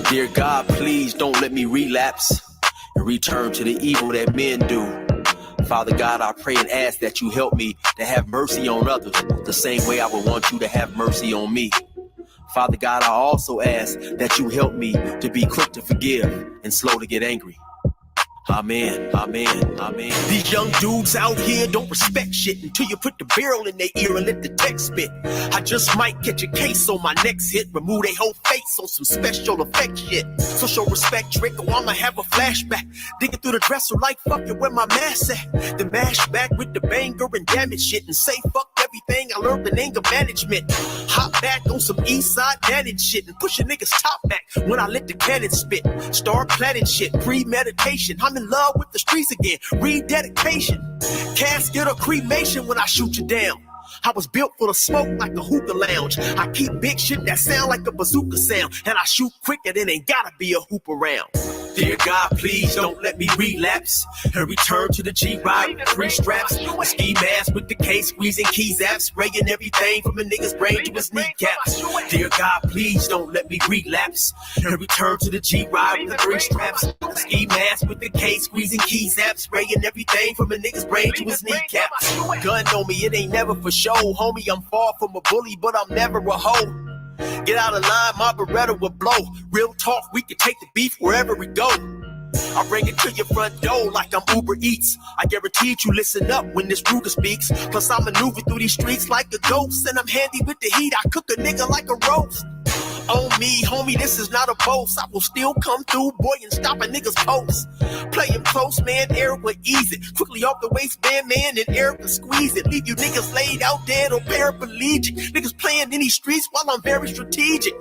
Dear God, please don't let me relapse and return to the evil that men do. Father God, I pray and ask that you help me to have mercy on others the same way I would want you to have mercy on me. Father God, I also ask that you help me to be quick to forgive and slow to get angry. Amen, amen, amen. These young dudes out here don't respect shit until you put the barrel in their ear and let the text spit. I just might catch a case on my next hit, remove their whole face on some special effect shit. So show respect, trick, or I'ma have a flashback. Digging through the dresser like fuck it, where my mask at? Then mash back with the banger and damage shit and say fuck everything I learned in anger management. Hop back on some east side managed shit and push a nigga's top back when I let the cannon spit. Start planning shit, premeditation. I'm in love with the streets again, rededication. Casket or cremation when I shoot you down. I was built for the smoke like a hookah lounge. I keep big shit that sound like a bazooka sound, and I shoot quicker than ain't gotta be a hoop around. Dear God, please don't let me relapse and return to the G-Ride with 3 straps, a ski mask with the case, squeezing keys apps, spraying everything from a nigga's brain to his kneecaps. Dear God, please don't let me relapse and return to the G-Ride with the 3 straps, a ski mask with the case, squeezing keys apps, spraying everything from a nigga's brain to his kneecaps. Gun on me, it ain't never for show, homie. I'm far from a bully, but I'm never a hoe. Get out of line, my Beretta will blow. Real talk, we can take the beef wherever we go. I bring it to your front door like I'm Uber Eats. I guarantee you listen up when this Ruger speaks. Plus I maneuver through these streets like a ghost, and I'm handy with the heat. I cook a nigga like a roast. On me, homie, this is not a boast. I will still come through, boy, and stop a nigga's post. Play him close, man, Eric will ease it. Quickly off the waistband, man, and Eric will squeeze it. Leave you niggas laid out dead or paraplegic. Niggas playing in these streets while I'm very strategic.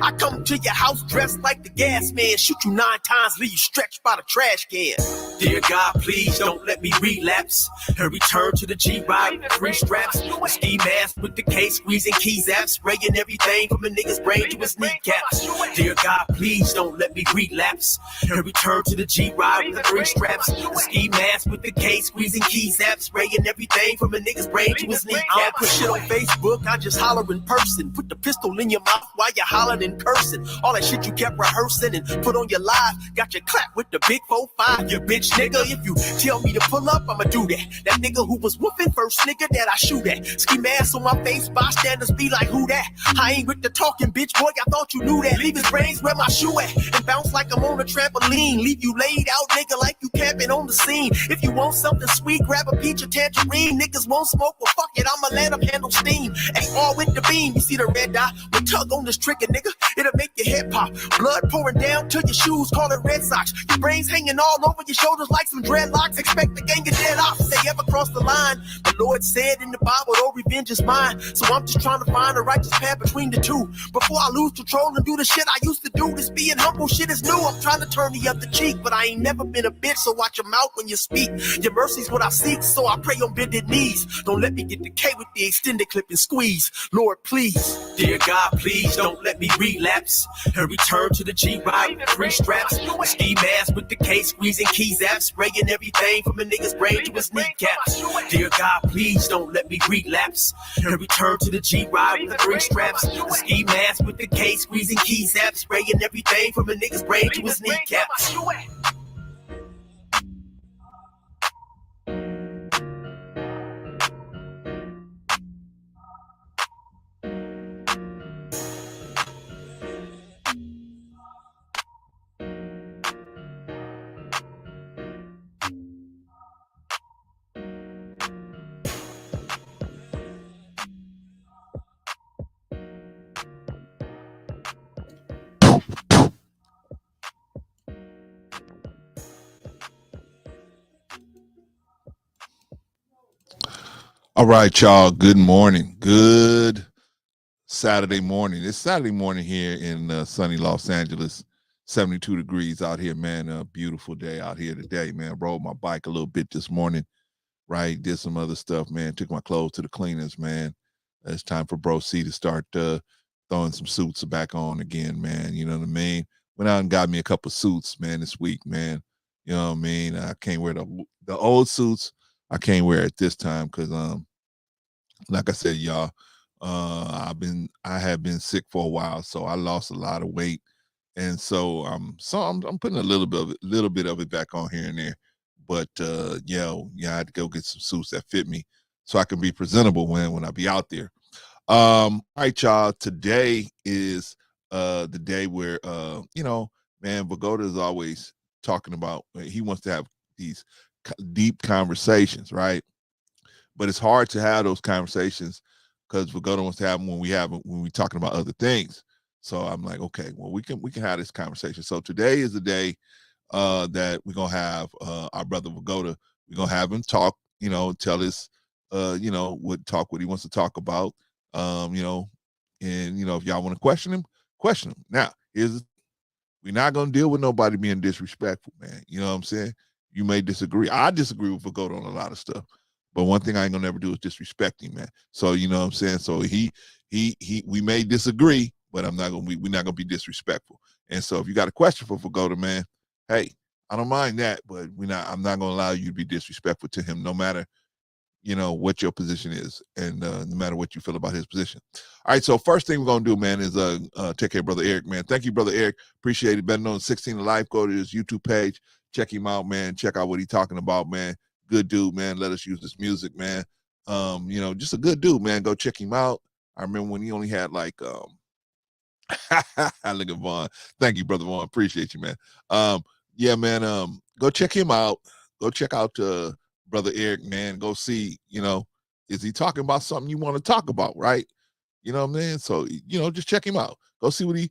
I come to your house dressed like the gas man, shoot you 9 times, leave you stretched by the trash can. Dear God, please don't let me relapse and return to the G-Ride with 3 straps, a ski mask with the case, squeezing keys apps, spraying everything from a nigga's brain to his kneecaps. Dear God, please don't let me relapse and return to the G-Ride with 3 straps, a ski mask with the case, squeezing keys apps, spraying everything from a nigga's brain to his kneecaps. I don't put shit on Facebook, I just holler in person. Put the pistol in your mouth while you holler and cursing. All that shit you kept rehearsing and put on your live. Got your clap with the big 4-5. You bitch nigga, if you tell me to pull up, I'ma do that. That nigga who was whooping first nigga that I shoot at. Ski mask on my face, bystanders be like, who that? I ain't with the talking, bitch boy, I thought you knew that. Leave his brains where my shoe at and bounce like I'm on a trampoline. Leave you laid out nigga like you camping on the scene. If you want something sweet, grab a peach or tangerine. Niggas won't smoke, well fuck it, I'ma let them handle steam. AR with the beam, you see the red dot? We tug on this trigger, nigga, it'll make your head pop. Blood pouring down to your shoes, call it Red Sox. Your brains hanging all over your shoulders like some dreadlocks. Expect the gang of dead off if they ever cross the line. The Lord said in the Bible, oh, revenge is mine. So I'm just trying to find a righteous path between the two. Before I lose control and do the shit I used to do. This being humble shit is new. I'm trying to turn the other cheek, but I ain't never been a bitch, so watch your mouth when you speak. Your mercy's what I seek, so I pray on bended knees. Don't let me get the K with the extended clip and squeeze. Lord, please. Dear God, please don't let me relapse and return to the G-Ride with 3 straps, a ski mask with the case, squeezing keys apps, spraying everything from a nigga's brain to his kneecaps. Dear God, please don't let me relapse and return to the G-Ride with 3 straps, a ski mask with the case, squeezing keys apps, spraying everything from a nigga's brain to his kneecaps. All right, y'all. Good morning. Good Saturday morning. It's Saturday morning here in sunny Los Angeles. 72 degrees out here, man. A beautiful day out here today, man. Rode my bike a little bit this morning, right? Did some other stuff, man. Took my clothes to the cleaners, man. It's time for Bro C to start throwing some suits back on again, man. You know what I mean? Went out and got me a couple suits, man, this week, man. You know what I mean? I can't wear the old suits. I can't wear it this time because like I said, y'all, I have been sick for a while, so I lost a lot of weight And so I'm putting a little bit of it back on here and there. But I had to go get some suits that fit me so I can be presentable when I be out there. All right, y'all. Today is the day where man, Vigoda is always talking about he wants to have these deep conversations, right? But it's hard to have those conversations because Vigoda wants to have them when we talking about other things. So I'm like, okay, well we can have this conversation. So today is the day that we're gonna have our brother Vigoda. We're gonna have him talk, tell us what he wants to talk about. And if y'all want to question him, question him. Now, we're not gonna deal with nobody being disrespectful, man. You know what I'm saying? You may disagree. I disagree with Vigoda on a lot of stuff. But one thing I ain't gonna never do is disrespect him, man. So you know what I'm saying? So we may disagree, but we're not gonna be disrespectful. And so if you got a question for Vigoda, man, hey, I don't mind that, but I'm not gonna allow you to be disrespectful to him, no matter what your position is, and no matter what you feel about his position. All right, so first thing we're gonna do, man, is take care of Brother Eric, man. Thank you, Brother Eric. Appreciate it. Better known as 16 to Life. Go to his YouTube page, check him out, man. Check out what he's talking about, man. Good dude, man. Let us use this music, man. Just a good dude, man. Go check him out. I remember when he only had like look at Vaughn. Thank you, Brother Vaughn. Appreciate you, man. Yeah, man. Go check him out. Go check out Brother Eric, man. Go see, is he talking about something you want to talk about, right? You know what I mean? So, just check him out. Go see what he's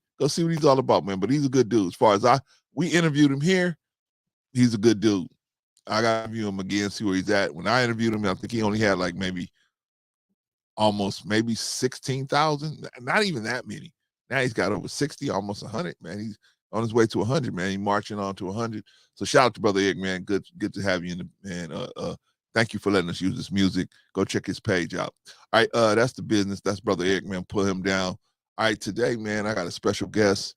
all about, man. But he's a good dude. As far as we interviewed him here, he's a good dude. I gotta interview him again, see where he's at. When I interviewed him, I think he only had like maybe 16,000, not even that many. Now he's got over 60, almost 100, man. He's on his way to 100, man. He's marching on to 100. So shout out to Brother Eric, man. Good to have you in the man. Thank you for letting us use this music. Go check his page out. All right, that's the business. That's Brother Eric, man. Pull him down. All right, today, man, I got a special guest,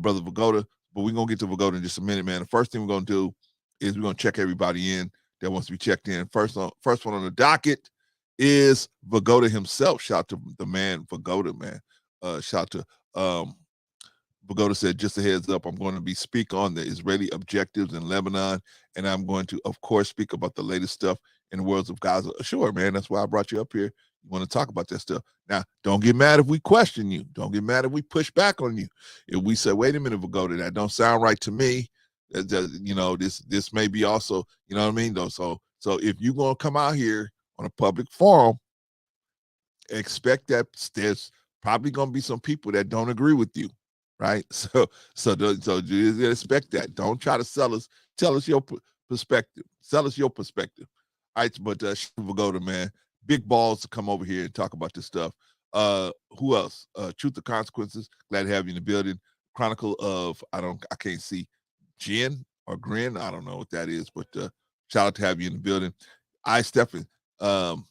Brother Vigoda, but we're going to get to Vigoda in just a minute, man. The first thing we're going to do is we're going to check everybody in that wants to be checked in. First one on the docket is Vigoda himself. Shout out to the man, Vigoda, man. Shout out to Vigoda said, just a heads up, I'm going to be speak on the Israeli objectives in Lebanon, and I'm going to, of course, speak about the latest stuff in the worlds of Gaza. Sure, man, that's why I brought you up here. You want to talk about that stuff. Now, don't get mad if we question you. Don't get mad if we push back on you. If we say, wait a minute, Vigoda, that don't sound right to me. This may be also, you know what I mean, though. So if you're going to come out here on a public forum, expect that there's probably going to be some people that don't agree with you, right? So you expect that. Don't try to tell us your perspective. Sell us your perspective. All right, but Vigoda, man, big balls to come over here and talk about this stuff. Who else? Truth or Consequences. Glad to have you in the building. Chronicle of I can't see Jen or Grin. I don't know what that is, but shout out to have you in the building. Stephen. Stephen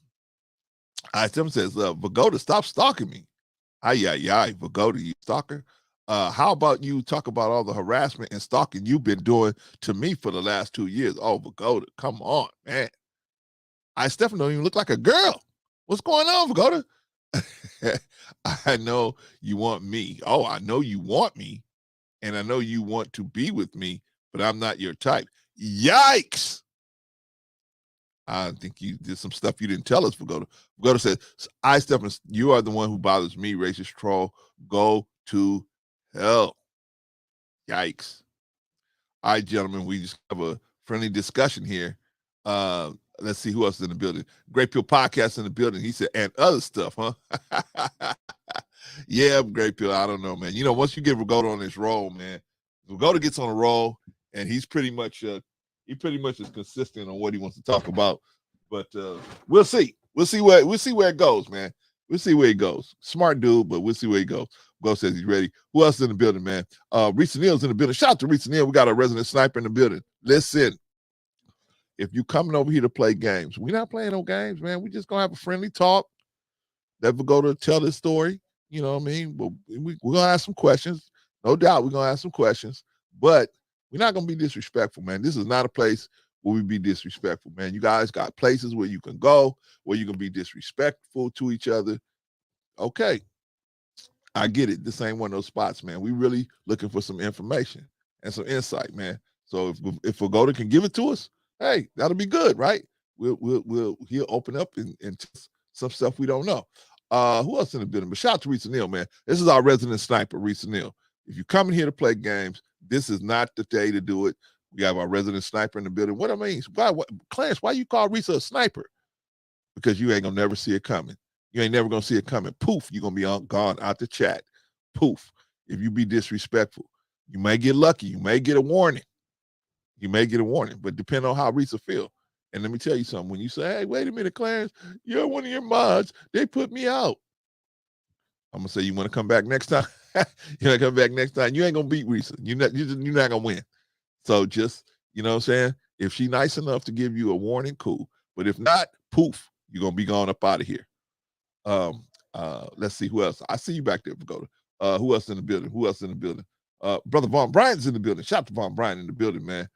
says, Vigoda, stop stalking me. Vigoda, you stalker. How about you talk about all the harassment and stalking you've been doing to me for the last 2 years? Oh, Vigoda, come on, man. Stephen don't even look like a girl. What's going on, Vigoda? I know you want me. Oh, I know you want me. And I know you want to be with me, but I'm not your type. Yikes. I think you did some stuff you didn't tell us, Vigoda. Vigoda says, Stephen, you are the one who bothers me, racist troll. Go to hell. Yikes. All right, gentlemen, we just have a friendly discussion here. Let's see who else is in the building. Great Pill Podcast in the building. He said, and other stuff, huh? Yeah, Great Pill. I don't know, man. Once you get Vigoda on this roll, man, Vigoda gets on a roll, and he's pretty much is consistent on what he wants to talk about. But we'll see. We'll see where it goes, man. We'll see where it goes. Smart dude, but we'll see where he goes. Go says he's ready. Who else is in the building, man? Reese Neal's in the building. Shout out to Reese Neal. We got a resident sniper in the building. Listen, if you coming over here to play games, we're not playing no games, man. We just gonna have a friendly talk. Let Vigoda tell this story. You know what I mean? But we're gonna ask some questions. No doubt we're gonna ask some questions, but we're not gonna be disrespectful, man. This is not a place where we be disrespectful, man. You guys got places where you can go, where you can be disrespectful to each other. Okay. I get it. This ain't one of those spots, man. We really looking for some information and some insight, man. So if Vigoda can give it to us, hey, that'll be good, right? He'll open up and some stuff we don't know. Who else in the building? But shout out to Risa Neal, man. This is our resident sniper, Risa Neal. If you're coming here to play games, this is not the day to do it. We have our resident sniper in the building. What I mean, Clarence, why you call Risa a sniper? Because you ain't gonna never see it coming. You ain't never gonna see it coming. Poof, you're gonna be gone out the chat. Poof. If you be disrespectful, you may get lucky. You may get a warning. You may get a warning, but depending on how Risa feel. And let me tell you something. When you say, "Hey, wait a minute, Clarence, you're one of your mods. They put me out." I'm gonna say, "You want to come back next time?" You want to come back next time? You ain't gonna beat Risa. You're not gonna win. So just, you know what I'm saying? If she nice enough to give you a warning, cool. But if not, poof, you're gonna be gone up out of here. Let's see who else. I see you back there, Vigoda. Who else in the building? Brother Von Bryant's in the building. Shout out to Von Bryant in the building, man.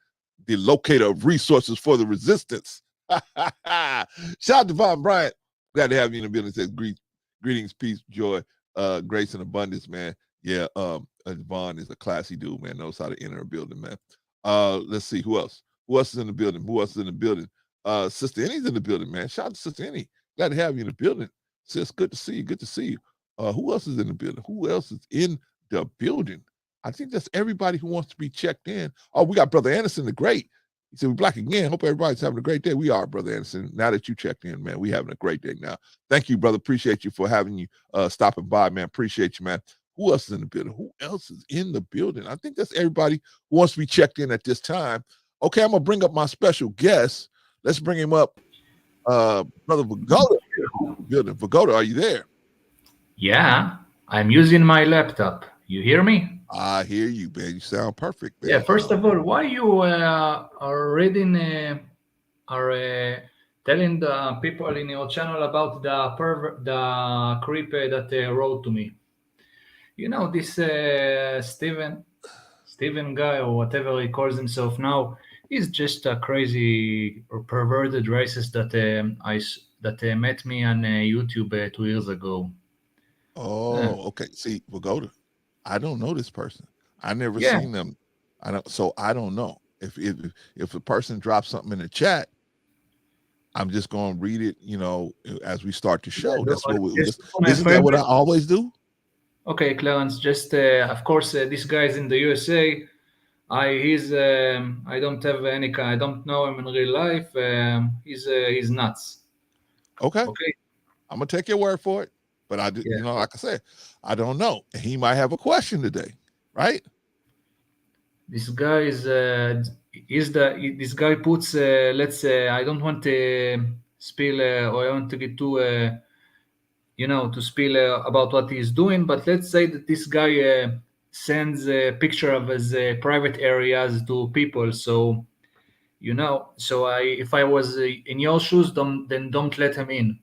The locator of resources for the resistance. Shout out to Von Bryant. Glad to have you in the building. It says greetings, peace, joy, grace, and abundance, man. Yeah, Von is a classy dude, man. Knows how to enter a building, man. Let's see who else. Who else is in the building? Sister Annie's in the building, man. Shout out to Sister Annie. Glad to have you in the building. Sis, good to see you. Who else is in the building? I think that's everybody who wants to be checked in. Oh, we got Brother Anderson the Great. He said, "We're black again. Hope everybody's having a great day." We are, Brother Anderson. Now that you checked in, man, we having a great day now. Thank you, brother. Appreciate you for having you stopping by, man. Appreciate you, man. Who else is in the building? I think that's everybody who wants to be checked in at this time. Okay, I'm going to bring up my special guest. Let's bring him up. Brother Vigoda. Vigoda, are you there? Yeah, I'm using my laptop. You hear me? I hear you, man. You sound perfect, man. Yeah, first of all, why you are reading, telling the people in your channel about the creep that wrote to me? You know, this Steven guy or whatever he calls himself now, he's just a crazy or perverted racist that met me on YouTube 2 years ago. Okay. See, Vigoda, I don't know this person. I never seen them. I don't know. If a person drops something in the chat, I'm just going to read it, as we start the show. That's what isn't that what I always do? Okay, Clarence, just of course this guy is in the USA. I don't have I don't know him in real life. He's nuts. Okay. I'm gonna take your word for it. But like I said, I don't know. He might have a question today, right? This guy this guy puts let's say I don't want to spill or I want to get too to spill about what he's doing, but let's say that this guy sends a picture of his private areas to people. So if I was in your shoes, then don't let him in,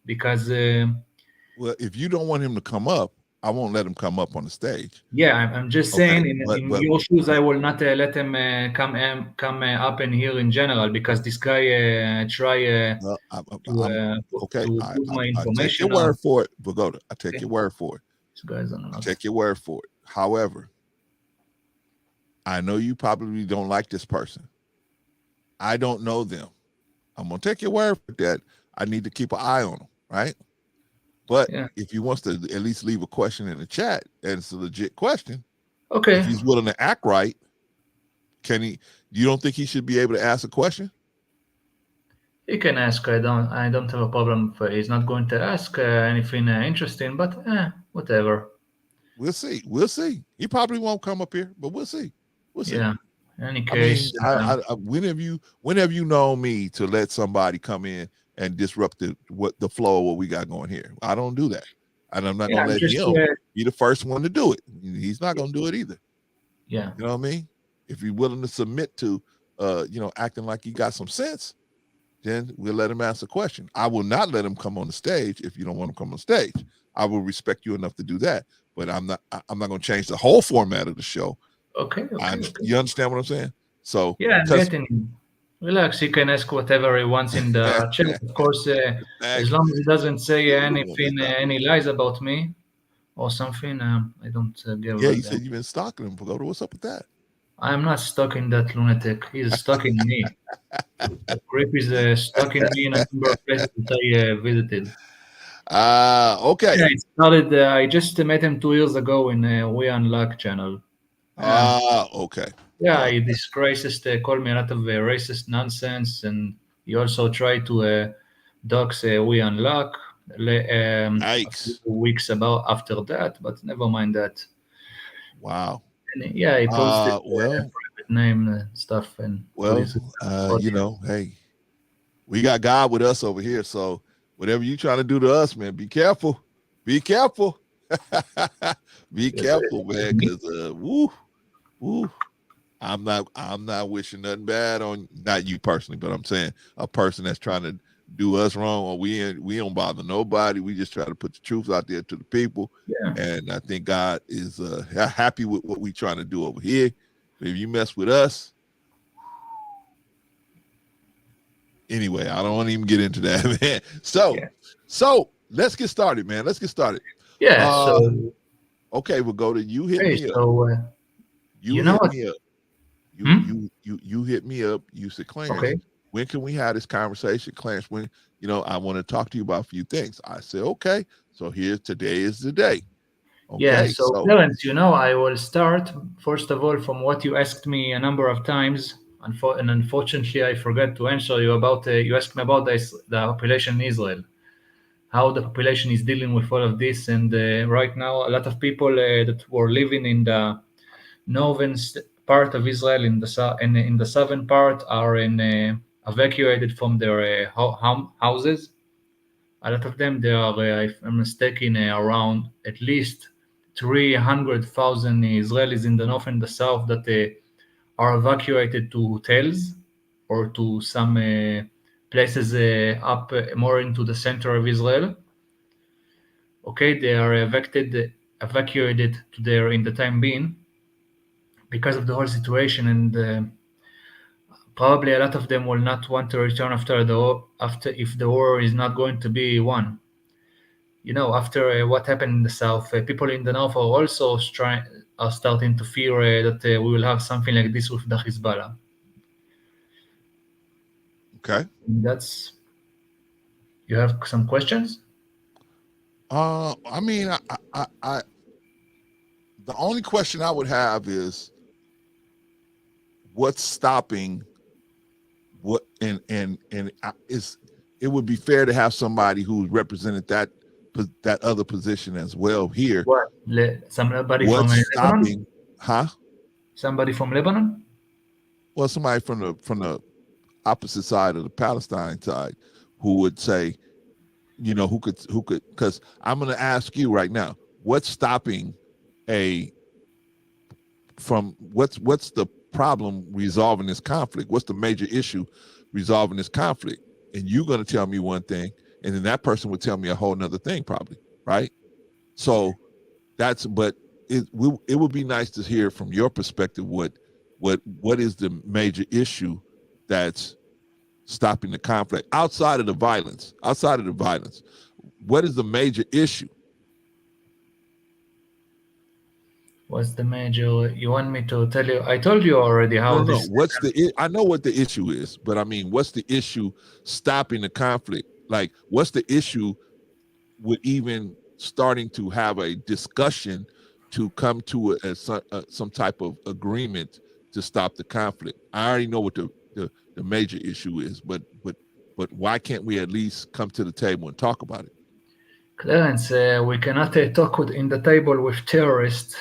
because well, if you don't want him to come up, I won't let him come up on the stage. Yeah, I'm just saying, in your shoes, I will not let him come up in here in general, because this guy try to put my information. I take your word for it, Vigoda. I take your word for it. This guy's on. I take your word for it. However, I know you probably don't like this person. I don't know them. I'm gonna take your word for that. I need to keep an eye on them, right? But if he wants to at least leave a question in the chat, and it's a legit question, okay. If he's willing to act right, can he? You don't think he should be able to ask a question? He can ask. I don't have a problem if he's not going to ask anything interesting. But whatever. We'll see. He probably won't come up here, but we'll see. Yeah. In any case, when have you known me to let somebody come in and disrupt the flow of what we got going here? I don't do that, and I'm not gonna let him be the first one to do it. He's not gonna do it either. Yeah, you know what I mean. If he's willing to submit to, acting like he got some sense, then we'll let him ask a question. I will not let him come on the stage if you don't want him to come on stage. I will respect you enough to do that, but I'm not going to change the whole format of the show. Okay. You understand what I'm saying? So yeah, relax. He can ask whatever he wants in the chat. Of course, as long as he doesn't say anything, any lies about me, or something. I don't give Yeah, a you damn. said you've been stalking him. Vigoda, what's up with that? I am not stalking that lunatic. He's stalking me. The creep is stalking me in a number of places that I visited. Okay. Yeah, it started. I just met him 2 years ago in We Unlock channel. Yeah, Okay. yeah. This racist called me a lot of racist nonsense, and he also tried to dox We Unlock a few Yikes. weeks about after that. But never mind that. Wow. And, yeah, he posted Well, private name stuff and put his hey, we got God with us over here. So whatever you trying to do to us, man, be careful. Be careful. Be careful, man, me. because woo. I'm not wishing nothing bad on not you personally, but I'm saying a person that's trying to do us wrong, or we don't bother nobody. We just try to put the truth out there to the people. Yeah, And I think God is happy with what we trying to do over here. But if you mess with us, anyway, I don't want to even get into that, man. yeah, So let's get started, man. Let's get started. yeah. Uh So okay, we'll go to you hit hey, me up. so You you know hit what? me up. You Hmm? you you you hit me up. You said, Clarence, Okay. when can we have this conversation? Clarence, when I want to talk to you about a few things. I said, okay. So today is the day. Yeah, Okay. so So Clarence, I will start first of all from what you asked me a number of times, and unfortunately I forgot to answer you about. You asked me about the population in Israel, how the population is dealing with all of this, and right now a lot of people that were living in the northern part of Israel, in the southern part, are evacuated from their houses. A lot of them, there are, if I'm mistaken, around at least 300,000 Israelis in the north and the south that are evacuated to hotels or to some places up more into the center of Israel. Okay, they are evacuated to there in the time being because of the whole situation, and probably a lot of them will not want to return after if the war is not going to be won. After what happened in the south, people in the north are starting to fear that we will have something like this with the Hezbollah. okay. That's You have some questions? I mean, I the only question I would have is what's stopping what and is it would be fair to have somebody who's represented that other position as well here. What? Somebody from What's Lebanon? stopping, huh? Somebody from Lebanon? Well, somebody from the opposite side of the Palestine side who would say, who could, because I'm going to ask you right now, what's stopping a what's the problem resolving this conflict? What's the major issue resolving this conflict? And you're going to tell me one thing, and then that person would tell me a whole nother thing, probably, right? So but it would be nice to hear from your perspective what is the major issue that's stopping the conflict outside of the violence. What is the major issue? What's the major? You want me to tell you? I told you already No, how no, no. this. I know what the issue is, but I mean, what's the issue stopping the conflict? Like, what's the issue with even starting to have a discussion to come to some type of agreement to stop the conflict? I already know what the major issue is, but why can't we at least come to the table and talk about it? Clarence, we cannot talk in the table with terrorists.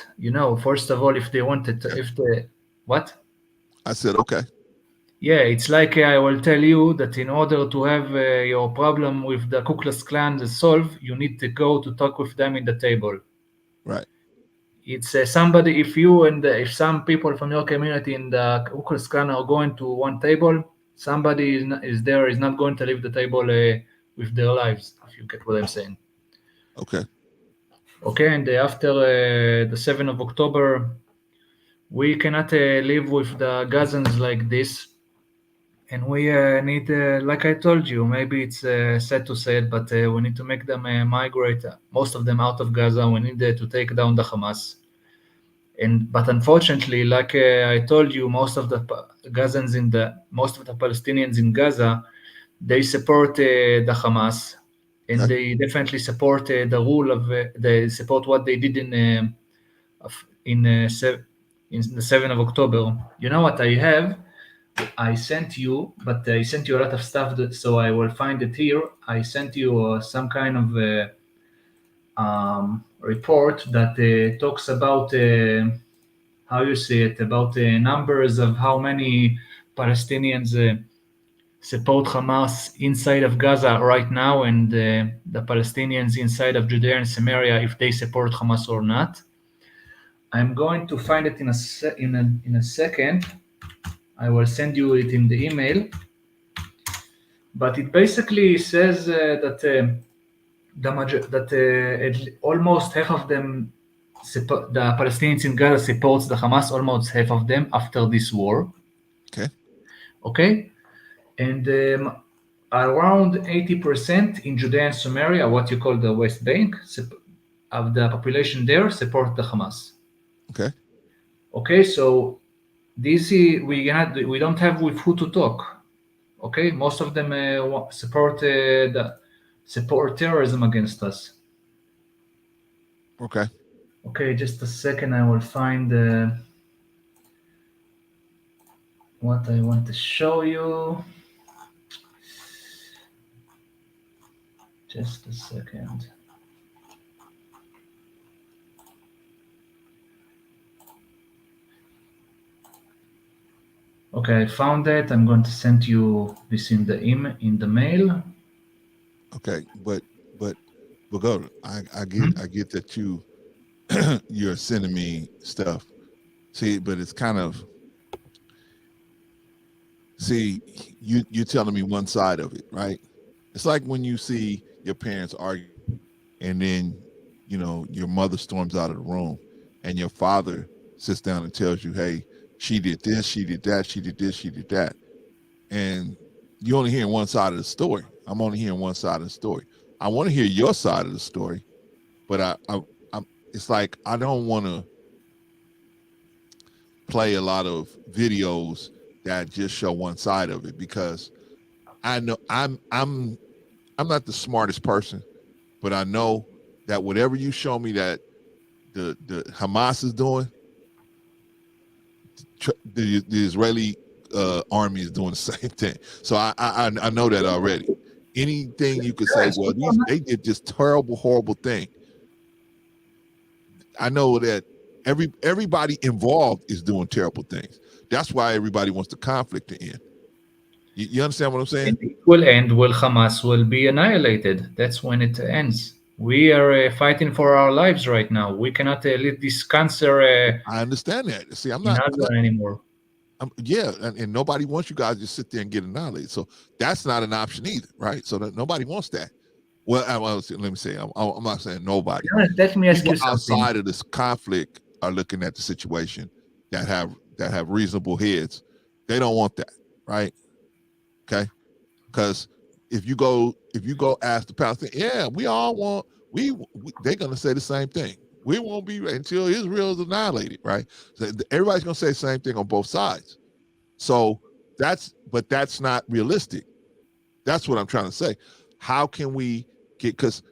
First of all, if they wanted to, if they, what? I said, okay, Yeah, it's like I will tell you that in order to have your problem with the Ku Klux Klan solved, you need to go to talk with them in the table. right, It's somebody, if you and if some people from your community in the Ku Klux Klan are going to one table, somebody is not going to leave the table with their lives, if you get what I'm saying. okay, Okay, and after the 7th of October, we cannot live with the Gazans like this. and we need, like I told you, maybe it's sad to say it, but we need to make them migrate, most of them out of Gaza. We need to take down the Hamas. But unfortunately, like I told you, most of the most of the Palestinians in Gaza, they support the Hamas, and Okay. they definitely support the rule of they support what they did in in the 7th of October. You know what I have? I sent you, but I sent you a lot of stuff, so I will find it here. I sent you some kind of report that talks about how you see it, about the numbers of how many Palestinians support Hamas inside of Gaza right now, and the Palestinians inside of Judea and Samaria, if they support Hamas or not. I'm going to find it in a second. I will send you it in the email. But it basically says almost half of them, the Palestinians in Gaza supports the Hamas, almost half of them after this war. Okay. Okay, and around 80% in Judea and Samaria, what you call the West Bank, of the population there support the Hamas. Okay. Okay, so we don't have with who to talk. Okay, most of them support terrorism against us. Okay. Okay, just a second. I will find what I want to show you. Just a second. Okay, I found it. I'm going to send you this in the mail. Okay. But Vigoda, I get that you're sending me stuff. See, but it's kind of see, you're telling me one side of it, right? It's like when you see your parents argue and then your mother storms out of the room and your father sits down and tells you, hey, she did this, she did that, she did this, she did that. And you're only hearing one side of the story. I'm only hearing one side of the story. I want to hear your side of the story, but I'm it's like I don't want to play a lot of videos that just show one side of it because I know I'm not the smartest person, but I know that whatever you show me that the Hamas is doing, the Israeli army is doing the same thing. So I know that already. Anything you could say, well, they did this terrible, horrible thing. I know that everybody involved is doing terrible things. That's why everybody wants the conflict to end. You understand what I'm saying? And it will end when Hamas will be annihilated. That's when it ends. We are fighting for our lives right now. We cannot let this cancer I understand that. See, I'm in not Gaza anymore. yeah, and nobody wants you guys to just sit there and get annihilated. So that's not an option either, right? So that nobody wants that. Well, let me say, I'm not saying nobody. Let me ask People you something. outside of this conflict are looking at the situation that have reasonable heads. They don't want that, right? Okay, because if you go ask the Palestinians, yeah, we all want they're gonna say the same thing. We won't be until Israel is annihilated, right? So everybody's gonna say the same thing on both sides. So that's not realistic. That's what I'm trying to say. How can we get because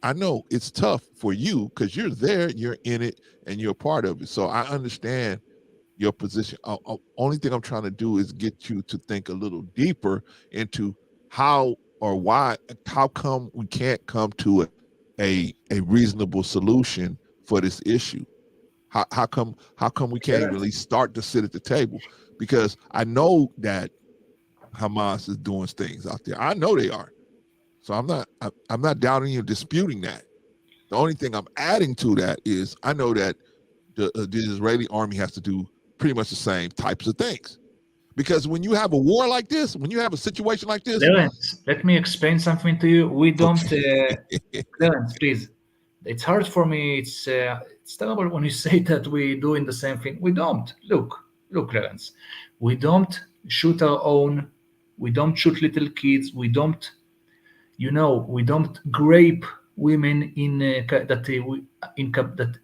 I know it's tough for you because you're there, you're in it, and you're a part of it. So I understand your position. Only thing I'm trying to do is get you to think a little deeper into how or why, how come we can't come to a reasonable solution for this issue? How come we can't even at least start to sit at the table? Because I know that Hamas is doing things out there. I know they are. So I'm not doubting you, disputing that. The only thing I'm adding to that is I know that the Israeli army has to do pretty much the same types of things. Because when you have a war like this, when you have a situation like this, Clarence, let me explain something to you. We don't, okay. Clarence, please. It's hard for me. It's terrible when you say that we doing the same thing. We don't. Look, Clarence. We don't shoot our own We don't shoot little kids. We don't, we don't grape women in that we in that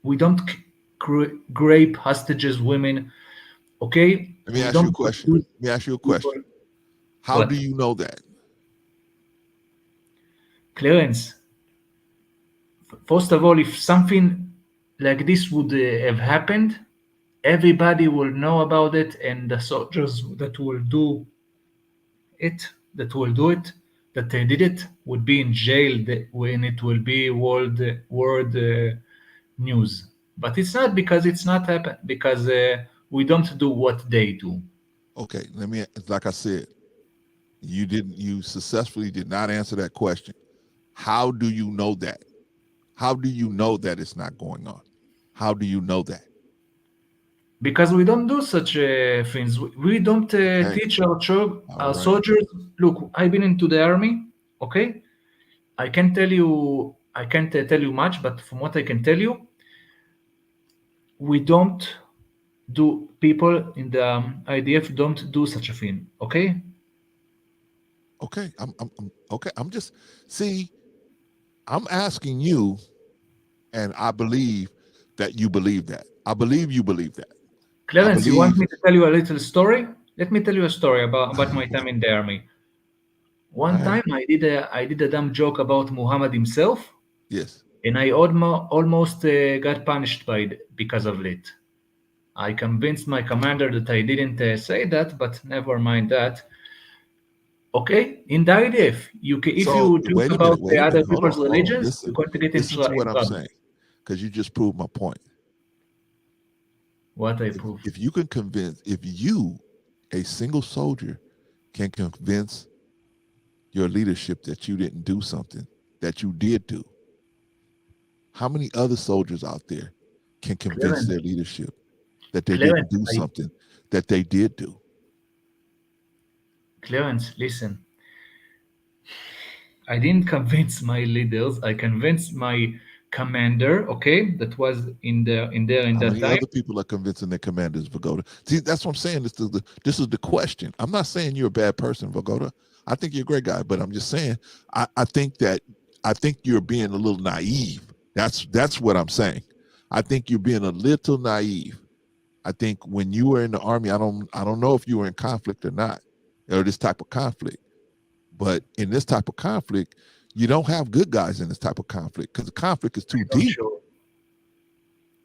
we don't grape hostages women. Okay, Let me we ask you a don't question. use Let me ask you a people. question. How do What, you know that? Clarence? First of all, if something like this would have happened, everybody will know about it, and the soldiers that will do it, that they did it, would be in jail when it will be world news. But it's not, because it's not happen, because we don't do what they do. Okay, like I said, you successfully did not answer that question. How do you know that? How do you know that it's not going on? How do you know that? Because we don't do such things. We don't Okay, teach all our right. soldiers. Look, I've been into the army. Okay, I can't tell you much, but from what I can tell you, we don't do, people in the IDF don't do such a thing. Okay, Okay, I'm okay. I'm just see. I'm asking you, and I believe that you believe that. I believe you believe that. I Clarence, you want believe. me to tell you a little story? Let me tell you a story about my time in the army. All One right. time I did a dumb joke about Muhammad himself, Yes. and I almost got punished because of it. I convinced my commander that I didn't say that, but never mind that. Okay, in the IDF, if So you joke wait a minute. about Wait a other minute. people's Hold on. religions, you're Listen. going to get Listen to in what I'm trouble. saying, because you just proved my point. What I If prove. if you can convince, if you, a single soldier, can convince your leadership that you didn't do something that you did do, how many other soldiers out there can convince Clarence, their leadership that they didn't Clarence, do something that they did do? Clarence, listen. I didn't convince my leaders. I convinced my commander. Okay, that was in there in How that many time. other people are convincing their commanders, Vigoda? See, that's what I'm saying. This is the question. I'm not saying you're a bad person, Vigoda. I think you're a great guy, but I'm just saying I think you're being a little naive. That's what I'm saying. I think you're being a little naive. I think when you were in the army, I don't know if you were in conflict or not, or this type of conflict. But in this type of conflict, you don't have good guys in this type of conflict because the conflict is too I'm not deep. sure.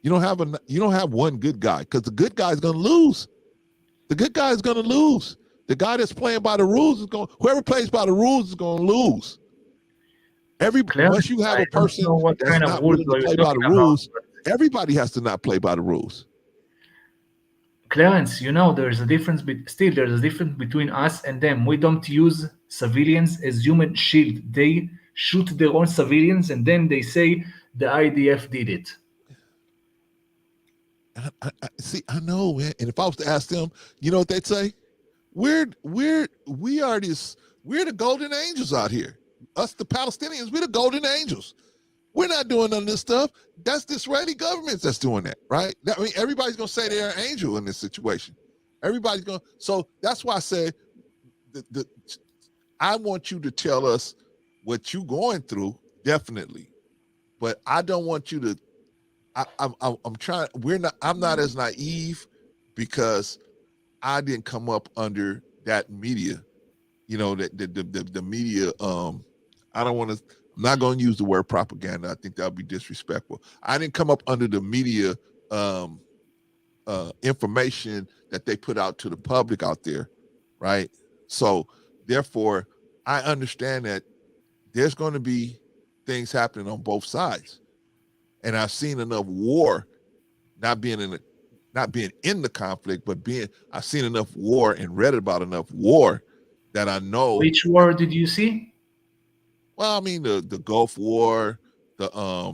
You don't have one good guy because the good guy is going to lose. The good guy is going to lose. The guy that's playing by the rules is going. Whoever plays by the rules is going to lose. Once Clarence, you have I a don't person know what that's kind of not rules willing to are you play by the talking about. rules, everybody has to not play by the rules. Clarence, there's a difference. Still, there's a difference between us and them. We don't use civilians as human shield. They shoot their own civilians, and then they say the IDF did it. See, I know, man. And if I was to ask them, you know what they'd say? We are this. We're the golden angels out here. Us, the Palestinians, we're the golden angels. We're not doing none of this stuff. That's the Israeli government that's doing that, right? I mean, everybody's gonna say they're an angel in this situation. Everybody's going. So that's why I said the I want you to tell us what you're going through, definitely. But I don't want you to. I'm trying. We're not. I'm not as naive because I didn't come up under that media. That the media. I don't want to. I'm not going to use the word propaganda. I think that would be disrespectful. I didn't come up under the media um, information that they put out to the public out there, right? So therefore, I understand that there's going to be things happening on both sides, and I've seen enough war, not being in the conflict, but I've seen enough war and read about enough war that I know. Which war did you see? Well, I mean the Gulf War, the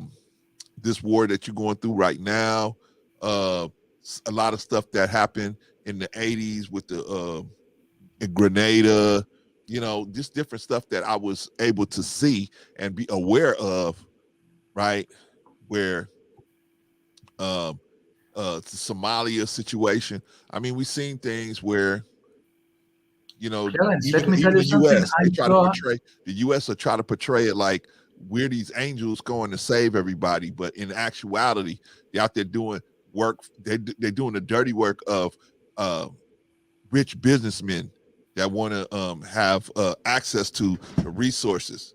this war that you're going through right now, uh, a lot of stuff that happened in the '80s with the in Grenada, just different stuff that I was able to see and be aware of, right? Where um, the Somalia situation. I mean, we've seen things where You know, Clarence, let even me tell even you the something. U.S. they try to portray the U.S. will try to portray it like we're these angels going to save everybody, but in actuality, they're out there doing work. They're doing the dirty work of rich businessmen that want to have access to the resources,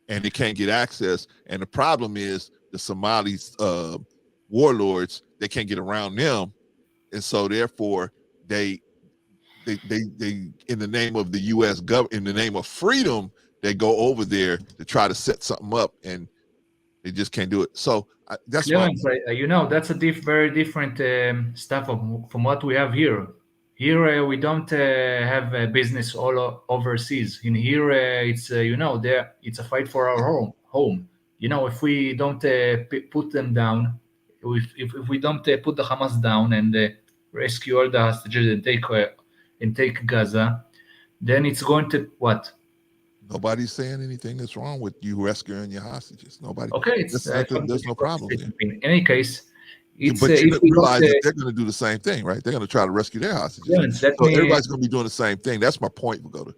and they can't get access. And the problem is the Somalis warlords, they can't get around them, and so therefore they in the name of the U.S. government, in the name of freedom, they go over there to try to set something up, and they just can't do it. So that's my Clemens, that's a very different stuff from what we have here. Here we don't have business overseas. In here, it's there it's a fight for our home. If we don't put them down, if we don't put the Hamas down and rescue all the hostages and take Gaza, then it's going to what? Nobody's saying anything that's wrong with you rescuing your hostages. Nobody. Okay, it's There's no problem there. in any case, it's But you if we don't. realize that they're going to do the same thing, right? They're going to try to rescue their hostages. Clarence, let So me. everybody's going to be doing the same thing. That's my point, Vigoda.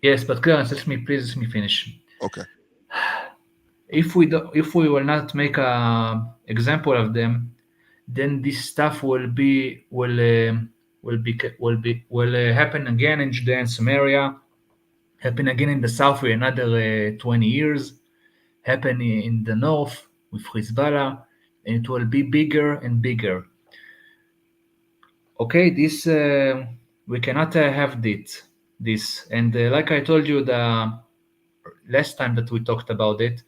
Yes, but Clarence, let me finish. Okay. If we will not make a example of them, then this stuff will happen again in Judea and Samaria, happen again in the south for another 20 years, happen in the north with Hezbollah, and it will be bigger and bigger. Okay, this we cannot have this, and like I told you the last time that we talked about it,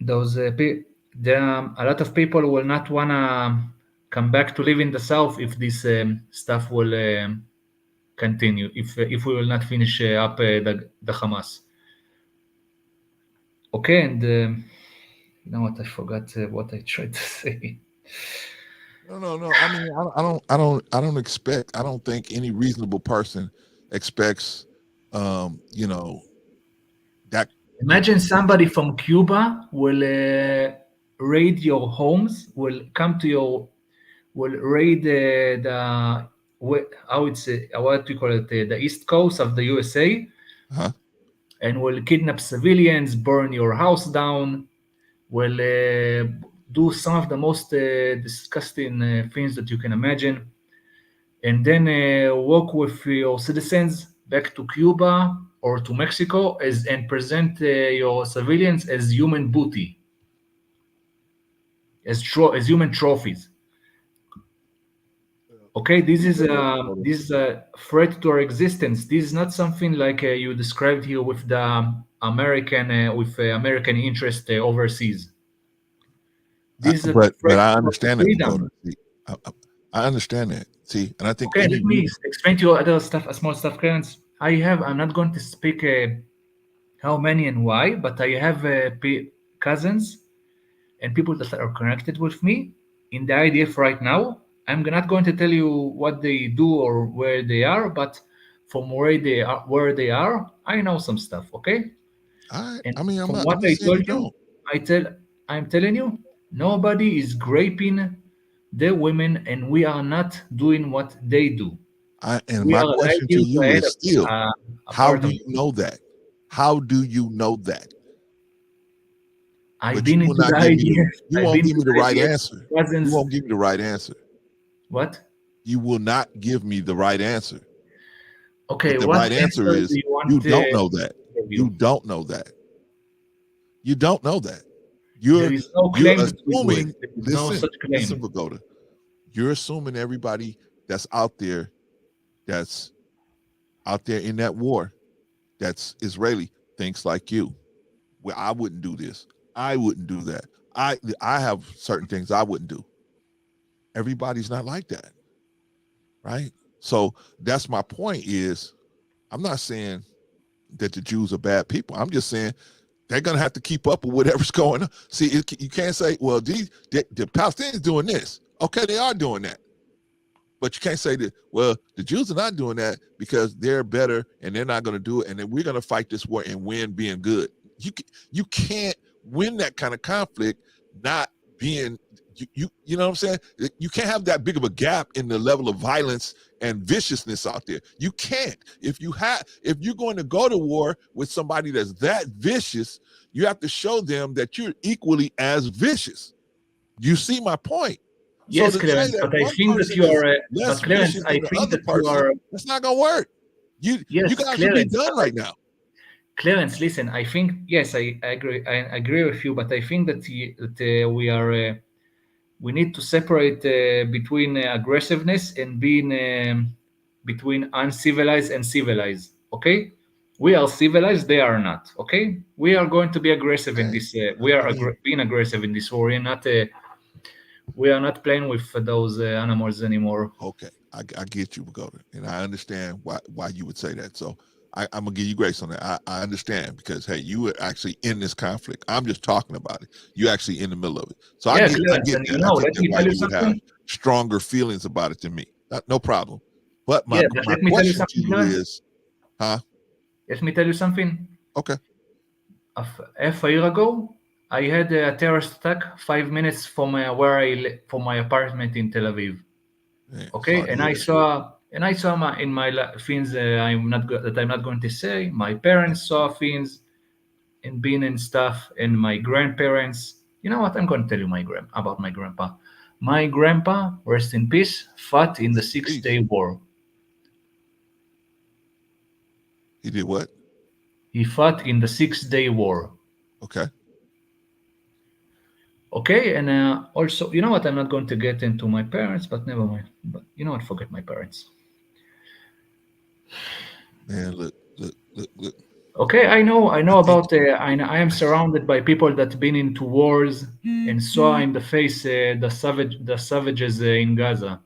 those a lot of people will not wanna come back to live in the south if this stuff will continue. If we will not finish up the Hamas. Okay, and you know what? I forgot what I tried to say. No. I mean, I don't expect. I don't think any reasonable person expects, that. Imagine somebody from Cuba will raid your homes, will come to your, will raid how it's what do you call it, the east coast of the USA, and will kidnap civilians, burn your house down, will do some of the most disgusting things that you can imagine, and then walk with your citizens back to Cuba or to Mexico and present your civilians as human booty, as human trophies. Okay, this is a threat to our existence. This is not something like you described here with the American American interest overseas. This is a But threat I to understand that, freedom. I understand that. See, and I think Okay, let me explain to you other stuff, small stuff, Clarence. I'm not going to speak how many and why, but I have cousins and people that are connected with me in the IDF right now. I'm not going to tell you what they do or where they are, but from where they are, I know some stuff. Okay. And I mean, from I'm what not I saying you told you, don't. I'm telling you, nobody is raping the women, and we are not doing what they do. And We my are light question to years you ahead is of still, a how part do of. you know that? How do you know that? I've But you been will into the not give me IDF. you I've won't been give to me the the right IDF. answer. You Cousins. won't give me the right answer. What? You will not give me the right answer. Okay, But the what right answer answer do is you want you to don't know that. give You you? don't know that. You don't know that. There You're is no you're claim that we do it. assuming, There is no such listen, claim. Vigoda. You're assuming everybody that's out there in that war that's Israeli thinks like you. Well, I wouldn't do this. I wouldn't do that. I have certain things I wouldn't do. Everybody's not like that, right? So that's my point is I'm not saying that the Jews are bad people. I'm just saying they're going to have to keep up with whatever's going on. See, you can't say, well, the Palestinians doing this. Okay, they are doing that. But you can't say that, well, the Jews are not doing that because they're better and they're not going to do it. And then we're going to fight this war and win being good. You can't win that kind of conflict not being you know what I'm saying? You can't have that big of a gap in the level of violence and viciousness out there. You can't. If you're going to go to war with somebody that's that vicious, you have to show them that you're equally as vicious. You see my point? So Yes, to say Clarence, that but I one think that person you is are. less But Clarence, vicious I than the think other that you person, are. that's not gonna work. You Yes, guys should be Clarence. done right now. Clarence, listen. I think yes, I agree. I agree with you, but I think that, we are. We need to separate between aggressiveness and being between uncivilized and civilized. Okay, we are civilized; they are not. Okay, we are going to be aggressive in Okay. this. We are I mean, being aggressive in this war. We are not playing with those animals anymore. okay, I get you, Vigoda, and I understand why you would say that. So I'm gonna give you grace on that. I understand because hey, you were actually in this conflict. I'm just talking about it. You actually in the middle of it. So Yeah, I Clarence, get and that. I get let that me why tell you you would have something. stronger feelings about it than me. No problem. But Yeah, but my let me tell you question to something, you Clarence. is, huh? Let me tell you something. Okay. Half a year ago, I had a terrorist attack 5 minutes from where from my apartment in Tel Aviv. Man, Okay, sorry to and hear I that. saw in my things that I'm not going to say. My parents saw things and been and stuff, and my grandparents. You know what? I'm going to tell you about my grandpa. My grandpa, rest in peace, fought in the Rest in Six peace. Day War. He did what? He fought in the 6 Day War. Okay. Okay, and also, you know what? I'm not going to get into my parents, but never mind. But you know what? Forget my parents. Man, look. Okay, I I know think about. I am surrounded by people that been into wars and saw in the face the savages in Gaza.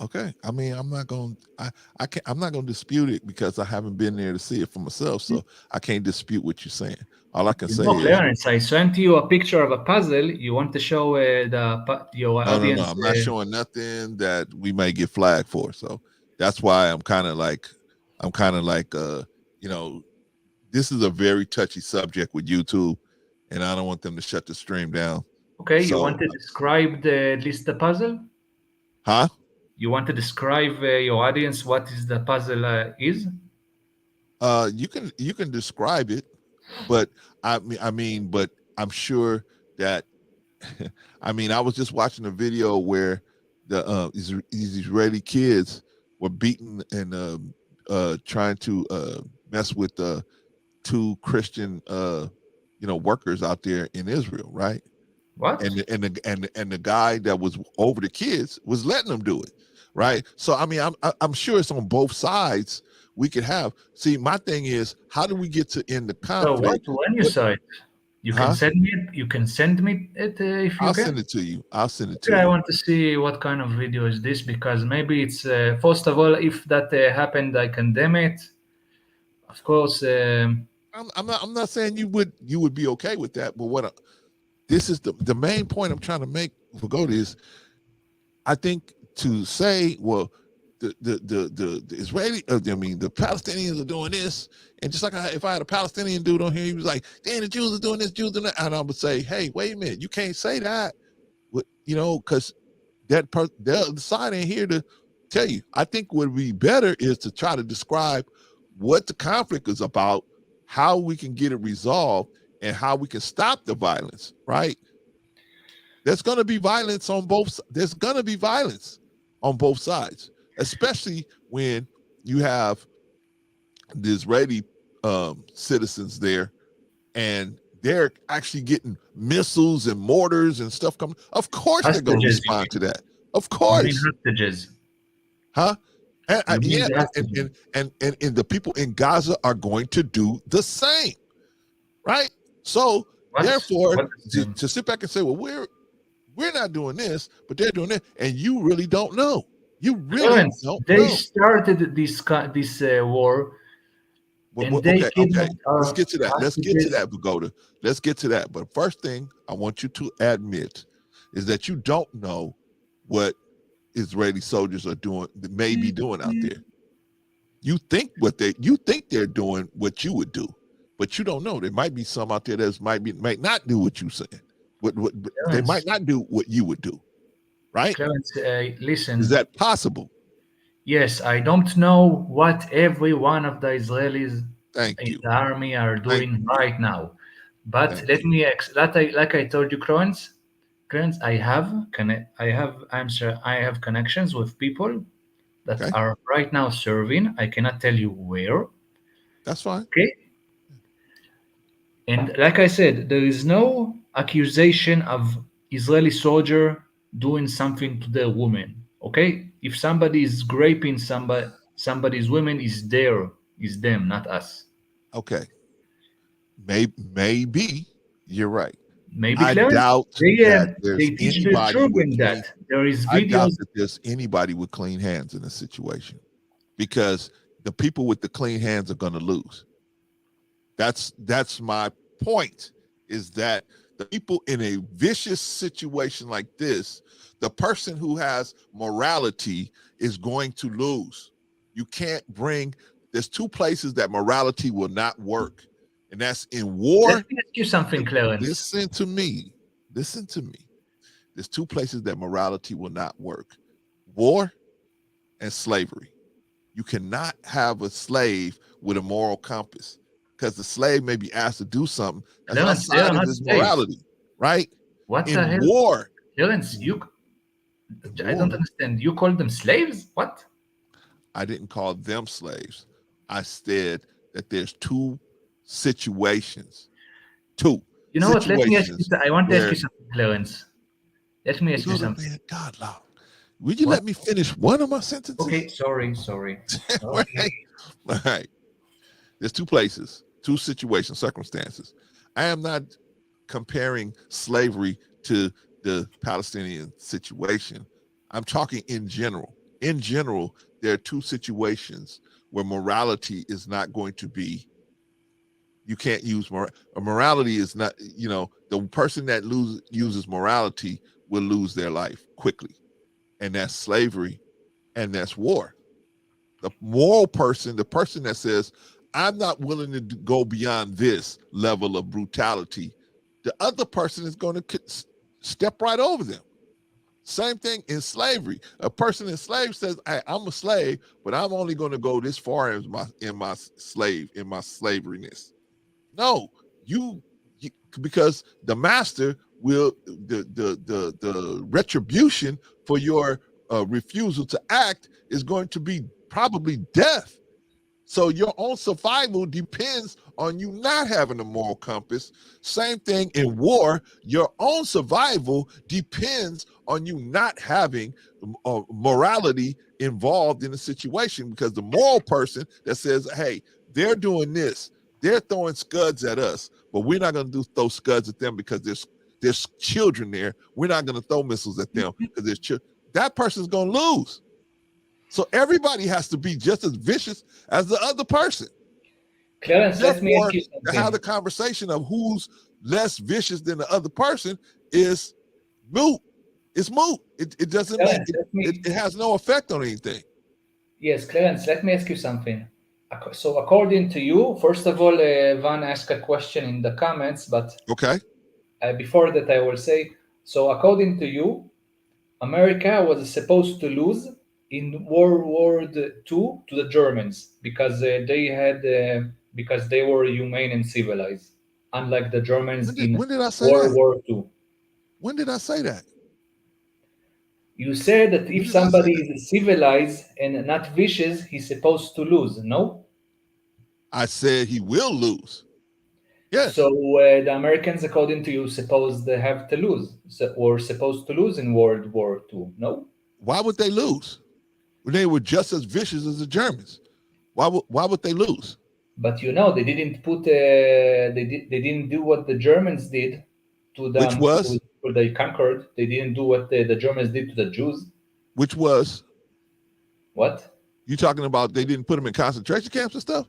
okay. I mean, I'm not gonna dispute it because I haven't been there to see it for myself. So I can't dispute what you're saying. All I can You say know, is Clarence, I sent you a picture of a puzzle. You want to show your no. audience? I'm not showing nothing that we may get flagged for. So that's why I'm kind of like you know, this is a very touchy subject with YouTube, and I don't want them to shut the stream down. Okay, you So want to describe at least the puzzle? huh? You want to describe your audience what is the puzzle is? You can describe it, but but I'm sure that I mean, I was just watching a video where these Israeli kids were beaten and trying to mess with two Christian workers out there in Israel, right? What? And the guy that was over the kids was letting them do it, right? So I mean, I'm sure it's on both sides. We could have see. My thing is, how do we get to end the So what? conflict? When you What? saw it, you can Huh? send me it. You can send me it if you I'll can. send it to you. I'll send it to Okay, I you. want to see what kind of video is this because maybe it's first of all, if that happened, I condemn it. Of course, I'm not saying you would be okay with that, but this is the main point I'm trying to make for Gold is I think to say, well, the Israeli, I mean, the Palestinians are doing this, and just like if I had a Palestinian dude on here, he was like, "Damn, the Jews are doing this, Jews doing that," and I would say, "Hey, wait a minute, you can't say that," because the other side ain't here to tell you. I think what would be better is to try to describe what the conflict is about, how we can get it resolved, and how we can stop the violence. Right? There's going to be violence on both. There's going to be violence on both sides, especially when you have the Israeli citizens there, and they're actually getting missiles and mortars and stuff coming. Of course, they're going to hostages. respond to that. Of You mean course, hostages? huh? You mean Yeah, the hostages? and the people in Gaza are going to do the same, right? So What? therefore, What? to sit back and say, well, we're not doing this, but they're doing it, and you really don't know. You really Clarence, don't they know. started this war and they Okay. kidnapped Let's our get to that. Let's get to hostages. that, Vigoda. Let's get to that. But first thing I want you to admit is that you don't know what Israeli soldiers are doing, may be doing out there. You think they're doing what you would do, but you don't know. There might be some out there that might not do what you saying. What they might Clarence, not do what you would do, right? Clarence, Is listen. that possible? Yes, I don't know what every one of the Israelis Thank in you. the army are Thank doing you. right now, but Thank let you. me like I told you, Clarence, I have connections with people that Okay, are right now serving. I cannot tell you where. that's fine. Okay, and like I said, there is no accusation of Israeli soldier doing something to their woman. Okay, if somebody is raping somebody's women, is them, not us. Okay, maybe you're right. Maybe I Clarence, doubt that they there's teach their anybody with children clean. that there is I doubt videos. that there's anybody with clean hands in this situation because the people with the clean hands are going to lose. That's my point. Is that the people in a vicious situation like this, the person who has morality is going to lose. You can't bring. There's two places that morality will not work, and that's in Let war. me ask you something, Clarence. Listen to me. Listen to me. There's two places that morality will not work: war and slavery. You cannot have a slave with a moral compass because the slave may be asked to do something that's Clarence, they are outside of not his slaves. morality, right? What the In hell, war, Clarence? in I don't war, understand. You call them slaves? What? I didn't call them slaves. I said that there's two situations, two You know what? Let me ask you. situations I want to ask you where something, Clarence. Let me you ask you go to something. man, God, Lord, will you What? let me finish one of my Okay, sentences? sorry. Right? Okay. All right. There's two places, two situations, circumstances. I am not comparing slavery to the Palestinian situation. I'm talking in general. In general, there are two situations where morality is not going to be. You can't use morality is not. The person that uses morality will lose their life quickly, and that's slavery, and that's war. The moral person, the person that says, I'm not willing to go beyond this level of brutality, the other person is going to step right over them. Same thing in slavery. A person enslaved says, hey, I'm a slave, but I'm only going to go this far in my slaveriness. No, you because the master will the retribution for your refusal to act is going to be probably death. So your own survival depends on you not having a moral compass. Same thing in war. Your own survival depends on you not having morality involved in the situation because the moral person that says, hey, they're doing this, they're throwing scuds at us, but we're not going to throw scuds at them because there's children there. We're not going to throw missiles at them because there's children. That person's going to lose. So everybody has to be just as vicious as the other person. Clarence, let me ask Therefore, you to have the something. conversation of who's less vicious than the other person is moot. It's moot. It doesn't make Clarence, it has no effect on anything. yes, Clarence, let me ask you something. So, according to you, first of all, Van asked a question in the comments, but Okay. before that, I will say, so according to you, America was supposed to lose in World War II to the Germans because they were humane and civilized, unlike the Germans in When did I say World that? War II. When did I say that? You said that When if did I say somebody that? is civilized and not vicious, he's supposed to lose. No, I said he will lose. so Yes. the Americans, according to you, supposed they have to lose, or supposed to lose in World War II. No, Why would they lose? They were just as vicious as the Germans. Why would they lose? but they didn't put they didn't do what the Germans did to Which them was who they conquered. They didn't do what the Germans did to the Jews. which was What? you talking about they didn't put them in concentration camps and stuff?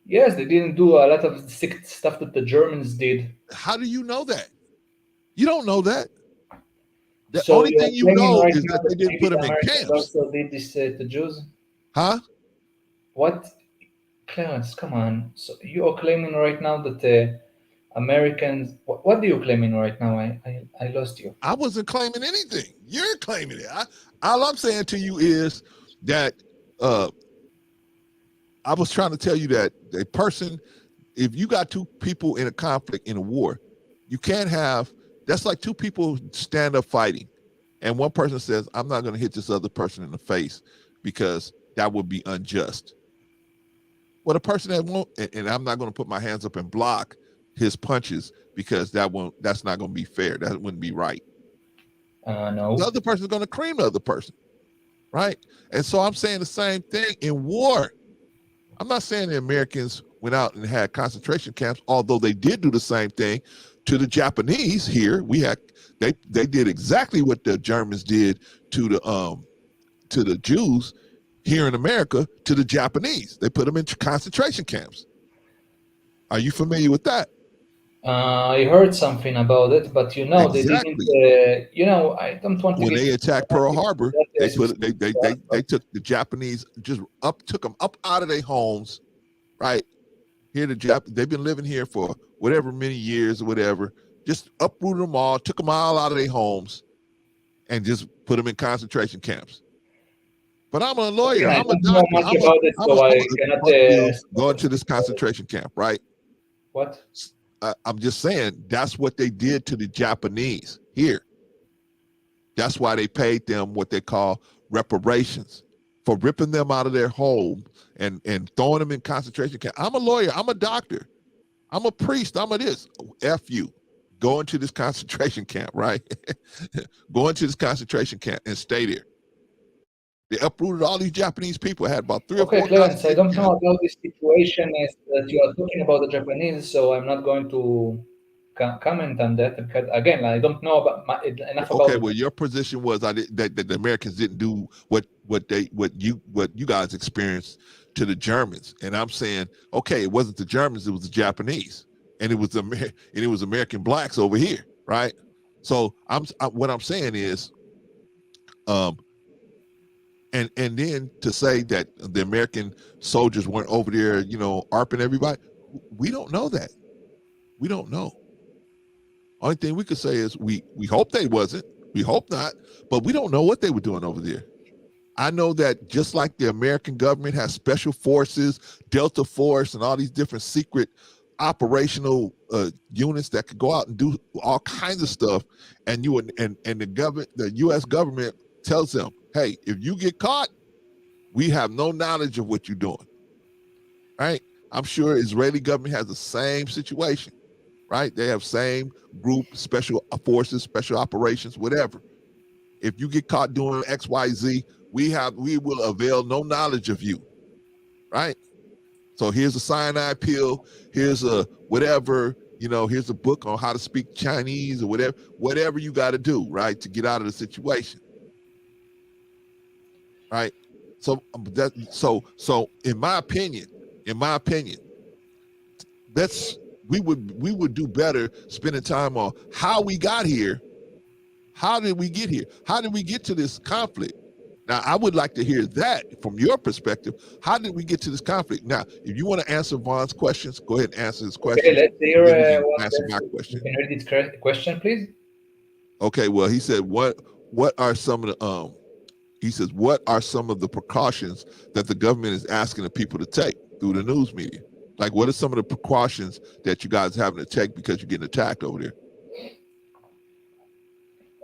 Yes, they didn't do a lot of sick stuff that the Germans did. How do you know that? You don't know that. The So only you are thing you claiming know right is now that they that didn't maybe put the them in Americans camps. also did this to Jews? Huh? What? Clarence, come on. So you are claiming right now that Americans. What do you claiming right now? I lost you. I wasn't claiming anything. You're claiming it. All I'm saying to you is that I was trying to tell you that a person, if you got two people in a conflict in a war, you can't have, that's like two people stand up fighting and one person says, I'm not going to hit this other person in the face because that would be unjust. Well, the person that won't, and I'm not going to put my hands up and block his punches because that's not going to be fair. That wouldn't be right. No. The other person is going to cream the other person, right? And so I'm saying the same thing in war. I'm not saying the Americans went out and had concentration camps, although they did do the same thing to the Japanese here. They did exactly what the Germans did to the Jews here in America to the Japanese. They put them in concentration camps. Are you familiar with that? I heard something about it, but they didn't. Exactly. I don't want to When get they attacked Pearl Harbor, they specific, took the Japanese took them up out of their homes, right? Here they've been living here for whatever many years or whatever. Just uprooted them all, took them all out of their homes, and just put them in concentration camps. But I'm a lawyer. I I'm a don't know doctor. much about it, so I cannot. Go into this concentration camp, right? What? I'm just saying that's what they did to the Japanese here. That's why they paid them what they call reparations for ripping them out of their home and throwing them in concentration camp. I'm a lawyer. I'm a doctor. I'm a priest. I'm a this. F you. Go into this concentration camp, right? Go into this concentration camp and stay there. They uprooted all these Japanese people. Had about 3 or 4 Clarence, I don't concentration know camps. about this situation that you are talking about the Japanese, so I'm not going to comment on that because again, I don't know enough about. Okay, well, your position was that the Americans didn't do what you guys experienced to the Germans, and I'm saying, okay, it wasn't the Germans, it was the Japanese, and it was American blacks over here, right? So what I'm saying is, and then to say that the American soldiers weren't over there, ARPing everybody, we don't know that. We don't know. Only thing we could say is we hope they wasn't. We hope not, but we don't know what they were doing over there. I know that just like the American government has special forces, Delta Force, and all these different secret operational units that could go out and do all kinds of stuff, and the U.S. government tells them, "Hey, if you get caught, we have no knowledge of what you're doing." Right? I'm sure Israeli government has the same situation. Right? They have same group, special forces, special operations, whatever. If you get caught doing X, Y, Z, we will avail no knowledge of you. Right? So here's a cyanide pill. Here's a whatever, here's a book on how to speak Chinese or whatever you got to do, right, to get out of the situation. Right? So in my opinion, we would do better spending time on how we got here. How did we get here? How did we get to this conflict? Now, I would like to hear that from your perspective. How did we get to this conflict? Now, if you want to answer Vaughn's questions, go ahead and answer his question. Okay, let's hear answer my question. You can read this question, please. Okay, well, he said, what are some of the he says, what are some of the precautions that the government is asking the people to take through the news media? Like, what are some of the precautions that you guys are having to take because you're getting attacked over there?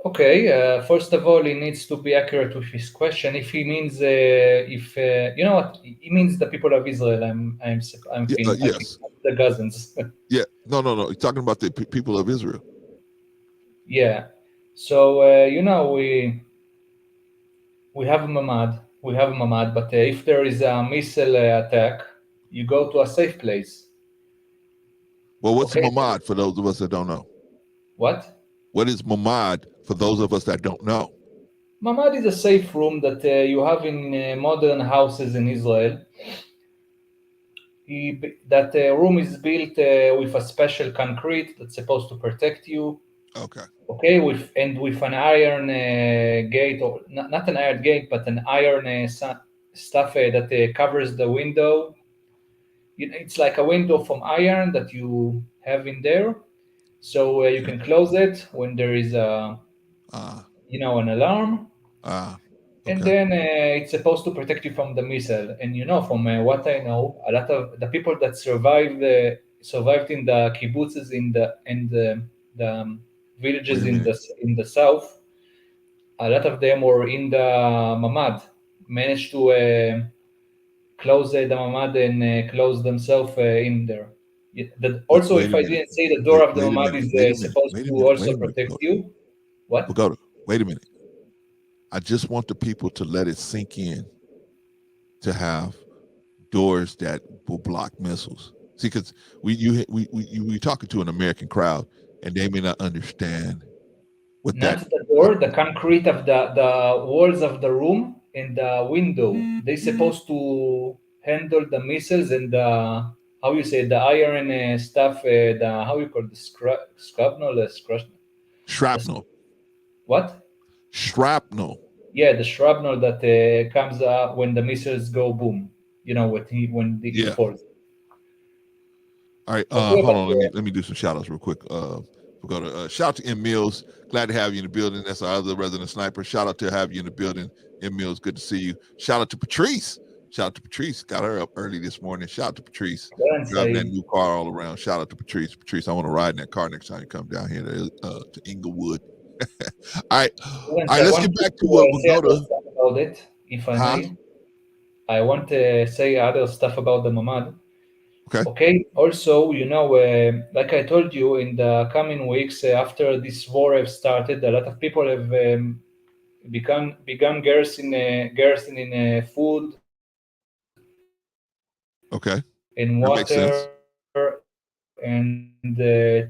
Okay, first of all, he needs to be accurate with his question. If he means, you know what, he means the people of Israel. I'm thinking, yes, the Gazans. Yeah, no. He's talking about the people of Israel. Yeah. So we have a mamad, but if there is a missile attack, you go to a safe place. Well, what's mamad for those of us that don't know? What? What is mamad for those of us that don't know? Mamad is a safe room that you have in modern houses in Israel. That room is built with a special concrete that's supposed to protect you. Okay, with an iron gate, or not an iron gate, but an iron stuff that covers the window. It's like a window from iron that you have in there, so you Okay. can close it when there is a Ah, an alarm, ah, and okay. then it's supposed to protect you from the missile. And from what I know, a lot of the people that survived in the kibbutzes the Wait villages a minute. in the south. A lot of them were in the mamad, managed to close the mamad and close themselves in there. Also, Wait if a I minute. didn't say, the door of the Wait a mamad minute. is Wait a minute. supposed Wait to a minute. Wait also a minute, protect Pagoda. you. What? Pagoda. Wait a minute. I just want the people to let it sink in to have doors that will block missiles. See, because we talking to an American crowd, and they may not understand what Not that. the door, the concrete of the walls of the room and the window. They supposed to handle the missiles and the, how you say, the iron stuff. The, how you call the scrapnel, the Shrapnel. what? Shrapnel. Yeah, the shrapnel that comes when the missiles go boom. It Yeah. falls. All right. Okay, Hold but on. Let me do some shout outs real quick. Pagoda. Shout out to M Mills. Glad to have you in the building. That's our other resident sniper. Shout out to have you in the building. M Mills, good to see you. Shout out to Patrice. Shout out to Patrice. Got her up early this morning. Shout out to Patrice. Go Driving that Said. new car all around. Shout out to Patrice. Patrice, I want to ride in that car next time you come down here to Inglewood. All right. All right. I Let's want get to back to say other Pagoda. stuff about it, if I Huh? may. I want to say other stuff about the mamad. Okay. Okay. Also, like I told you, in the coming weeks after this war have started, a lot of people have begun garrison in food Okay. and That makes water sense. and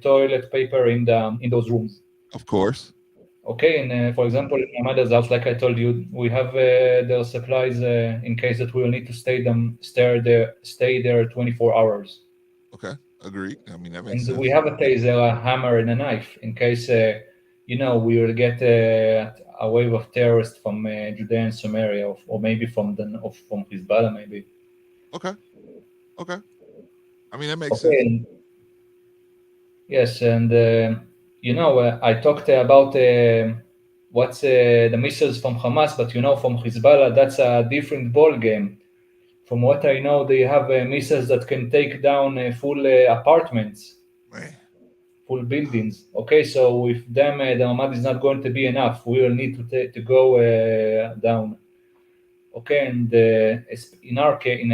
toilet paper in those rooms. Of course. Okay, and for example, in my mother's house, like I told you, we have their supplies in case that we will need to stay there 24 hours. Okay. Agreed. I mean, that makes And we sense. have a taser, a hammer, and a knife in case we will get a wave of terrorists from Judea and Samaria, or maybe from Hezbollah, maybe. Okay. Okay. I mean, that makes Okay, sense. and yes, and I talked about what's the missiles from Hamas, but from Hezbollah, that's a different ball game. From what I know, they have missiles that can take down full apartments, Man. full buildings. Okay, so with them, the Mamad is not going to be enough. We will need to go down. Okay, and in our case, in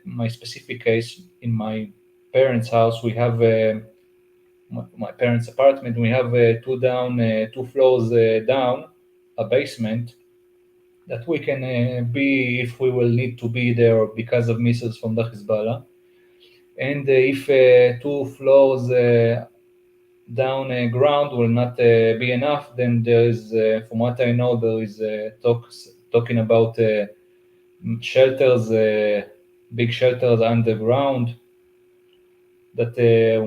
my specific case, in my parents' house, we have my parents' apartment. We have two floors down, a basement that we can be if we will need to be there because of missiles from the Hezbollah. And if two floors down ground will not be enough, then there is, from what I know, there is talking about shelters, big shelters underground that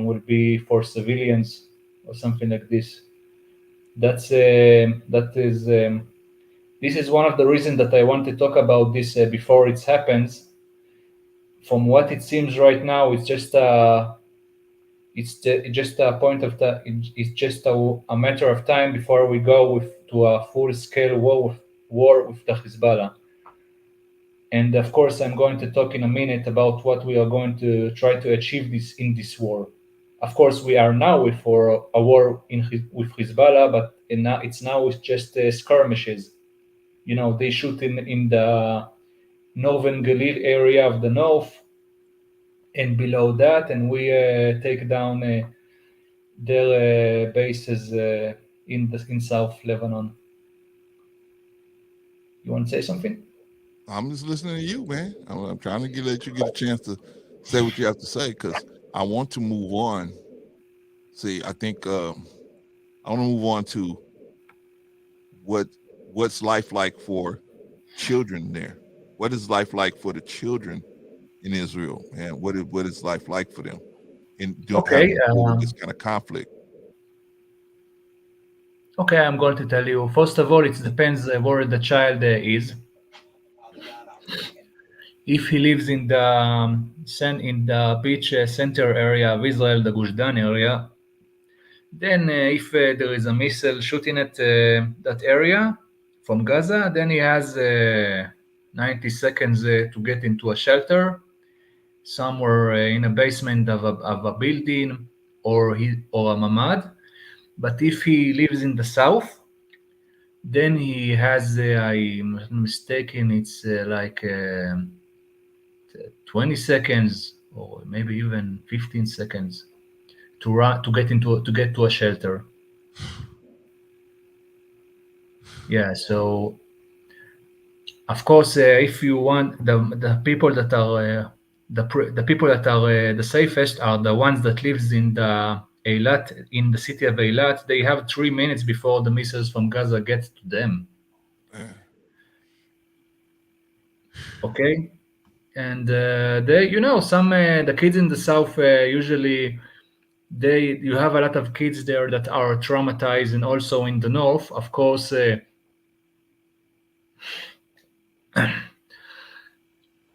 will be for civilians or something like this. That is this is one of the reasons that I want to talk about this before it happens. From what it seems right now, it's just a point of it's just a matter of time before we go to a full scale war with the Hezbollah. And of course, I'm going to talk in a minute about what we are going to try to achieve in this war. Of course, we are now for a war with Hezbollah, but it's now with just skirmishes. They shoot in the northern Galil area of the north, and below that, and we take down their bases in South Lebanon. You want to say something? I'm just listening to you, man. I'm trying to let you get a chance to say what you have to say because I want to move on. See, I think I want to move on to what what's life like for children there. What is life like for the children in Israel, man? What is life like for them in having Okay. to deal with this kind of conflict? Okay, I'm going to tell you. First of all, it depends where the child is. if he lives in the in the beach center area of Israel, the Gush Dan area, then if there is a missile shooting at that area from Gaza, then he has 90 seconds to get into a shelter somewhere in a basement of a building or a mamad. But if he lives in the south, then he has, I'm not mistaken, it's like 20 seconds or maybe even 15 seconds to run to get to a shelter. Yeah, so of course, if you want the people that are the people that are the safest are the ones that lives in the Eilat, in the city of Eilat. They have 3 minutes before the missiles from Gaza get to them. Okay, and they, some the kids in the south usually you have a lot of kids there that are traumatized, and also in the north, of course.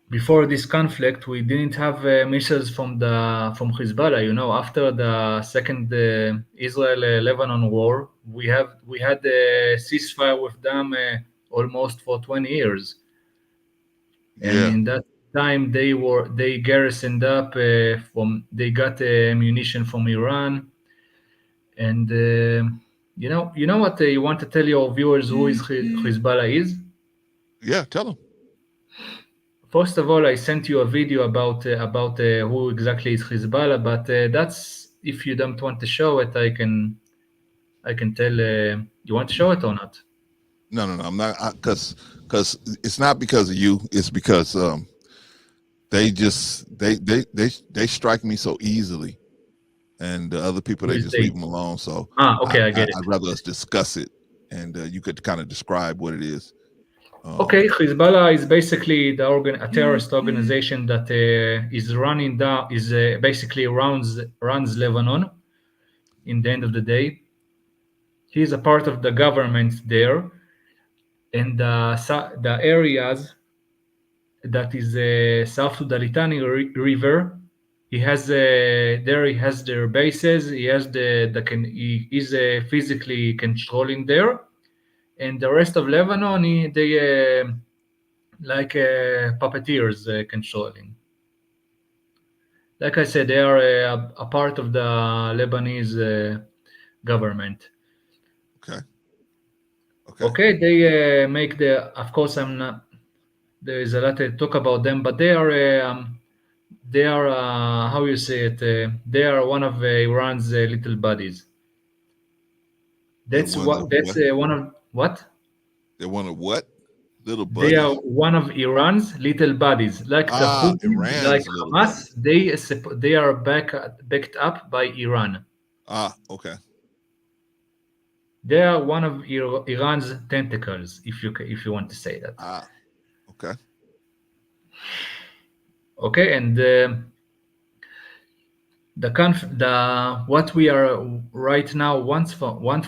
Before this conflict, we didn't have missiles from Hezbollah. After the second Israel-Lebanon war, we had a ceasefire with them almost for 20 years, and Yeah, in that time they garrisoned up they got ammunition from Iran, and you know what you want to tell your viewers who is Hezbollah is. yeah. Tell them. First of all, I sent you a video about who exactly is Hezbollah, but that's if you don't want to show it, I can tell. You want to show it or not? No, no, no. I'm not because it's not because of you. It's because they just they strike me so easily, and the other people Who they is just leave they? them alone. So Okay, I get it. I'd rather us discuss it, and you could kind of describe what it is. Okay, Hezbollah is basically a terrorist organization that is running down is basically runs Lebanon. In the end of the day, he is a part of the government there, and the areas that is south to the Litani River. He has there. He has their bases. He has he is physically controlling there, and the rest of Lebanon, they like puppeteers controlling. Like I said, they are a part of the Lebanese government. Okay, okay. Okay, they make the. Of course, I'm not. There is a lot to talk about them, but they are how you say it. They are one of Iran's little buddies. They're That's one what. of That's what? one of what? They're one of what? Little They are buddies. one of Iran's little buddies, like the Ah, Houthis, like Iran's little Hamas. buddies. They are backed up by Iran. Ah, okay. They are one of Iran's tentacles, if you want to say that. Ah, okay. Okay, and the what we are right now want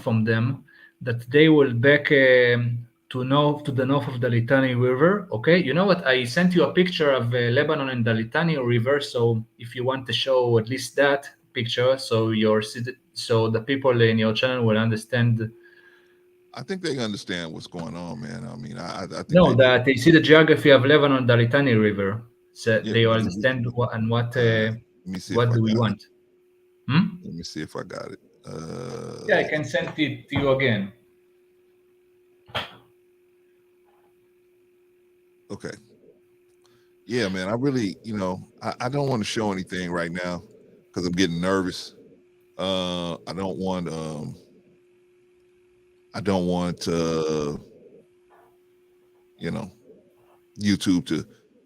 from them, that they will back to the north of the Litani River. Okay, you know what? I sent you a picture of Lebanon and the Litani River. So if you want to show at least that picture, so the people in your channel will understand. I think they understand what's going on, man. I mean, I think they No, do. that they see the geography of Lebanon, the Litani River. So Yeah, they will understand let me see if what I do we got it. want. Hmm? Let me see if I got it. Yeah, I can send it to you again. Okay. Yeah, man. I really, I don't want to show anything right now because I'm getting nervous. I don't want you know, YouTube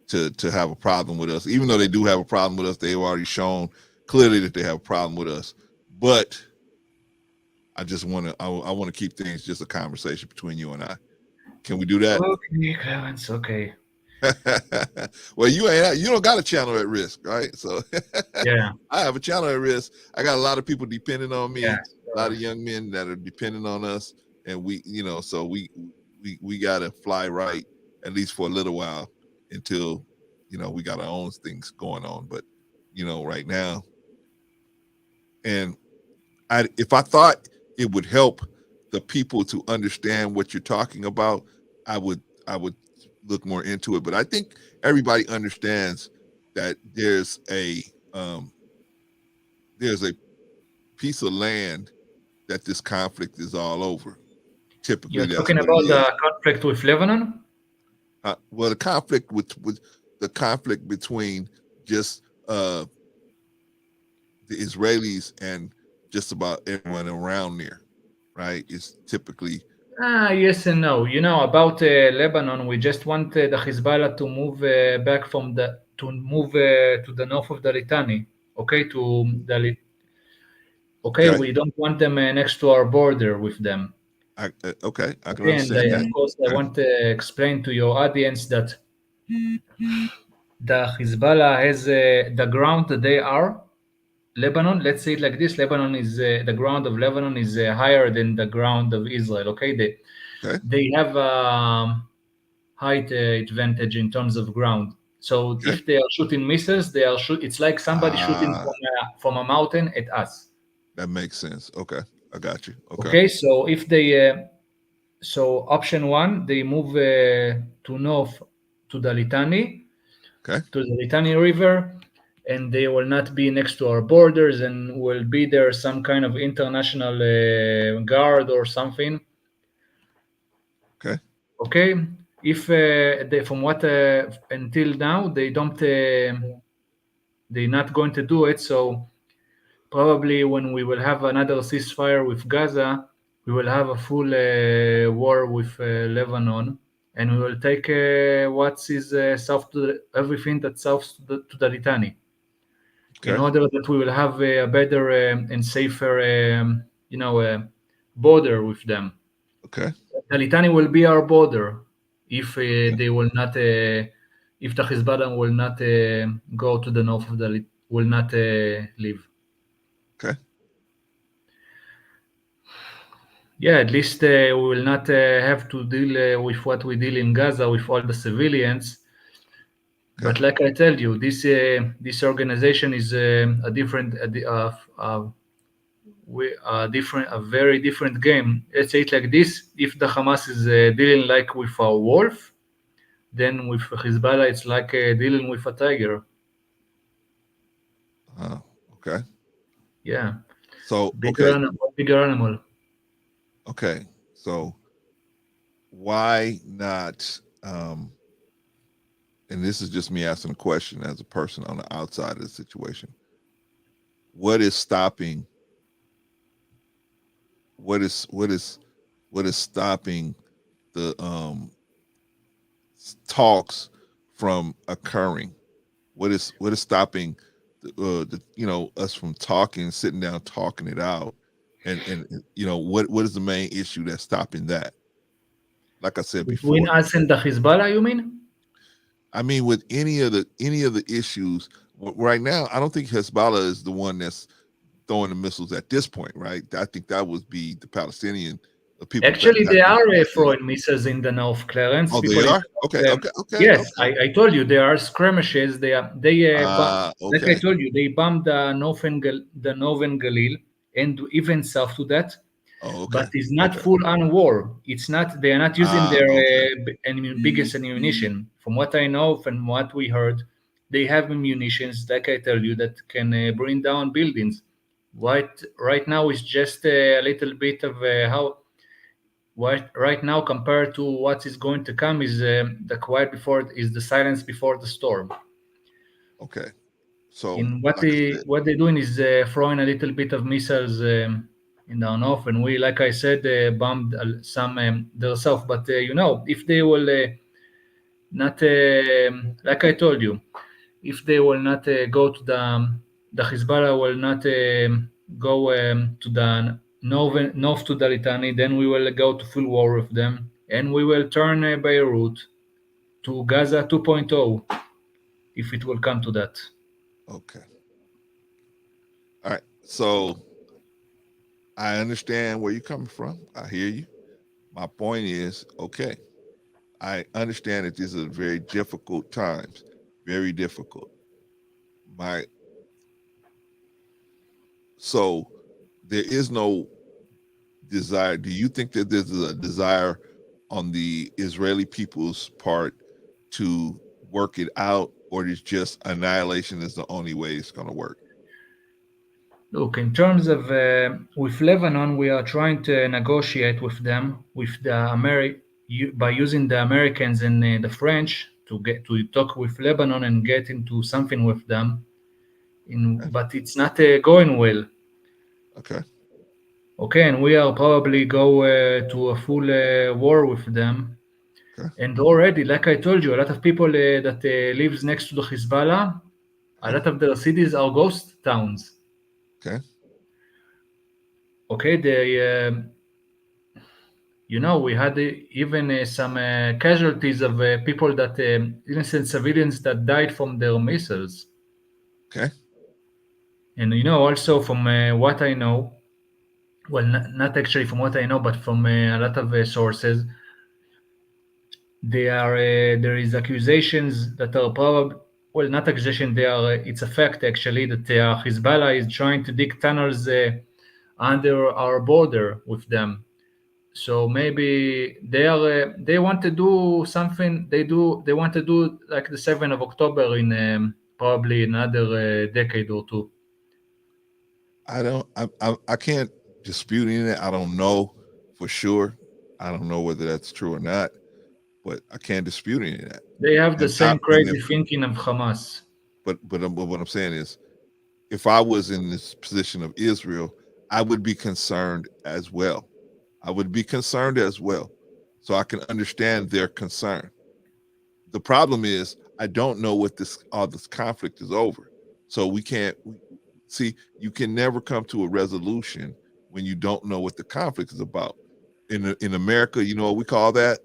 to have a problem with us. Even though they do have a problem with us, they've already shown clearly that they have a problem with us. But I just want to I want to keep things just a conversation between you and I. Can we do that? Okay, Clarence. Okay. Well, you don't got a channel at risk, right? So Yeah. I have a channel at risk. I got a lot of people depending on me, Yes. a lot of young men that are depending on us, and so we got to fly right at least for a little while until we got our own things going on, but right now, and if I thought it would help the people to understand what you're talking about, I would look more into it. But I think everybody understands that um, there's a piece of land that this conflict is all over. Typically, You're that's talking what it about the is. conflict with Lebanon? Well, the conflict with the conflict between just the Israelis and just about everyone around there, right? Is typically Yes and no. About Lebanon, we just want the Hezbollah to move back to move to the north of the Litani. Okay, okay, okay. we don't want them next to our border with them. Okay, I can Okay, and understand that. of course, I Okay, want to explain to your audience that the Hezbollah has the ground that they are. Lebanon, let's say it like this: Lebanon is the ground of Lebanon is higher than the ground of Israel. Okay, okay, they have height advantage in terms of ground. So okay. if they are shooting missiles, they are shoot. It's like somebody shooting Ah, from a mountain at us. that makes sense. Okay, I got you. Okay, Okay, so if so option one, they move to north to the Litani, okay, to the Litani River, and they will not be next to our borders, and will be there some kind of international guard or something. okay, Okay, if from what until now they're not going to do it, so probably when we will have another ceasefire with Gaza, we will have a full war with Lebanon, and we will take what is south to everything that's south to the Litani, in okay, order that we will have a better and safer, border with them. okay, The Litani will be our border if okay, they will not, if the Hezbollah will not go to the north of will not leave. okay, Yeah, at least we will not have to deal with what we deal in Gaza with all the civilians. okay, But like I tell you, this organization is a different, a very different game. Let's say it like this: if the Hamas is dealing like with a wolf, then with Hezbollah it's like dealing with a tiger. uh, okay. Yeah, So okay, bigger animal. okay. So why not? And this is just me asking a question as a person on the outside of the situation. What is stopping? What is stopping the talks from occurring? What is stopping us from talking, sitting down, talking it out, and what is the main issue that's stopping that? Like I said Between before, us and the Hezbollah, you mean? I mean, with any of the issues right now, I don't think Hezbollah is the one that's throwing the missiles at this point, right? I think that would be the Palestinian, the people that Actually, have they to be are Palestinian. throwing missiles in the North, Clarence. Oh, they People in are. the Okay, North, okay, okay, yes, okay. I told you there are skirmishes. Like I Okay, told you, they bombed the northern Galil and even south to that. oh, okay, But it's not okay. full on war. It's not. They are not using their Okay, biggest ammunition. From what I know, from what we heard, they have munitions, like I tell you, that can bring down buildings. Right now is just a little bit of how what right now compared to what is going to come is the quiet before is the silence before the storm. okay. So, In like I said, what they're doing is throwing a little bit of missiles in the north, and we, like I said, bombed some themselves. But if they will not, like I told you, if they will not go to the Hezbollah will not go to the north to the Litani, then we will go to full war with them, and we will turn Beirut to Gaza 2.0 if it will come to that. okay. All right. So I understand where you're coming from. I hear you. My point is, okay, I understand that these are very difficult times. very difficult. My so there is no desire. Do you think that there's a desire on the Israeli people's part to work it out, or is just annihilation is the only way it's going to work? Look, in terms of with Lebanon, we are trying to negotiate with them with the by using the Americans and the French to get to talk with Lebanon and get into something with them. Okay. But it's not going well. Okay. Okay, and we are probably go to a full war with them. Okay. And already, like I told you, a lot of people that lives next to the Hezbollah, a Okay. lot of their cities are ghost towns. Okay. Okay, we had even some casualties of people that innocent civilians that died from their missiles. Okay. And also from what I know, well, not actually from what I know, but from a lot of sources, there is accusations that are probably, well, not accusation, they are it's a fact actually that Hezbollah is trying to dig tunnels under our border with them. So maybe they want to do something. They want to do like the 7th of October in probably another decade or two. I can't dispute any of that. I don't know for sure. I don't know whether that's true or not, but I can't dispute any of that. They have the And same crazy thinking of Hamas. but what I'm saying is, if I was in this position of Israel, I would be concerned as well. I would be concerned as well. So I can understand their concern. The problem is I don't know what all this conflict is over. So we can't see, you can never come to a resolution when you don't know what the conflict is about. In America, you know what we call that?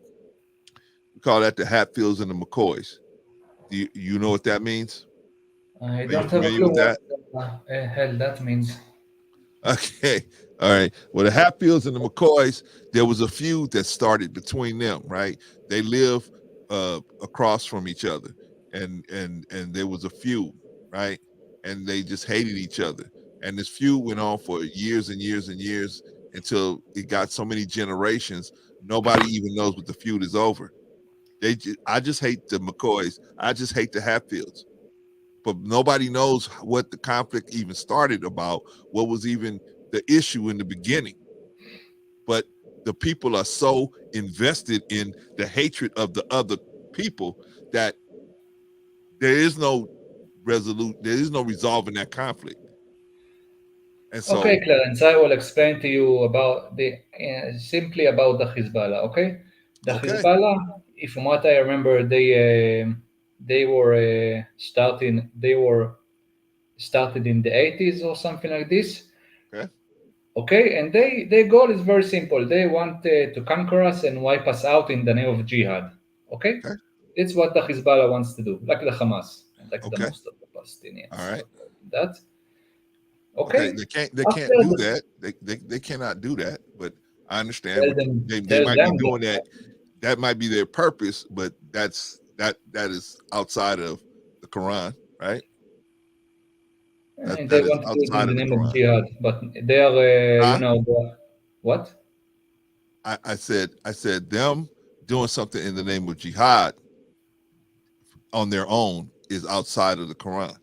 We call that the Hatfields and the McCoys. Do you know what that means? I Are you don't have a familiar clue with what that? the hell that means. Okay. All right. Well, the Hatfields and the McCoys, there was a feud that started between them, right? They live across from each other, and there was a feud, right? And they just hated each other. And this feud went on for years and years and years until it got so many generations, nobody even knows what the feud is over. I just hate the McCoys. I just hate the Hatfields, but nobody knows what the conflict even started about, what was even the issue in the beginning. But the people are so invested in the hatred of the other people that there is no there is no resolving that conflict. And Okay, so, Clarence, I will explain to you about the simply about the Hezbollah. Okay, the okay, Hezbollah, from what I remember, they were started in the 80s or something like this. okay, Okay, and their goal is very simple. They want to conquer us and wipe us out in the name of jihad. Okay, okay, it's what the Hezbollah wants to do, like the Hamas and like the okay, most of the all Palestinians. right. That Okay, okay. they After can't do the, that. They cannot do that. But I understand tell what them, they tell might be them doing that that. That might be their purpose, but that is outside of the Quran, right? and they That is want to do it in outside the of the name of Quran. jihad, but they are, Huh? what? I said them doing something in the name of jihad on their own is outside of the Quran.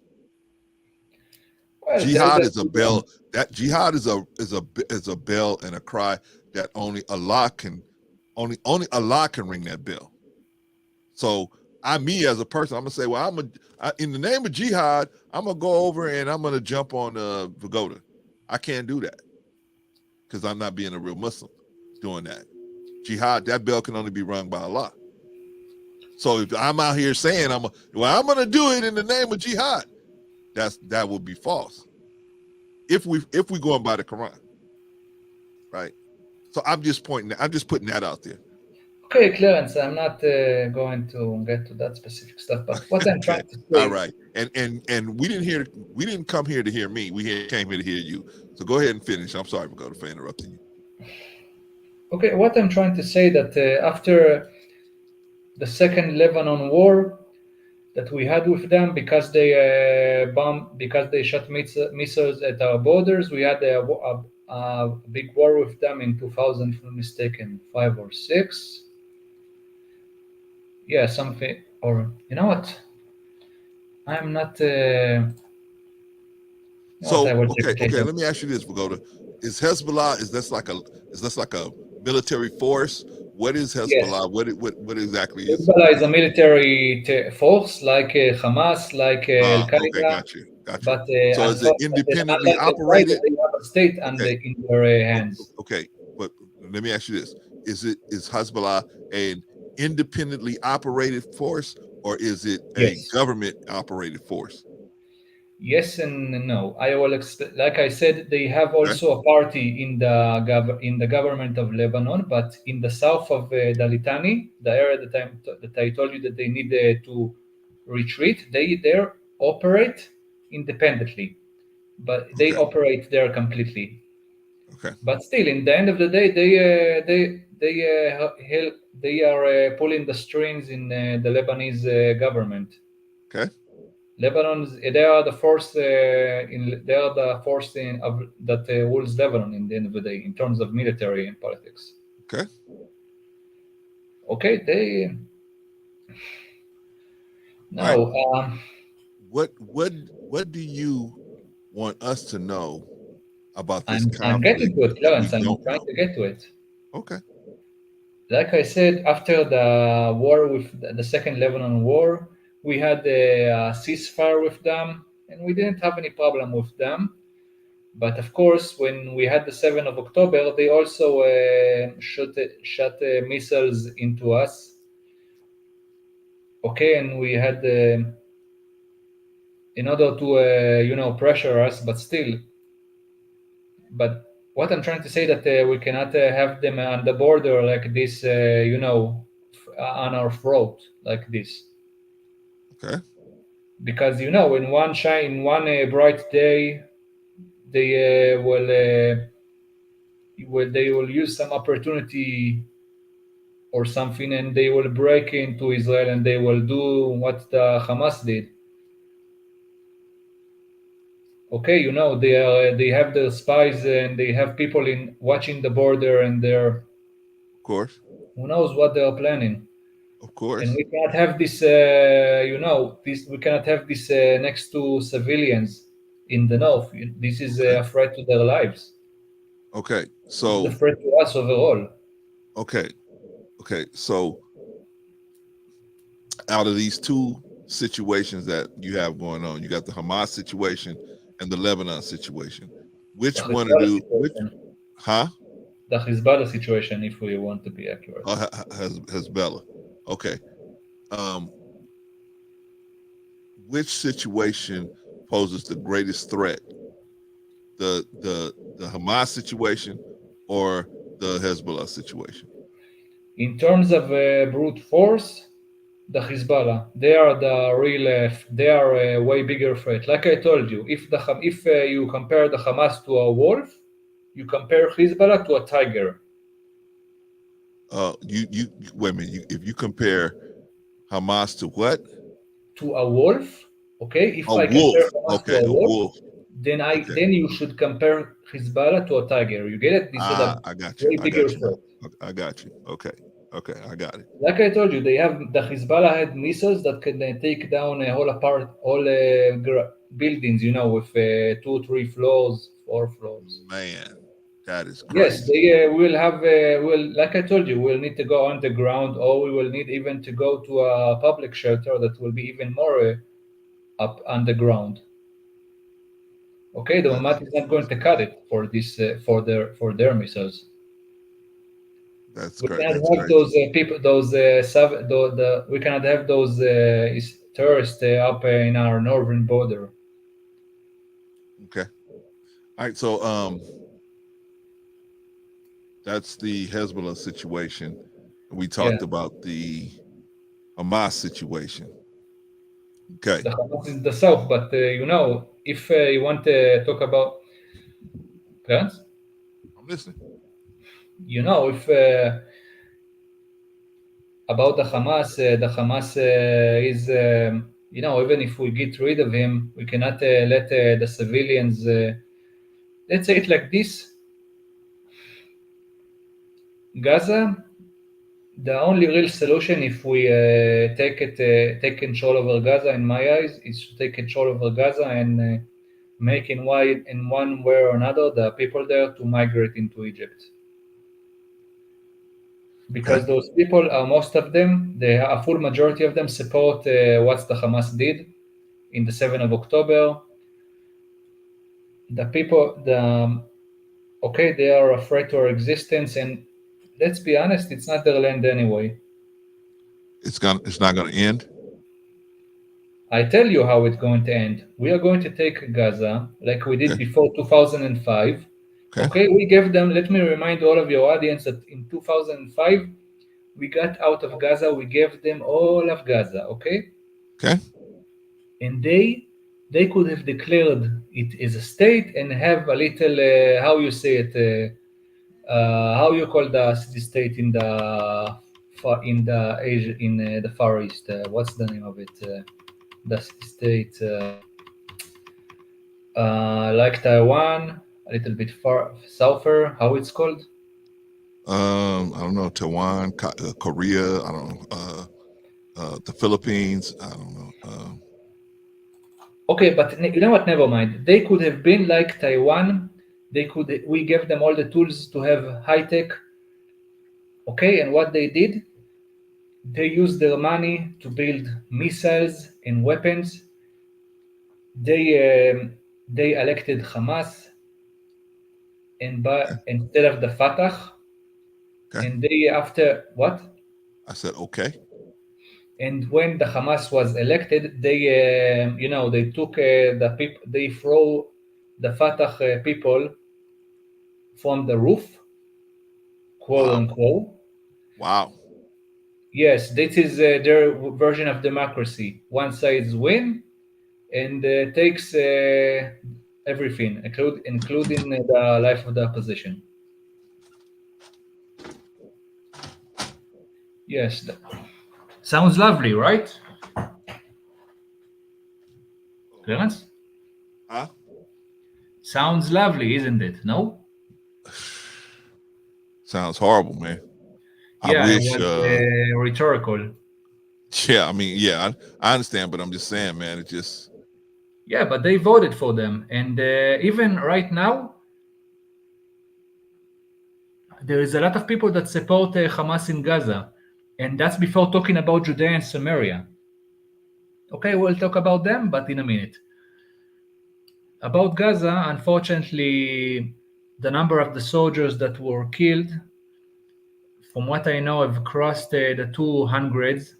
Well, tell Jihad them is a to them. bell. That jihad is a bell and a cry that only Allah can ring that bell. So me as a person, I'm gonna say, well, in the name of jihad, I'm gonna go over and I'm gonna jump on Vigoda. I can't do that because I'm not being a real Muslim doing that. Jihad, that bell can only be rung by Allah. So if I'm out here saying I'm gonna do it in the name of jihad, that would be false. If we going by the Quran, right? So I'm just putting that out there. Okay, Clarence, I'm not going to get to that specific stuff, but what I'm Okay. trying to All say, right. And we didn't come here to hear me. Came here to hear you. So go ahead and finish. I'm sorry for interrupting you. okay, what I'm trying to say that after the second Lebanon war, that we had with them because they because they shot missiles at our borders. We had a big war with them in 2000, if I'm not mistaken, 5 or 6. Yeah, something. Or you know what? I'm not. You know what? I So will check okay, it okay. later. Let me ask you this, Vigoda: Is Hezbollah is this like a military force? What is Yes, Hezbollah? What exactly is it? Hezbollah is a military force like Hamas, like Al Okay, Qaeda, got you. but So is it independently unlike Al Qaeda, operated? they have a state Okay, in their hands. okay. But let me ask you this: is Hezbollah an independently operated force, or is it a Yes. government operated force? Yes and no. I will like I said, they have Okay, also a party in the in the government of Lebanon, but in the south of the Litani, the area that I told you that they need to retreat, they there operate independently, but they okay, operate there completely. okay, But still, in the end of the day, they are pulling the strings in the Lebanese government. okay, Lebanon, they are the force they are the force that rules Lebanon in the end of the day in terms of military and politics. okay. Okay, they All right. now What do you want us to know about this I'm getting conflict to it, that we Clarence. I'm don't trying know? to get to it. Okay, Like I said, after the war with the second Lebanon war, we had a ceasefire with them, and we didn't have any problem with them. But of course, when we had the 7th of October, they also shot missiles into us. Okay, and we had in order to pressure us, but still. But what I'm trying to say that we cannot have them on the border like this, on our throat like this, okay, because in one bright day, they will use some opportunity or something, and they will break into Israel and they will do what the Hamas did. Okay, they have their spies and they have people in watching the border, and they're of course, who knows what they are planning. of And course. we cannot have this, this we cannot have this next to civilians in the north. This is Okay, a threat to their lives. okay. This is a So threat to us overall. okay, okay. So out of these two situations that you have going on, you got the Hamas situation and the Lebanon situation. The Which one to Hezbollah do? Which, situation. huh? The Hezbollah situation, if we want to be accurate. Hezbollah. Okay. Um, which situation poses the greatest threat? The Hamas situation or the Hezbollah situation? In terms of brute force, the Hezbollah, they are the real, they are a way bigger threat. Like I told you, if you compare the Hamas to a wolf, you compare Hezbollah to a tiger. You wait a minute. If you compare Hamas to what? To a wolf, okay? If A I compare wolf. Hamas to Okay, a a wolf, wolf. Okay. then you should compare Hezbollah to a tiger. You get it? This is a I got you. way I bigger got you threat. now. I got you. Okay. Okay, I got it. Like I told you, they have the Hezbollah had missiles that can take down a whole buildings, with 2, 3 floors, 4 floors. Man, that is Yes, crazy. they will have. Will like I told you, we'll need to go underground, or we will need even to go to a public shelter that will be even more up underground. Okay, the Mamat is not going That's to cut crazy. it for this for their missiles. We cannot That's have crazy. those people, those we cannot have those terrorists up in our northern border. Okay. All right. So that's the Hezbollah situation. We Yeah, talked about the Hamas situation. Okay. the Hamas is the south, but if you want to talk about plans, I'm listening. if about the Hamas is even if we get rid of him, we cannot let the civilians. Let's say it like this: Gaza, the only real solution, if we take control over Gaza, in my eyes, is to take control over Gaza and make in one way or another the people there to migrate into Egypt. Because Okay. those people are, most of them, a full majority of them support what the Hamas did in the 7th of October. The people, okay, they are afraid to our existence, and let's be honest, it's not their land anyway. It's not gonna end. I tell you how it's going to end. We are going to take Gaza like we did Okay. before 2005. Okay. Okay, we gave them, let me remind all of your audience that in 2005, we got out of Gaza, we gave them all of Gaza, okay? Okay. And they could have declared it as a state and have a little, how you say it, how you call the state in the Asia, in the Far East. What's the name of it? The state, like Taiwan, a little bit far souther. How it's called? I don't know. Taiwan, Korea. I don't know. The Philippines. I don't know. Okay, but you know what? Never mind. They could have been like Taiwan. We gave them all the tools to have high tech. Okay, and what they did, they used their money to build missiles and weapons. They elected Hamas instead of the Fatah, Okay. and they after what? I said okay. And when the Hamas was elected, they took the people, they throw the Fatah people from the roof, quote Wow. unquote. Wow. Yes, this is their version of democracy. One side win and takes everything, including the life of the opposition. Yes, sounds lovely, right, Clarence? Huh? Sounds lovely, isn't it? No? Sounds horrible, man. I Yeah, and wish. was rhetorical. Yeah. I mean, yeah. I understand, but I'm just saying, man. It just. Yeah, but they voted for them, and even right now, there is a lot of people that support Hamas in Gaza, and that's before talking about Judea and Samaria. Okay, we'll talk about them, but in a minute. About Gaza, unfortunately, the number of the soldiers that were killed, from what I know, have crossed the 200s.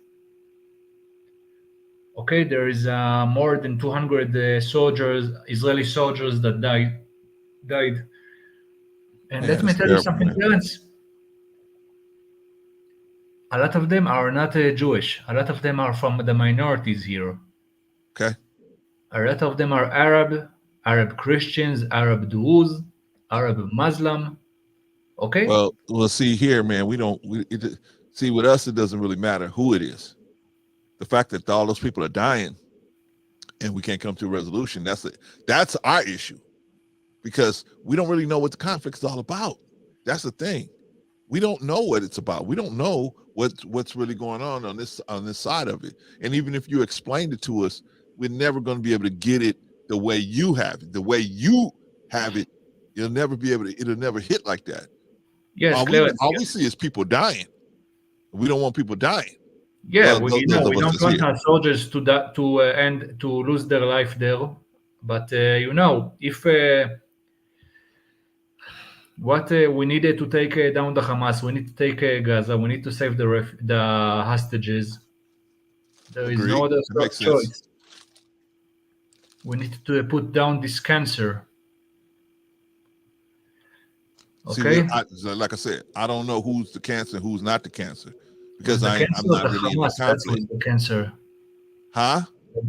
Okay, there is more than 200 soldiers, Israeli soldiers that died. And Man, let me it's tell you terrible, something, man. Clarence. A lot of them are not Jewish. A lot of them are from the minorities here. Okay. A lot of them are Arab Christians, Arab Druze, Arab Muslim. Okay? Well, we'll see here, man. We don't. See, with us, it doesn't really matter who it is. The fact that all those people are dying and we can't come to a resolution, that's our issue, because we don't really know what the conflict is all about. That's the thing. We don't know what it's about. We don't know what's really going on this side of it. And even if you explained it to us, we're never going to be able to get it the way you have it. The way you have it, you'll never be able to. It'll never hit like that. Yes, All Clarence. we see is people dying. We don't want people dying. Yeah, Well, we, those we of us don't that's want here. our soldiers to lose their life there. But if what we needed to take down the Hamas, we need to take Gaza, we need to save the hostages. There is no Agreed. other It makes sense. choice. We need to put down this cancer. Okay. See, like I said, I don't know who's the cancer and who's not the cancer, because The I'm cancer of not the really in the Hamas, that's who conflict. is the cancer. Huh?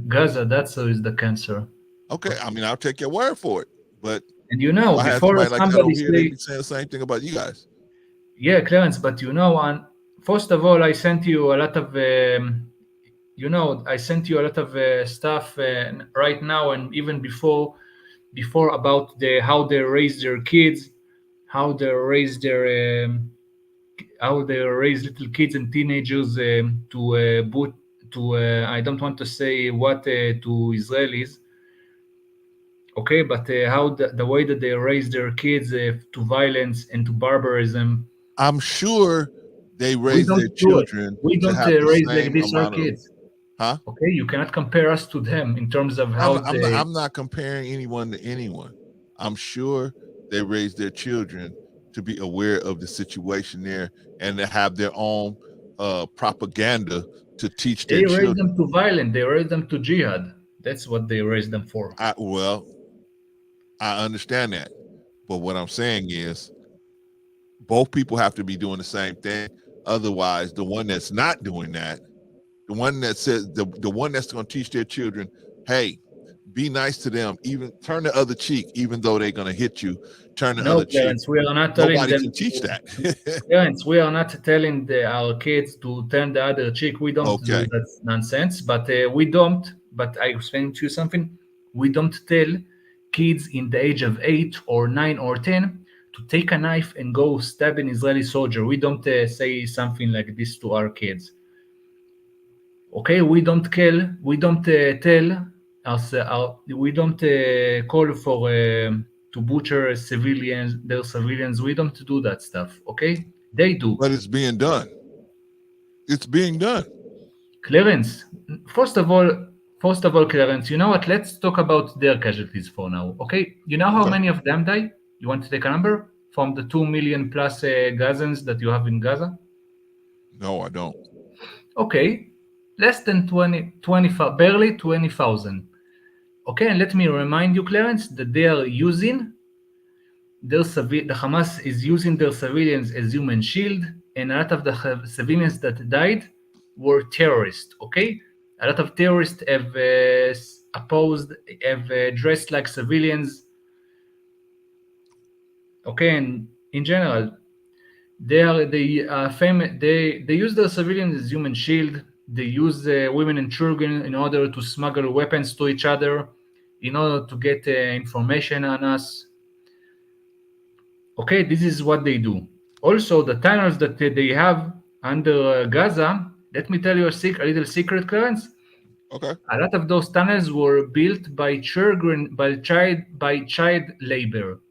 Gaza, that's who is the cancer. Okay. I mean, I'll take your word for it. But And if I had before somebody like that somebody over here, they'd say, be saying the same thing about you guys. yeah, Clarence, but and first of all, I sent you a lot of I sent you a lot of stuff right now and even before about how they raise their kids, how they raise their how they raise little kids and teenagers to boot to I don't want to say what to Israelis, okay, but how the way that they raise their kids to violence and to barbarism. I'm sure they We raise their don't do it. children We to don't have the raise like same this our amount of, kids. huh? Okay, you cannot compare us to them in terms of how they. I'm not comparing anyone to anyone. I'm sure they raise their children to be aware of the situation there and to have their own propaganda to teach their They raise children. them to violence. They raise them to jihad. That's what they raise them for. Well, I understand that. But what I'm saying is both people have to be doing the same thing. Otherwise, the one that's not doing that, the one that says the one that's going to teach their children, hey, be nice to them, even turn the other cheek, even though they're going to hit you, turn the No, other cheek. Clarence, we are not telling Nobody them can teach to. that. Clarence, we are not telling our kids to turn the other cheek. We don't do Okay. that nonsense. But we don't. But I explain to you something. We don't tell kids in the age of 8 or 9 or 10 to take a knife and go stab an Israeli soldier. We don't say something like this to our kids. Okay, we don't kill. We don't tell us. We don't call for to butcher civilians. Their civilians. We don't do that stuff. Okay, they do. But it's being done. It's being done. Clarence, first of all, Clarence, you know what? Let's talk about their casualties for now. Okay, you know how Okay. many of them die? You want to take a number from the 2 million plus Gazans that you have in Gaza? No, I don't. Okay, less than 20, barely 20,000. Okay, and let me remind you, Clarence, that they are using the Hamas is using their civilians as human shield, and a lot of the civilians that died were terrorists. Okay, a lot of terrorists have have dressed like civilians. Okay, and in general, they use their civilians as human shield. They use women and children in order to smuggle weapons to each other, in order to get information on us. Okay, this is what they do. Also, the tunnels that they have under Gaza. Let me tell you a little secret, Clarence. Okay. A lot of those tunnels were built by children, by child labor.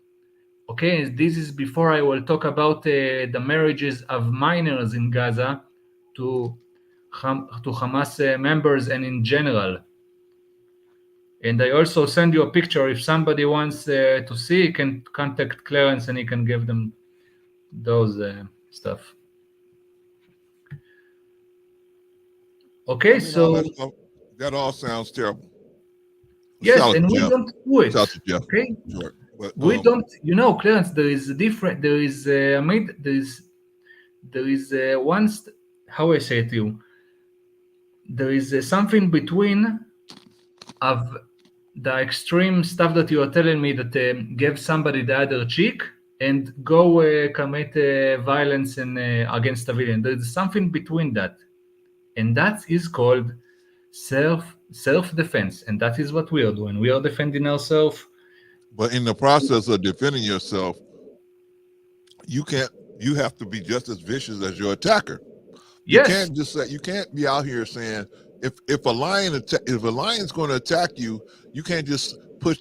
Okay, this is before I will talk about the marriages of minors in Gaza to to Hamas members and in general. And I also send you a picture if somebody wants to see. You can contact Clarence and he can give them those stuff. I Okay, mean, all so that stuff, that all sounds terrible. yes, Shout out and to we Jeff. don't do it. Shout out to Jeff. Okay, Sure. But we don't. Clarence, there is a different. There is made. There is one. How I say it to you. There is something between of the extreme stuff that you are telling me that give somebody the other cheek and go commit violence against a civilian. There is something between that, and that is called self defense, and that is what we are doing. We are defending ourselves. in the process of defending yourself, you can't. You have to be just as vicious as your attacker. You Yes, can't just say you can't be out here saying if a lion's going to attack you, you can't just push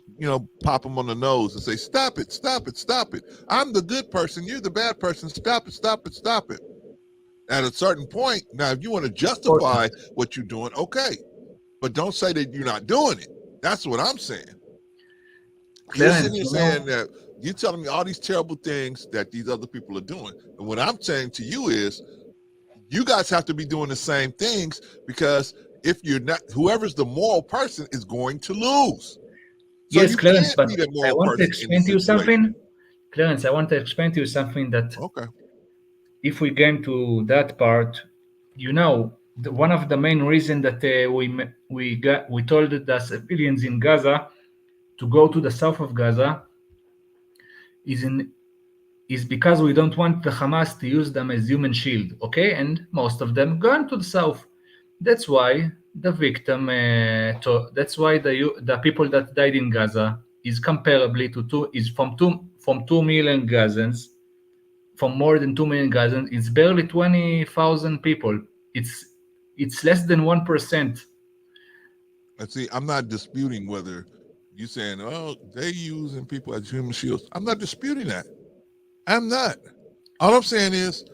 pop him on the nose and say stop it, stop it, stop it. I'm the good person, you're the bad person. Stop it, stop it, stop it. At a certain point, now if you want to justify important. what you're doing, okay, but don't say that you're not doing it. That's what I'm saying. You're sitting Clarence, here saying that you're telling me all these terrible things that these other people are doing, and what I'm saying to you is you guys have to be doing the same things, because if you're not, whoever's the moral person is going to lose. So yes, you Clarence, can't but be the I moral want to person in explain this to you situation. something. Clarence, I want to explain to you something that Okay. if we get to that part, one of the main reasons that we told the civilians in Gaza to go to the south of Gaza is in is because we don't want the Hamas to use them as human shield. Okay, and most of them gone to the south. That's why the victim. That's why the people that died in Gaza is comparably to two is from 2 million Gazans, from more than 2 million Gazans. It's barely 20,000 people. It's it's less than 1%. And see, I'm not disputing whether you saying, oh, they using people as human shields. I'm not disputing that. I'm not. All I'm saying is,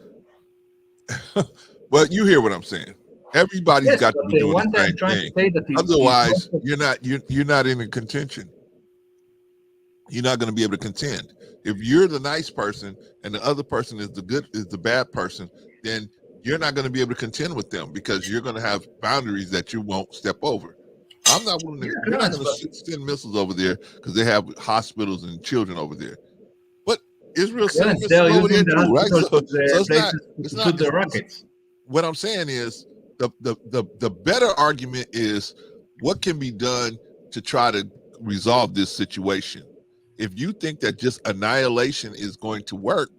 well, you hear what I'm saying. Everybody's Yes, got to but be doing one the thing same I'm trying to thing. say that is Otherwise, most of, you're not in a contention. You're not going to be able to contend. If you're the nice person and the other person is the bad person, then you're not going to be able to contend with them because you're going to have boundaries that you won't step over. I'm not willing to. yeah, We're not Clarence, going but to send missiles over there because they have hospitals and children over there. But Israel's sending Clarence, they are missiles over using there the too, right? hospitals So as places it's to not. shoot the rockets. What I'm saying is the better argument is what can be done to try to resolve this situation. If you think that just annihilation is going to work,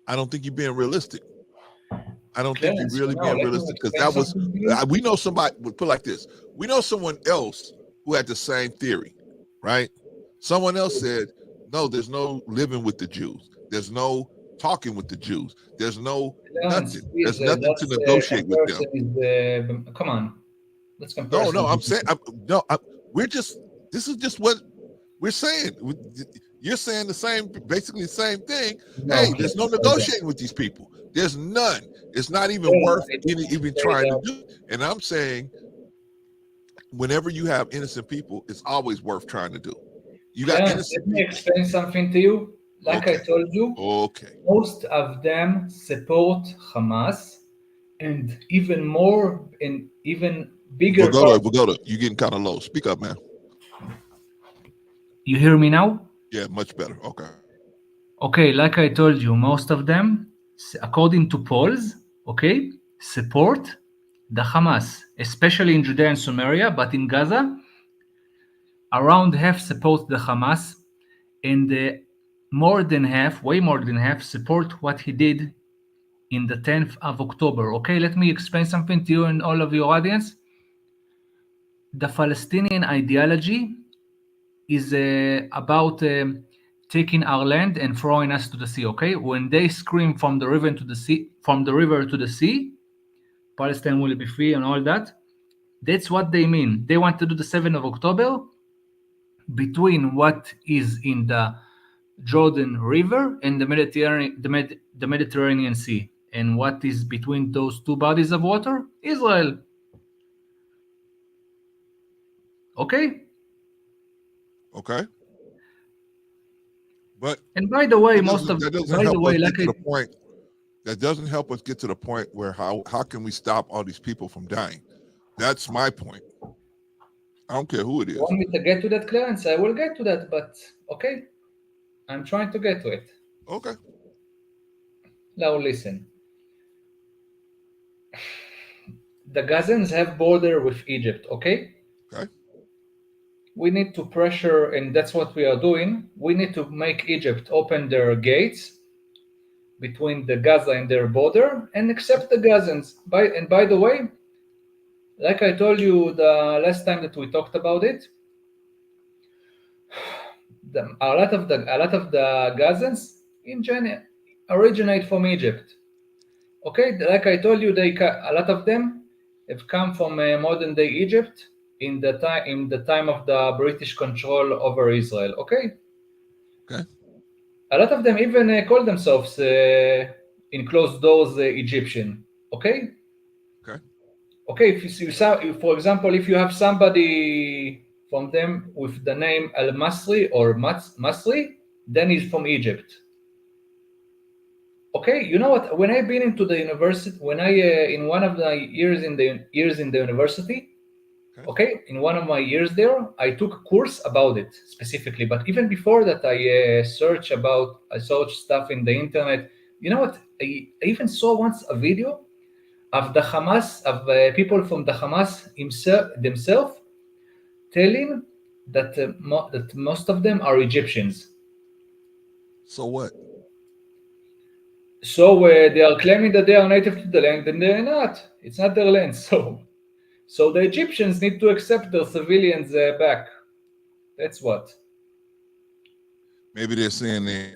I don't think you're being realistic. I don't think you're Clarence, really being let me realistic because explain that was something to you. we know somebody would put it like this. We know someone else who had the same theory, right? Someone else said, no, there's no living with the Jews. There's no talking with the Jews. There's no Clarence, nothing. please, There's nothing to negotiate with them. comparison is come on. Let's No, comparison. no, I'm saying, no, we're just, this is just what we're saying. You're saying the same, basically the same thing. No, Hey, there's no Clarence, I don't. negotiating with these people. There's none. It's not even Clarence, worth I don't even say trying to that. do. And I'm saying, whenever you have innocent people, it's always worth trying to do. You got Clarence, innocent let me people. explain something to you. Like I Okay, told you, okay. most of them support Hamas, and even more, and even bigger part. Vigoda, you getting kind of low. Speak up, man. You hear me now? Yeah, much better. Okay. Okay, like I told you, most of them, according to polls, okay, support the Hamas, especially in Judea and Samaria, but in Gaza, around half support the Hamas, and more than half, way more than half, support what he did in the 10th of October. Okay, let me explain something to you and all of your audience. The Palestinian ideology is about taking our land and throwing us to the sea. Okay, when they scream from the river to the sea, from the river to the sea, Palestine will be free and all that. That's what they mean. They want to do the 7th of October between what is in the Jordan River and the Mediterranean Sea. And what is between those two bodies of water? Israel. Okay. Okay. But And by the way, that doesn't help us get to the point. That doesn't help us get to the point where how can we stop all these people from dying? That's my point. I don't care who it you is. want me to get to that, Clarence? I will get to that, but okay, I'm trying to get to it. Okay. Now listen. The Gazans have border with Egypt, okay? Okay. We need to pressure, and that's what we are doing. We need to make Egypt open their gates between the Gaza and their border and accept the Gazans. By the way, like I told you the last time that we talked about it, a lot of the Gazans in general originate from Egypt. Okay, like I told you, a lot of them have come from modern day Egypt in the time of the British control over Israel. Okay, Okay. a lot of them even call themselves in closed doors Egyptian. Okay, Okay. okay. For example, if you have somebody from them with the name Al Masri or Masri, then he's from Egypt. Okay, you know what? When I've been into the university, when I in one of the years in the university, Okay. okay, in one of my years there, I took a course about it specifically. But even before that, I searched stuff in the internet. You know what? I even saw once a video of the Hamas of people from the Hamas themselves telling that that most of them are Egyptians. So what? So they are claiming that they are native to the land, and they're not. It's not their land. So So the Egyptians need to accept their civilians back. That's what. Maybe they're saying they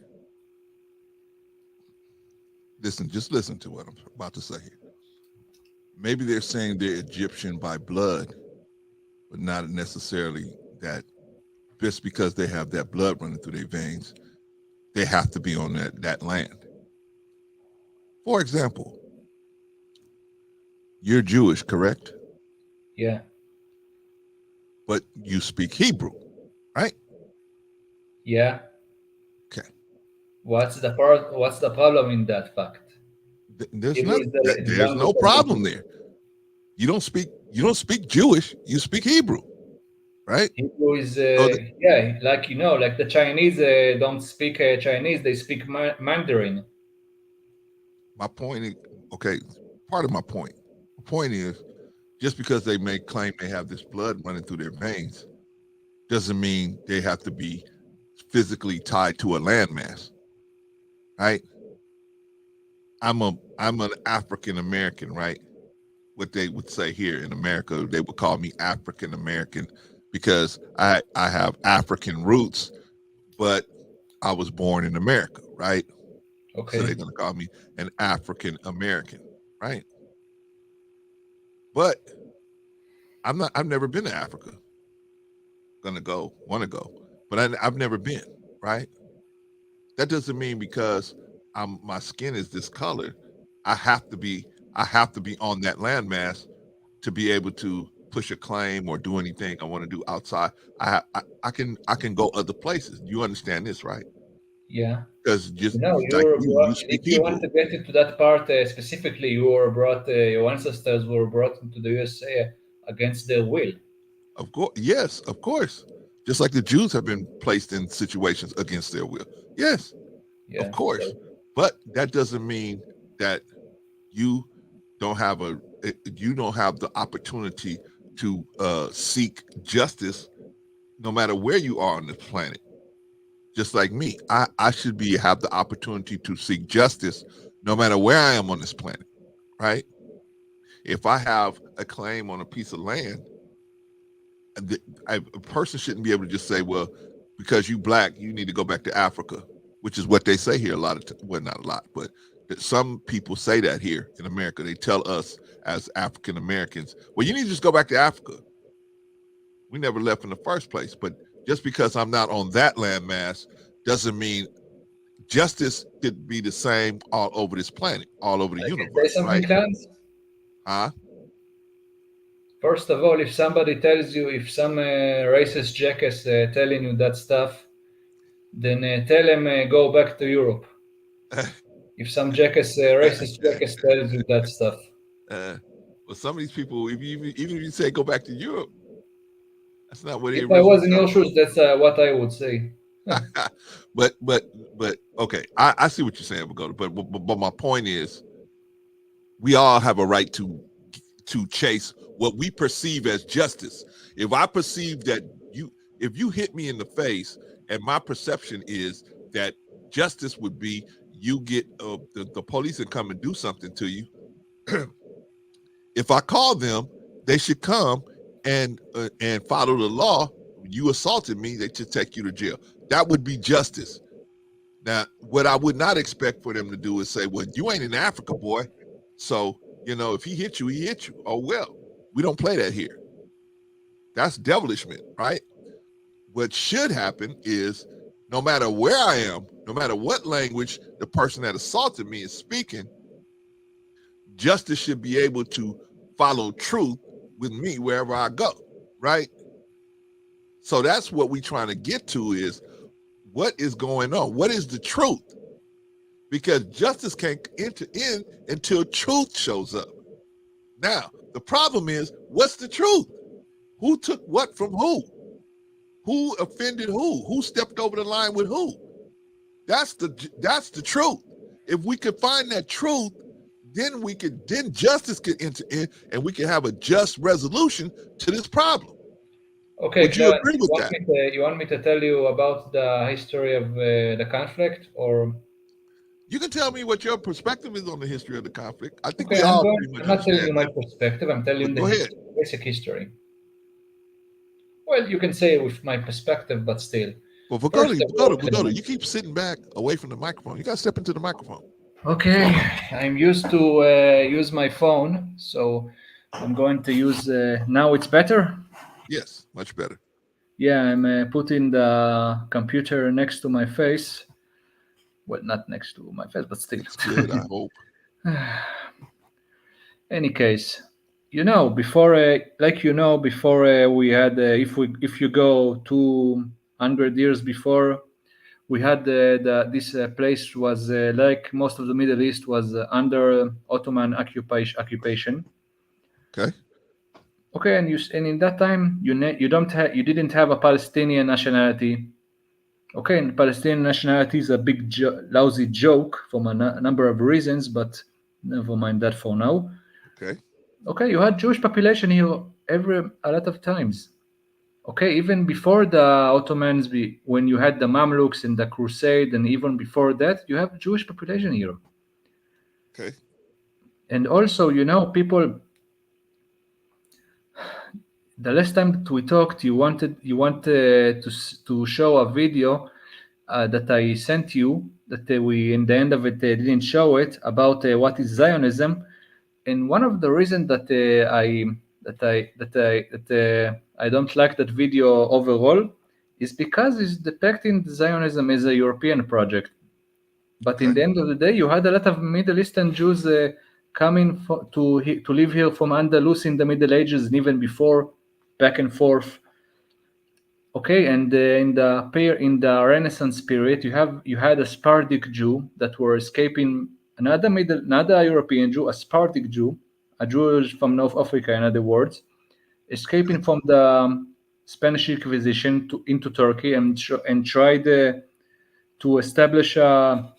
listen. Just listen to what I'm about to say here. Maybe they're saying they're Egyptian by blood, but not necessarily that just because they have that blood running through their veins, they have to be on that land. For example, you're Jewish, correct? Yeah. But you speak Hebrew, right? Yeah. Okay. What's the problem in that fact? There's Hebrew not is the there's language no of the problem Jews. there. You don't speak Jewish, you speak Hebrew, right? Hebrew is So yeah, like like the Chinese don't speak Chinese; they speak Mandarin. my point is, okay, part of my point. The point is just because they may claim they have this blood running through their veins doesn't mean they have to be physically tied to a landmass, right? I'm an African American, right? What they would say here in America, they would call me African American because I have African roots, but I was born in America, right? So they're Okay. gonna call me an African American, right? But I've never been to Africa. Want to go, but I've never been, right? That doesn't mean because my skin is this color, I have to be I have to be on that landmass to be able to push a claim or do anything I want to do outside. I can go other places. You understand this, right? Yeah. Because just You like were you brought. speak If you want Hebrew. to get into that part specifically, you were brought. Your ancestors were brought into the USA against their will. Of course, yes, of course. Just like the Jews have been placed in situations against their will. Yes, of Yeah. course. So But that doesn't mean that you don't have you don't have the opportunity to seek justice no matter where you are on this planet. Just like me, I should be have the opportunity to seek justice no matter where I am on this planet, right? If I have a claim on a piece of land, a person shouldn't be able to just say, well, because you black, you need to go back to Africa, which is what they say here a lot of well, not a lot, but some people say that here in America. They tell us as African Americans, well, you need to just go back to Africa. We never left in the first place. But just because I'm not on that landmass doesn't mean justice could be the same all over this planet, all over the I can say universe, something, right? Clarence. Huh? First of all, if somebody tells you, if some racist jackass telling you that stuff, then tell him go back to Europe. If some jackass, racist jackass tells you that stuff. Well, some of these people, if you even if you say go back to Europe, that's not where they If I originally was in come your shoes, that's what I would say. from. but okay, I see what you're saying, Vigoda. But my point is, we all have a right to chase what we perceive as justice. If I perceive that if you hit me in the face, and my perception is that justice would be you get the police and come and do something to you. If I call them, they should come and follow the law. You assaulted me, they should take you to jail. That would be justice. Now, what I would not expect for them to do is say, well, you ain't in Africa, boy. So, if he hit you, he hit you. Oh, well, we don't play that here. That's devilishment, right? What should happen is no matter where I am, no matter what language the person that assaulted me is speaking, justice should be able to follow truth with me wherever I go, right? So that's what we're trying to get to is what is going on? What is the truth? Because justice can't enter in until truth shows up. Now, the problem is, what's the truth? Who took what from who? Who offended who? Who stepped over the line with who? That's the truth. If we could find that truth, then justice could enter in and we can have a just resolution to this problem. Okay, Would you Clarence, agree with that? you want me to tell you about the history of the conflict, or You can tell me what your perspective is on the history of the conflict. I think Okay, we all pretty I'm much not telling you understand my that. perspective. I'm telling you But the go ahead. basic history. Well, you can say with my perspective, but still. Well, First of all, Vigoda, you keep sitting back away from the microphone. You got to step into the microphone. okay, I'm used to use my phone, so I'm going to use. Now it's better. Yes, much better. Yeah, I'm putting the computer next to my face. Well, not next to my face, but still. It's good, I hope. Any case, before, before we had, if you go 200 years before, we had this place was like most of the Middle East was under Ottoman occupation. Okay. Okay, and in that time you didn't have a Palestinian nationality. Okay, and Palestinian nationality is a big lousy joke from a number of reasons, but never mind that for now. Okay. Okay, you had Jewish population here a lot of times. Okay, even before the Ottomans, when you had the Mamluks and the Crusade, and even before that, you have Jewish population here. Okay. And also, people. The last time that we talked, you wanted to show a video that I sent you that we in the end of it didn't show it about what is Zionism, and one of the reasons that I don't like that video overall is because it's depicting Zionism as a European project. But in Okay. the end of the day, you had a lot of Middle Eastern Jews coming to live here from Andalus in the Middle Ages and even before, back and forth. Okay, and in the Renaissance period, you had a Sephardic Jew that were escaping another European Jew, a Sephardic Jew, a Jew from North Africa, in other words, Okay. escaping from the Spanish Inquisition into Turkey and tried to establish a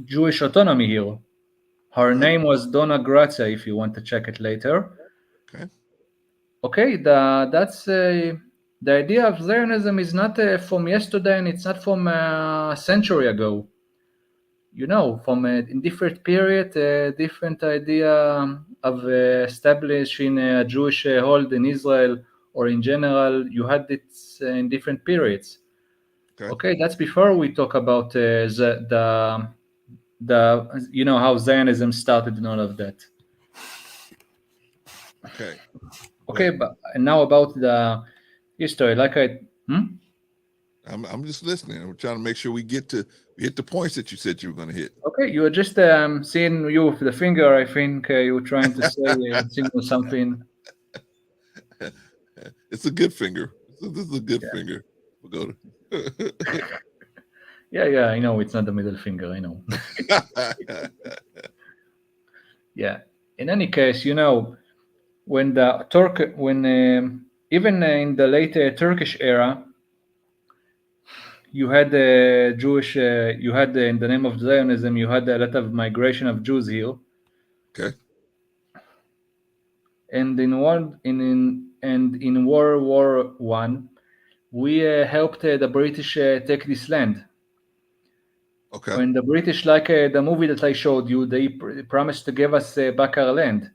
Jewish autonomy here. Her Right. name was Donna Grazia, if you want to check it later. Okay. Okay, the idea of Zionism is not from yesterday, and it's not from a century ago. From in different period, different idea of establishing a Jewish hold in Israel, or in general, you had it in different periods. Okay. Okay, that's before we talk about the how Zionism started and all of that. Okay. Go Okay, ahead. but and now about the history, like I'm just listening. I'm trying to make sure we get the points that you said you were going to hit. Okay, you were just seeing you with the finger. I think you were trying to say signal something. It's a good finger. This is a good Yeah. finger. We'll go to. Yeah, I know it's not the middle finger. I know. Yeah. In any case, when even in the late Turkish era, you had Jewish. You had in the name of Zionism, you had a lot of migration of Jews here, Okay. and in World War I, we helped the British take this land. Okay. When the British, like the movie that I showed you, they promised to give us back our land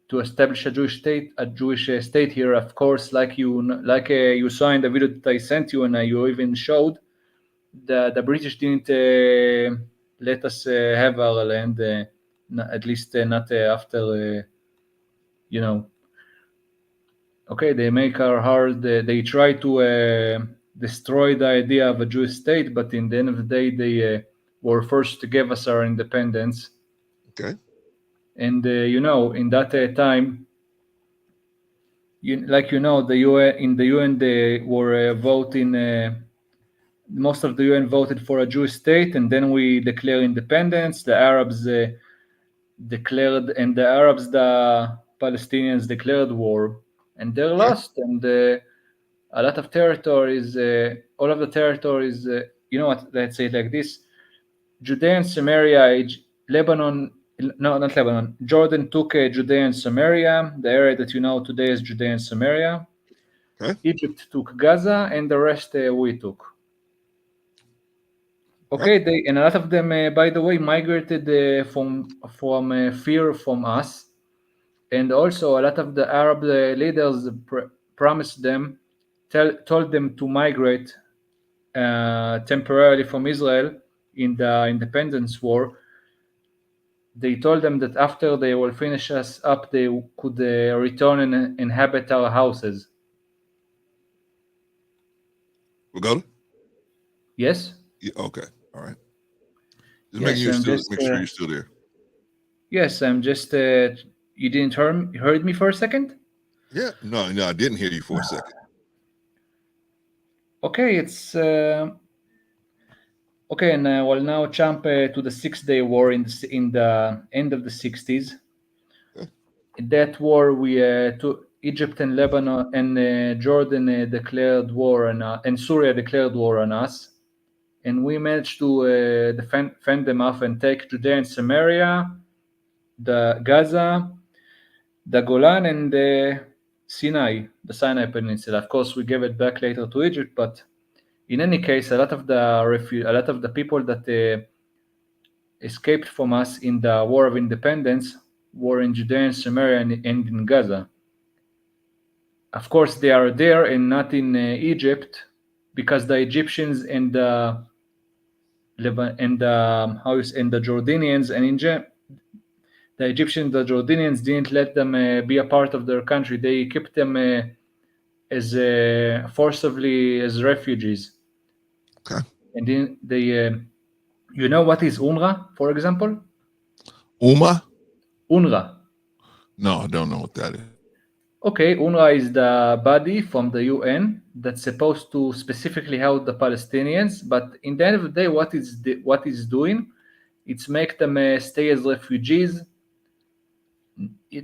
to establish a Jewish state here. Of course, you saw in the video that I sent you, and you even showed, the British didn't let us have our land, at least not after you know. Okay, they make our hard. They try to destroy the idea of a Jewish state, but in the end of the day, they were forced to give us our independence. Okay. And in that time, the UN in the UN they were voting. Most of the UN voted for a Jewish state, and then we declare independence. The Arabs declared, and the Palestinians declared war, and they Okay. lost. And a lot of territories, all of the territories, what? Let's say it like this: Judea and Samaria, Lebanon. No, not Lebanon. Jordan took Judea and Samaria, the area that today is Judea and Samaria. Okay. Egypt took Gaza, and the rest we took. Okay, they and a lot of them, by the way, migrated from fear from us, and also a lot of the Arab leaders promised them, told them to migrate temporarily from Israel in the independence war. They told them that after they will finish us up, they could return and inhabit our houses. Vigoda? Yes, Yeah, okay. All right. Just making yes, you I'm still just make sure you're still there. yes, I'm just. You didn't heard me for a second. Yeah. No, no, I didn't hear you for a second. Okay, it's okay, and we'll now jump to the Six-Day War in the end of the 60s. Okay. In that war, Egypt and Lebanon and Jordan declared war and Syria declared war on us, and we managed to fend them off and take Judea and Samaria, the Gaza, the Golan, and the Sinai, the Sinai Peninsula. Of course, we gave it back later to Egypt, but in any case, a lot of the people that escaped from us in the War of Independence were in Judea and Samaria and in Gaza. Of course, they are there and not in Egypt because the Egyptians and the and the Jordanians and the Egyptians, the Jordanians didn't let them be a part of their country. They kept them as forcibly as refugees. Okay. And then you know what is UNRWA, for example? Uma? UNRWA. No, I don't know what that is. Okay, UNRWA is the body from the UN that's supposed to specifically help the Palestinians, but in the end of the day, what it's doing, it's make them stay as refugees.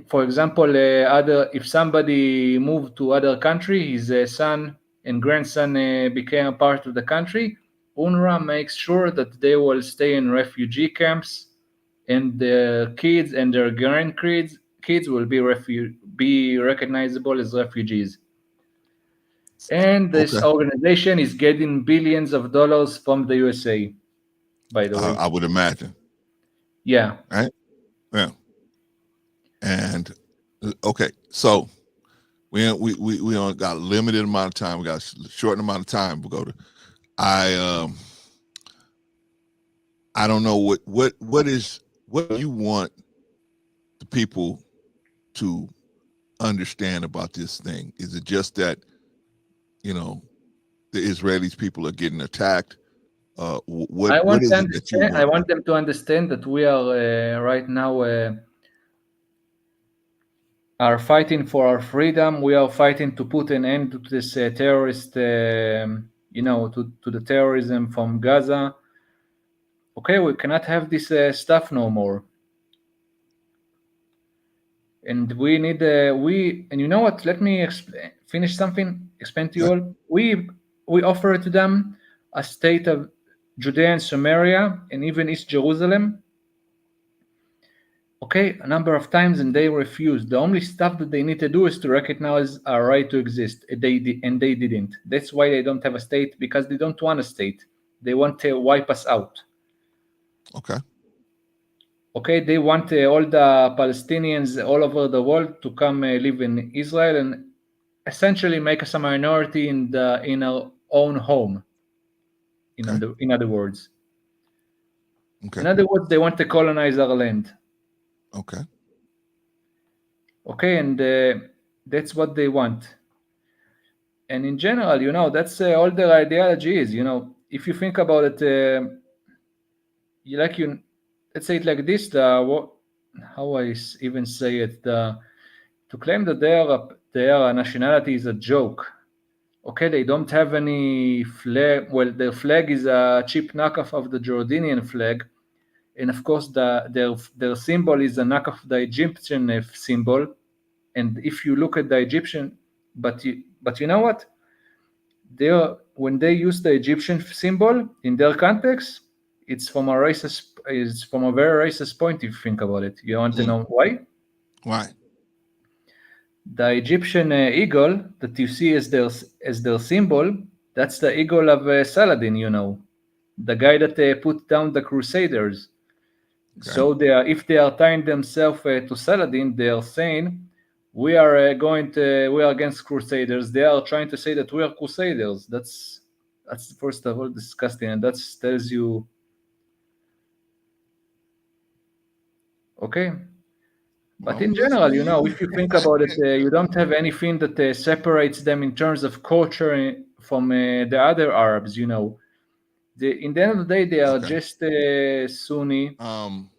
For example, other if somebody moved to other country, his son and grandson became a part of the country. UNRWA makes sure that they will stay in refugee camps, and the kids and their grandkids will be recognizable as refugees. And this Okay. organization is getting billions of dollars from the USA, by the way. I would imagine. Yeah. Right? Yeah. And okay, so we only got a limited amount of time. We got a short amount of time. We'll go to I don't know what you want the people to understand about this thing. Is it just that the Israelis people are getting attacked? What is it that you I want? want them to understand that we are right now are fighting for our freedom. We are fighting to put an end to this terrorist, to the terrorism from Gaza. Okay, we cannot have this stuff no more. And we need and you know what? Let me finish something. Explain to you Okay. all. We offer to them a state of Judea and Samaria and even East Jerusalem. Okay, a number of times, and they refused. The only stuff that they need to do is to recognize our right to exist. And they didn't. That's why they don't have a state, because they don't want a state. They want to wipe us out. Okay. Okay, they want all the Palestinians all over the world to come live in Israel and essentially make us a minority in our own home. Okay. In other words, Okay. they want to colonize our land. Okay. Okay, and that's what they want. And in general, that's all their ideology is. If you think about it, let's say it like this: how even say it? To claim that their nationality is a joke. Okay, they don't have any flag. Well, their flag is a cheap knockoff of the Jordanian flag, and of course, their symbol is a knockoff of the Egyptian symbol. And if you look at the Egyptian, but you know what? When they use the Egyptian symbol in their context, it's from a very racist point. If you think about it, you want to know why? Why? The Egyptian eagle that you see as their symbol, that's the eagle of Saladin. the guy that put down the Crusaders. Okay. So they are, if they are tying themselves to Saladin, they are saying we are we are against Crusaders. They are trying to say that we are Crusaders. That's first of all disgusting, and that tells you okay. But Well, in we listen general, to you. if you think about it, you don't have anything that separates them in terms of culture from the other Arabs. In the end of the day, they are Okay. just Sunni Um,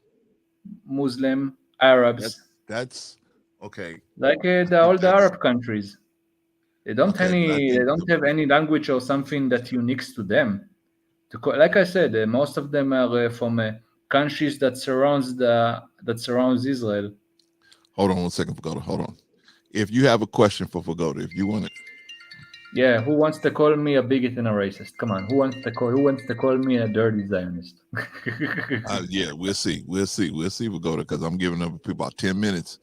Muslim that Arabs, that's okay. like I think all the that's Arab countries. okay, but I They think don't have any language or something that uniques to them. Like I said, most of them are from countries that surrounds Israel. hold on 1 second, Vigoda. Hold on. If you have a question for Vigoda, if you want it, Yeah, who wants to call me a bigot and a racist? Come on, who wants to call me a dirty Zionist? yeah, we'll see. We'll see Vigoda, because I'm giving up about 10 minutes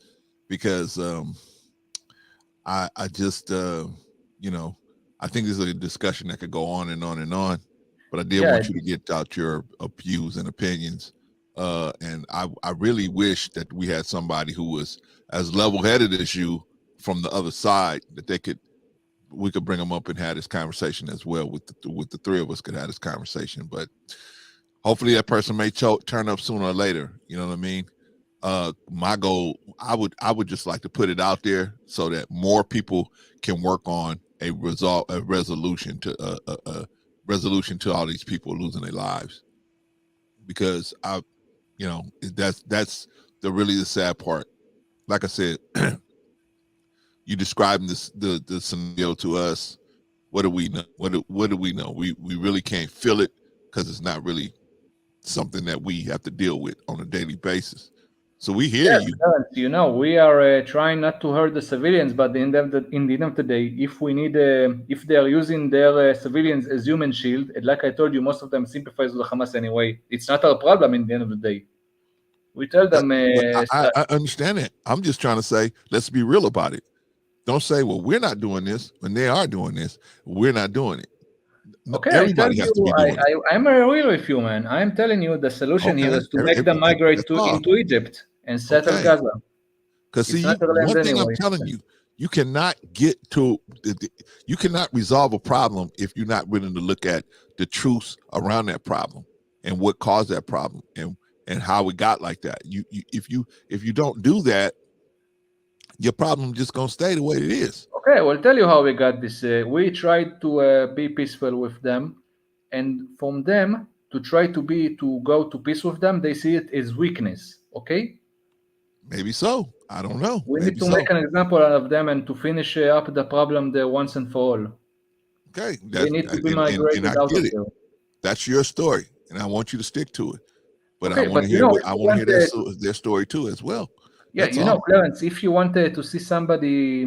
because I just you know, I think this is a discussion that could go on and on and on, but I did Yeah, want you to get out your views and opinions. And I really wish that we had somebody who was as level-headed as you from the other side, that we could bring them up and have this conversation as well. With the three of us could have this conversation, but hopefully that person may turn up sooner or later. You know what I mean? My goal, I would just like to put it out there so that more people can work on a resolution to all these people losing their lives, because that's the sad part. Like I said, you describing the scenario to us. What do we know? What do we know? We really can't feel it, because it's not really something that we have to deal with on a daily basis. So we hear yes, you. Clarence, we are trying not to hurt the civilians, but in the end of the day, if they are using their civilians as human shield, and like I told you, most of them sympathize with Hamas anyway. It's not our problem in the end of the day. We tell them, But I understand it. I'm just trying to say, let's be real about it. Don't say, well, we're not doing this when they are doing this. We're not doing it. okay, I tell Everybody has you, to be doing it. I'm real with you, man. I'm telling you, the solution here Okay. is to make them migrate That's all. into Egypt and settle Okay. Gaza. Because It's see, not their land one thing I'm anyway. telling you, you cannot you cannot resolve a problem if you're not willing to look at the truths around that problem and what caused that problem and how it got like that. If you don't do that, your problem just gonna stay the way it is. Okay, I will tell you how we got this. We tried to be peaceful with them, and from them to go to peace with them, they see it as weakness. Okay, Maybe so. I don't know. we need Maybe to make so. an example out of them and to finish up the problem there once and for all. Okay. They That's need to be and I migrated out get of it. there. That's your story, and I want you to stick to it. But I Okay, want but to hear if I you want to want hear their story too as well. yeah, That's all. Clarence, if you want to see somebody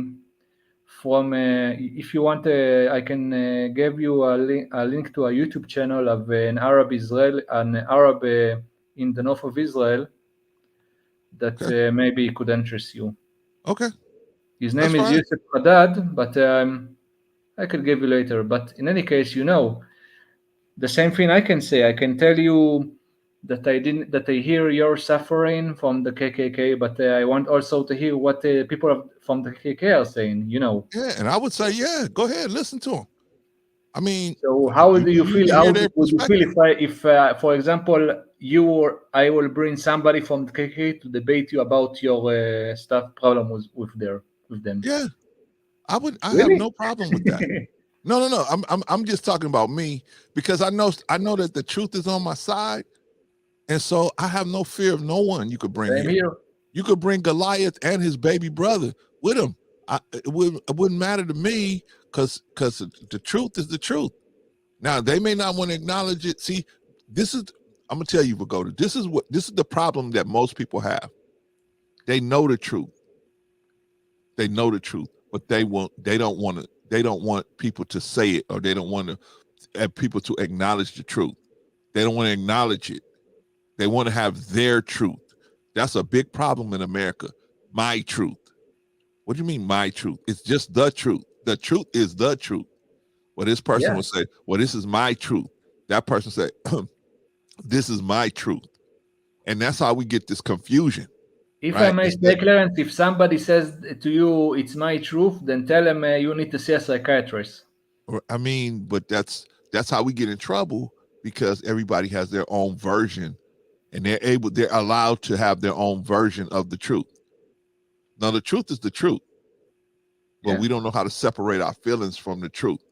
from, if you want, I can give you a link to a YouTube channel of an Arab in the north of Israel that Okay. maybe could interest you. Okay. His That's name is fine. Yusuf Haddad, but I could give you later. But in any case, the same thing I can say. I can tell you that I hear your suffering from the KKK, but I want also to hear what from the KKK are saying. Yeah, and I would say, yeah, go ahead, listen to them. I mean, So how do you you need feel? to How hear their would you feel perspective. for example, you or I will bring somebody from the KKK to debate you about your stuff problem with them? Yeah, I have Really? no problem with that. No, no, no. I'm just talking about me, because I know that the truth is on my side, and so I have no fear of no one you could bring Same here. here. You could bring Goliath and his baby brother with him. It wouldn't matter to me, because the truth is the truth. Now they may not want to acknowledge it. See, this is I'm gonna tell you, Vigoda. This is the problem that most people have. They know the truth. They know the truth, but they don't want people to say it, or they don't want to people to acknowledge the truth. They don't want to acknowledge it. They want to have their truth. That's a big problem in America. My truth. What do you mean, my truth? It's just the truth. The truth is the truth. Well, this person Yeah. will say, well, this is my truth. that person say, this is my truth. And that's how we get this confusion. If I Right? may say, Clarence, if somebody says to you, it's my truth, then tell them you need to see a psychiatrist. I mean, but that's how we get in trouble, because everybody has their own version, and they're allowed to have their own version of the truth. Now, the truth is the truth, but we don't know how to separate our feelings from the truth,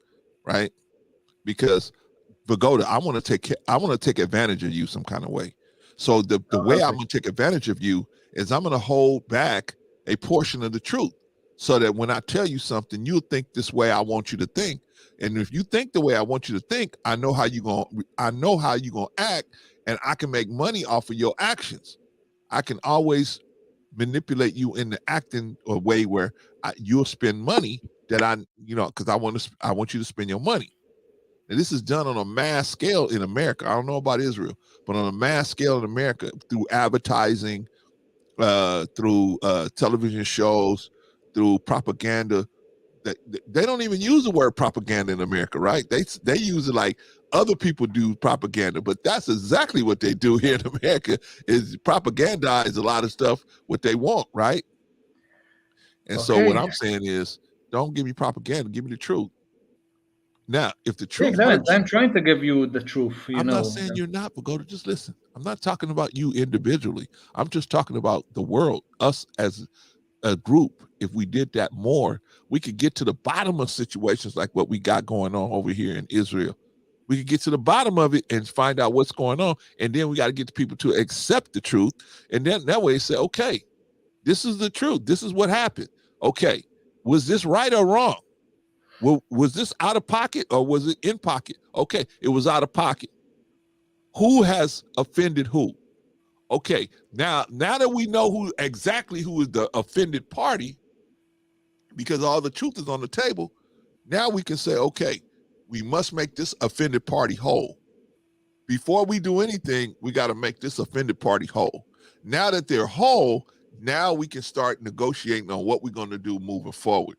right? Because Vigoda, I want to take advantage of you some kind of way. So the way I'm going to take advantage of you is I'm going to hold back a portion of the truth, so that when I tell you something, you'll think this way I want you to think. And if you think the way I want you to think, I know how you're going to act, and I can make money off of your actions. I can always manipulate you into acting a way where you'll spend money that because I want you to spend your money. And this is done on a mass scale in America. I don't know about Israel, but on a mass scale in America, through advertising, through television shows, through propaganda. They don't even use the word propaganda in America, right? They use it like other people do propaganda, but that's exactly what they do here in America, is propagandize a lot of stuff what they want, right? And so what I'm saying is, don't give me propaganda, give me the truth. Now, if the truth hurts, I'm trying to give you the truth. I'm not saying you're not, but just listen. I'm not talking about you individually. I'm just talking about the world, us as a group. If we did that more, we could get to the bottom of situations like what we got going on over here in Israel. We could get to the bottom of it and find out what's going on. And then we got to get the people to accept the truth. And then that way say, okay, this is the truth. This is what happened. Okay, was this right or wrong? Was this out of pocket or was it in pocket? Okay, it was out of pocket. Who has offended who? Okay, now that we know who is the offended party, because all the truth is on the table, now we can say, okay, we must make this offended party whole. Before we do anything, we got to make this offended party whole. Now that they're whole, now we can start negotiating on what we're going to do moving forward.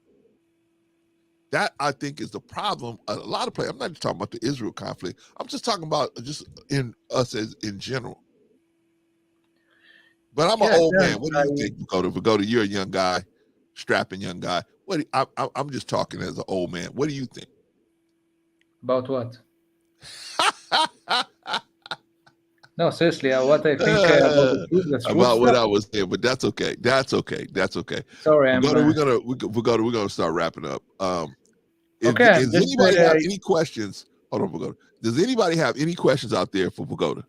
That, I think, is the problem. A lot of places, I'm not just talking about the Israel conflict. I'm just talking about just in us as in general. But I'm an old man. What do you think, Vigoda? You're a young guy, strapping young guy. I'm just talking as an old man. What do you think? About what? No, seriously, what I think about the truth. About what I was saying, but that's okay. That's okay. Sorry, we're gonna start wrapping up. Does anybody have any questions? Hold on, Vigoda. Does anybody have any questions out there for Vigoda?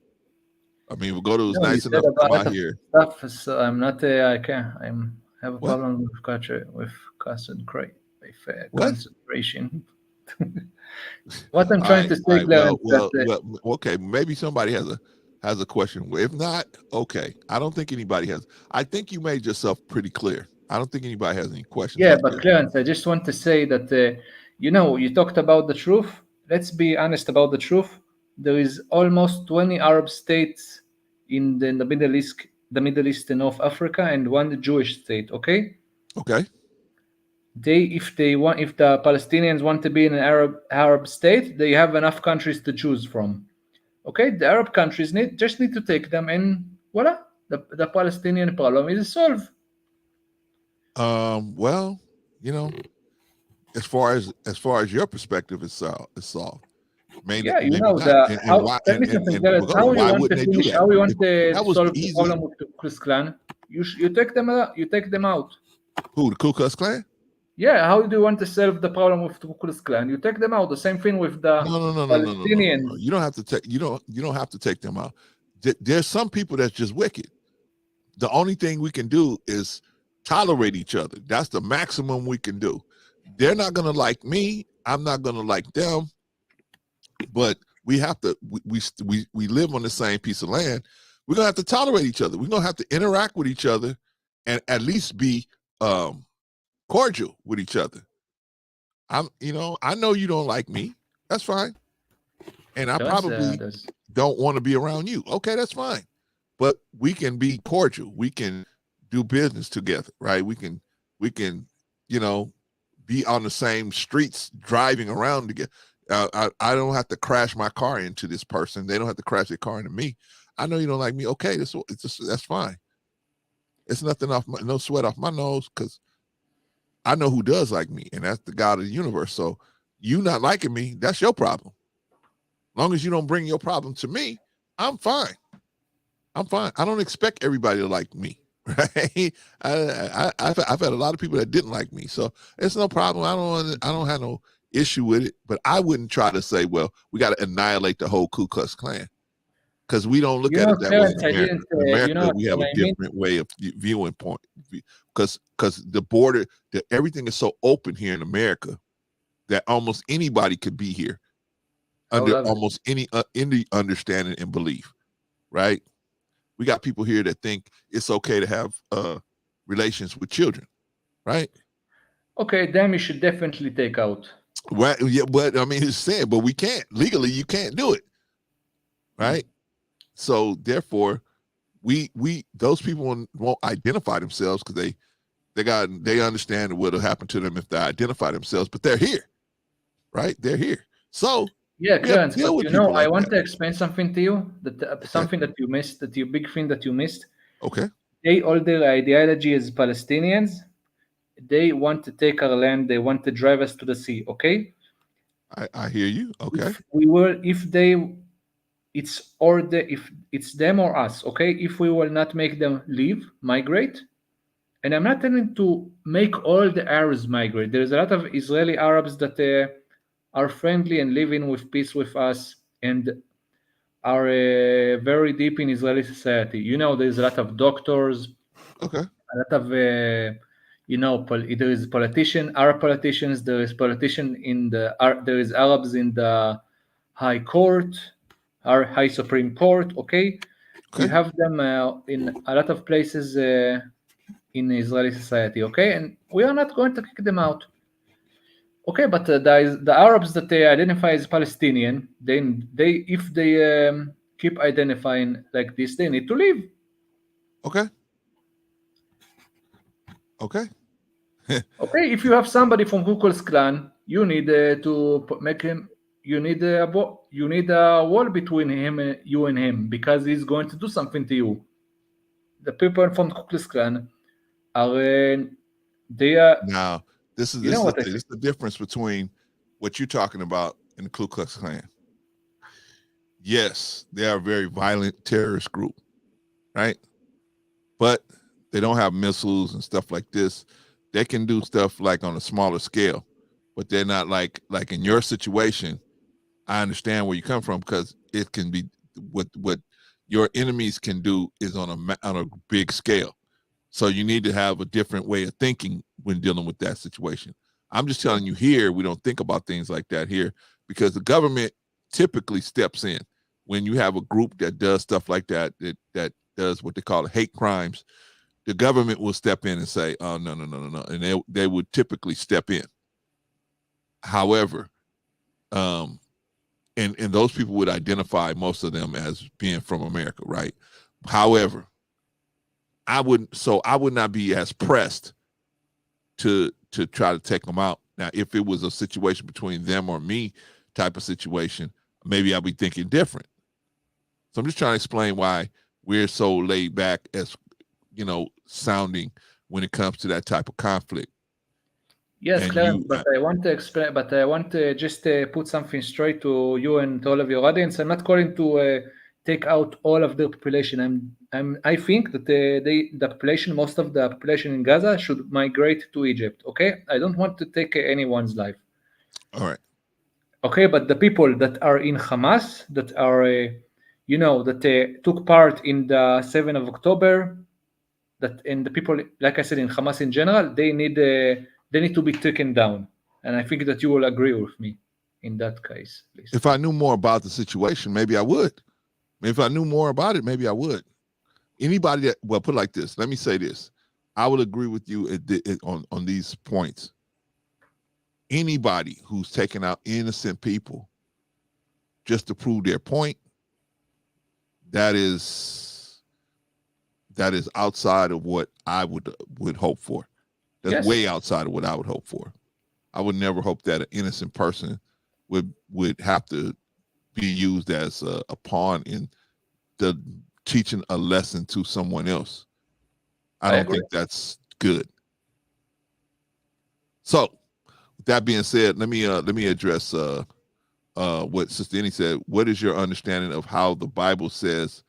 I mean, Vigoda was nice enough to come out here. Stuff, so I'm not. I have a problem with concentration. What I'm trying to say, okay, maybe somebody has a question. If not, okay. I don't think anybody has. I think you made yourself pretty clear. I don't think anybody has any questions. Yeah, but Clarence, I just want to say that you talked about the truth. Let's be honest about the truth. There is almost 20 Arab states in the Middle East and North Africa, and one Jewish state. Okay. Okay. If the Palestinians want to be in an Arab state, they have enough countries to choose from. Okay, the Arab countries just need to take them, and voila, the Palestinian problem is solved. Well, as far as your perspective is solved. Maybe not. How you want to finish? How you want to solve the problem with the Ku Klux Klan? You take them out. You take them out. Who, the Ku Klux Klan? Yeah. How do you want to solve the problem with the Ku Klux Klan? You take them out. The same thing with the Palestinians. No. You don't have to take. You don't have to take them out. There's some people that's just wicked. The only thing we can do is tolerate each other. That's the maximum we can do. They're not gonna like me. I'm not gonna like them. But we have to. We live on the same piece of land. We're gonna have to tolerate each other. We're gonna have to interact with each other, and at least be cordial with each other. I know you don't like me. That's fine. And I probably don't want to be around you. Okay, that's fine. But we can be cordial. We can do business together, right? We can, be on the same streets, driving around together. I don't have to crash my car into this person. They don't have to crash their car into me. I know you don't like me. Okay, that's fine. It's nothing no sweat off my nose, because I know who does like me, and that's the God of the universe. So you not liking me, that's your problem. Long as you don't bring your problem to me, I'm fine. I'm fine. I don't expect everybody to like me, right? I've had a lot of people that didn't like me, so it's no problem. I don't have no issue with it. But I wouldn't try to say, well, we got to annihilate the whole Ku Klux Klan, because we don't look at it that way in Clarence, I America. didn't. In America, we have What a I mean. different way of viewing point, because the border, everything is so open here in America that almost anybody could be here under almost any understanding and belief, right? We got people here that think it's okay to have relations with children, right? Okay, them you should definitely take out. Right? Yeah, but I mean, it's sad, but we can't legally. You can't do it, right? So therefore, we those people won't identify themselves, because they understand what will happen to them if they identify themselves, but they're here, right? They're here. So Yeah, we have to Clarence, deal but with people I like want that. to explain something to you that Okay. something that you missed, that you big thing that you missed. Okay. All their ideology is Palestinians. They want to take our land. They want to drive us to the sea. Okay. I hear you. Okay. If it's them or us. Okay. If we will not make them leave, migrate, and I'm not telling to make all the Arabs migrate. There's a lot of Israeli Arabs that are friendly and living with peace with us, and are very deep in Israeli society. There's a lot of doctors, Okay. a lot of there is Arab politicians. There is there is Arabs in the High Court, our High Supreme Court. Okay, Okay. you have them in a lot of places in Israeli society. Okay, and we are not going to kick them out. Okay, but the Arabs that they identify as Palestinian, then if they keep identifying like this, they need to leave. Okay. Okay. Okay, if you have somebody from Ku Klux Klan, you need to make him. You need you need a wall between you and him, because he's going to do something to you. The people from Ku Klux Klan are they are. Now, this You know what I is say? the difference between what you're talking about and the Ku Klux Klan. Yes, they are a very violent terrorist group, right? But they don't have missiles and stuff like this. They can do stuff like on a smaller scale, but they're not like in your situation. I understand where you come from, because it can be what your enemies can do is on a big scale. So you need to have a different way of thinking when dealing with that situation. I'm just telling you, here we don't think about things like that here, because the government typically steps in when you have a group that does stuff like that, that does what they call hate crimes. The government will step in and say, "Oh, no, no, no, no, no," and they would typically step in. However, and those people would identify most of them as being from America, right? However, I would not be as pressed to try to take them out. Now, if it was a situation between them or me type of situation, maybe I'll be thinking different. So I'm just trying to explain why we're so laid back as, sounding when it comes to that type of conflict. Yes, And Clarence, but I want to explain. But I want to just put something straight to you and to all of your audience. I'm not calling to take out all of the population. I think that the population, most of the population in Gaza, should migrate to Egypt. Okay, I don't want to take anyone's life. all right. Okay, but the people that are in Hamas, that are, that took part in the 7th of October, and the people, like I said, in Hamas in general, they need to be taken down. And I think that you will agree with me in that case, please. If I knew more about the situation, maybe I would. If I knew more about it, maybe I would. Anybody that, well, put it like this. Let me say this. I would agree with you on these points. Anybody who's taking out innocent people just to prove their point, that is outside of what I would hope for. That's Yes. way outside of what I would hope for. I would never hope that an innocent person would have to be used as a pawn in the teaching a lesson to someone else. I don't think that's good. So, with that being said, let me address what Sister Annie said. What is your understanding of how the Bible says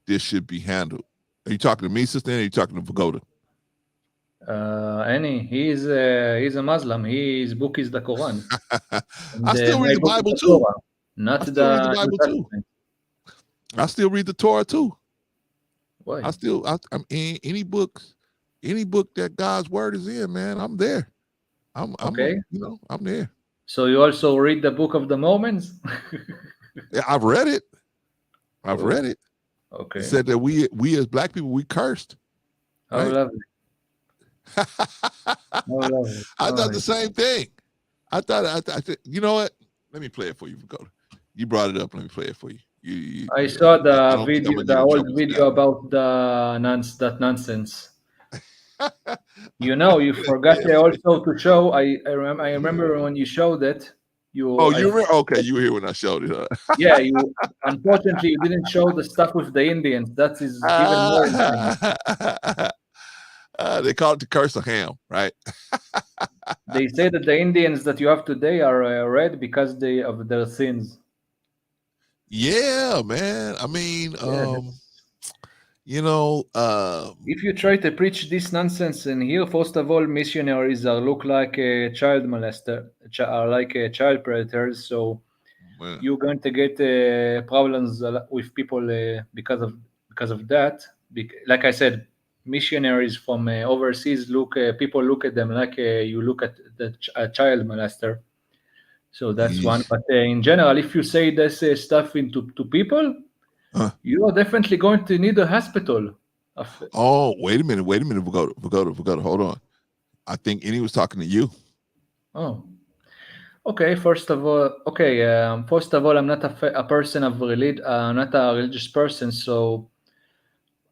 this should be handled? Are you talking to me, Sister Annie, or are you talking to Vigoda? Annie, he's a Muslim. His book is the Quran. And, I still read my the book is Bible the too. Torah, not I still read the the New Bible too. Testament. I still read the Torah too. Why? I'm in any book that God's word is in, man. I'm there. I'm Okay. I'm there. So you also read the Book of the Mormons? Yeah, I've read it. Oh, read it. okay. It said that we as black people, we cursed. How Right? lovely. How lovely. I Oh, thought the same thing. I thought, you know what? Let me play it for you, Vigoda. You brought it up. Let me play it for you. I saw I the don't think I'm video, gonna the get in old trouble for video about that nonsense. You forgot also to show. I remember when you showed it. Oh, you remember? Okay, you were here when I showed it. Huh? Yeah, you unfortunately you didn't show the stuff with the Indians. That is even more insane. They call it the curse of ham, right? They say that the Indians that you have today are red because of their sins. Yeah, man. I mean, Yeah, if you try to preach this nonsense in here, first of all, missionaries look like a child molester, are like child predators. So man. you're going to get problems with people because of that. Like I said, missionaries from overseas people look at them like you look at a child molester. So that's one. Yeesh. But in general, if you say this stuff to people, you are definitely going to need a hospital. Oh, wait a minute, Vigoda, hold on. I think Annie was talking to you. Oh, okay. First of all, I'm not a person of religion. Not a religious person. So,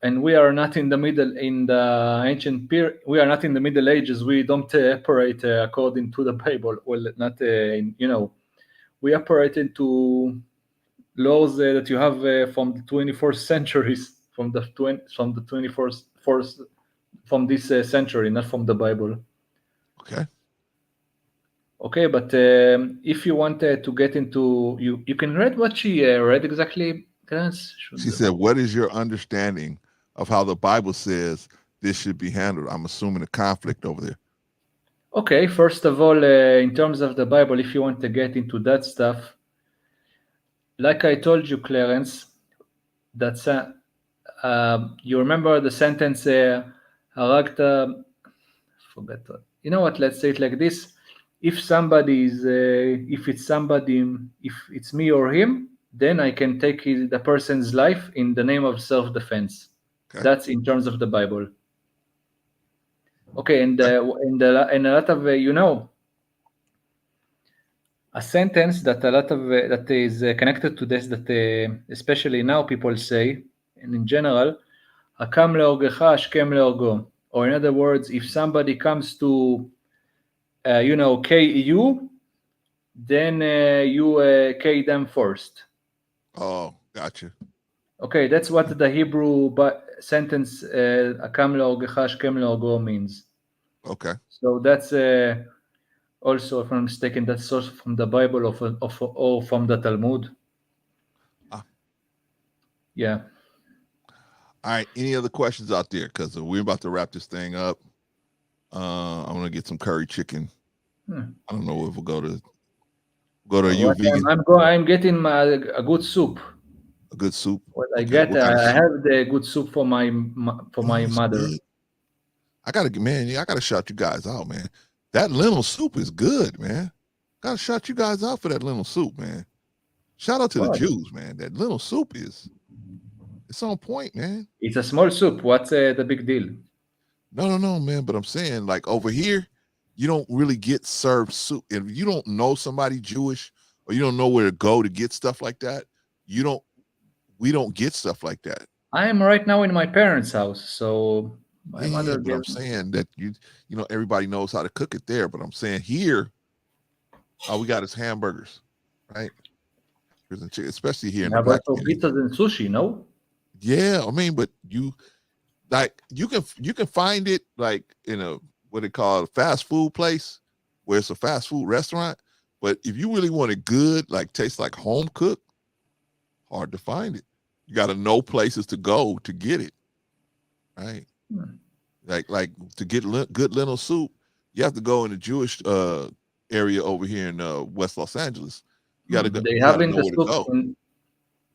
and we are not in the ancient period. We are not in the Middle Ages. We don't operate according to the Bible. Well, not we operate into laws that you have from the 21st centuries, from the 21st from this century, not from the Bible. Okay. Okay, but if you wanted to get into you can read what she read exactly. She said, "What is your understanding of how the Bible says this should be handled?" I'm assuming a conflict over there. Okay, first of all, in terms of the Bible, if you want to get into that stuff, like I told you, Clarence, that's you remember the sentence "Haragta." Forget what. You know what? Let's say it like this: if if it's me or him, then I can take the person's life in the name of self-defense. Okay. That's in terms of the Bible. Okay, and a lot of a sentence that a lot of that is connected to this that especially now people say, and in general, "Hakam leorgecha, ashkem leorgo," or in other words, if somebody comes to KU, then you K them first. Oh, gotcha. Okay, that's what the Hebrew sentence "Hakam leorgecha, ashkem leorgo" means. Okay. So that's also, if I'm mistaken, that's also from the Bible or from the Talmud. Yeah. All right. Any other questions out there? Because we're about to wrap this thing up. I'm gonna get some curry chicken. I don't know if we'll go to. Are you vegan? I'm getting a good soup. A good soup. What I Okay. get, What kind of I soup? have the good soup for my That's mother. good. I gotta shout you guys out, man. That lentil soup is good, man. Gotta shout you guys out for that lentil soup, man. Shout out to the What? Jews, man. That lentil soup it's on point, man. It's a small soup. What's the big deal? No, man. But I'm saying, like over here, you don't really get served soup. If you don't know somebody Jewish or you don't know where to go to get stuff like that, we don't get stuff like that. I am right now in my parents' house, so my mother But I'm gave. saying that everybody knows how to cook it there. But I'm saying here, all we got is hamburgers. right? Hamburgers and chicken, especially here We in the have black also community. pizzas and sushi, no? Yeah, I mean, but you can find it like in a what they call a fast food place where it's a fast food restaurant. But if you really want it good, like tastes like home cooked, hard to find it. You got to know places to go to get it, right? Hmm. Like to get good lentil soup, you have to go in the Jewish area over here in West Los Angeles. You got to go. They You got have to in know the where to soup go.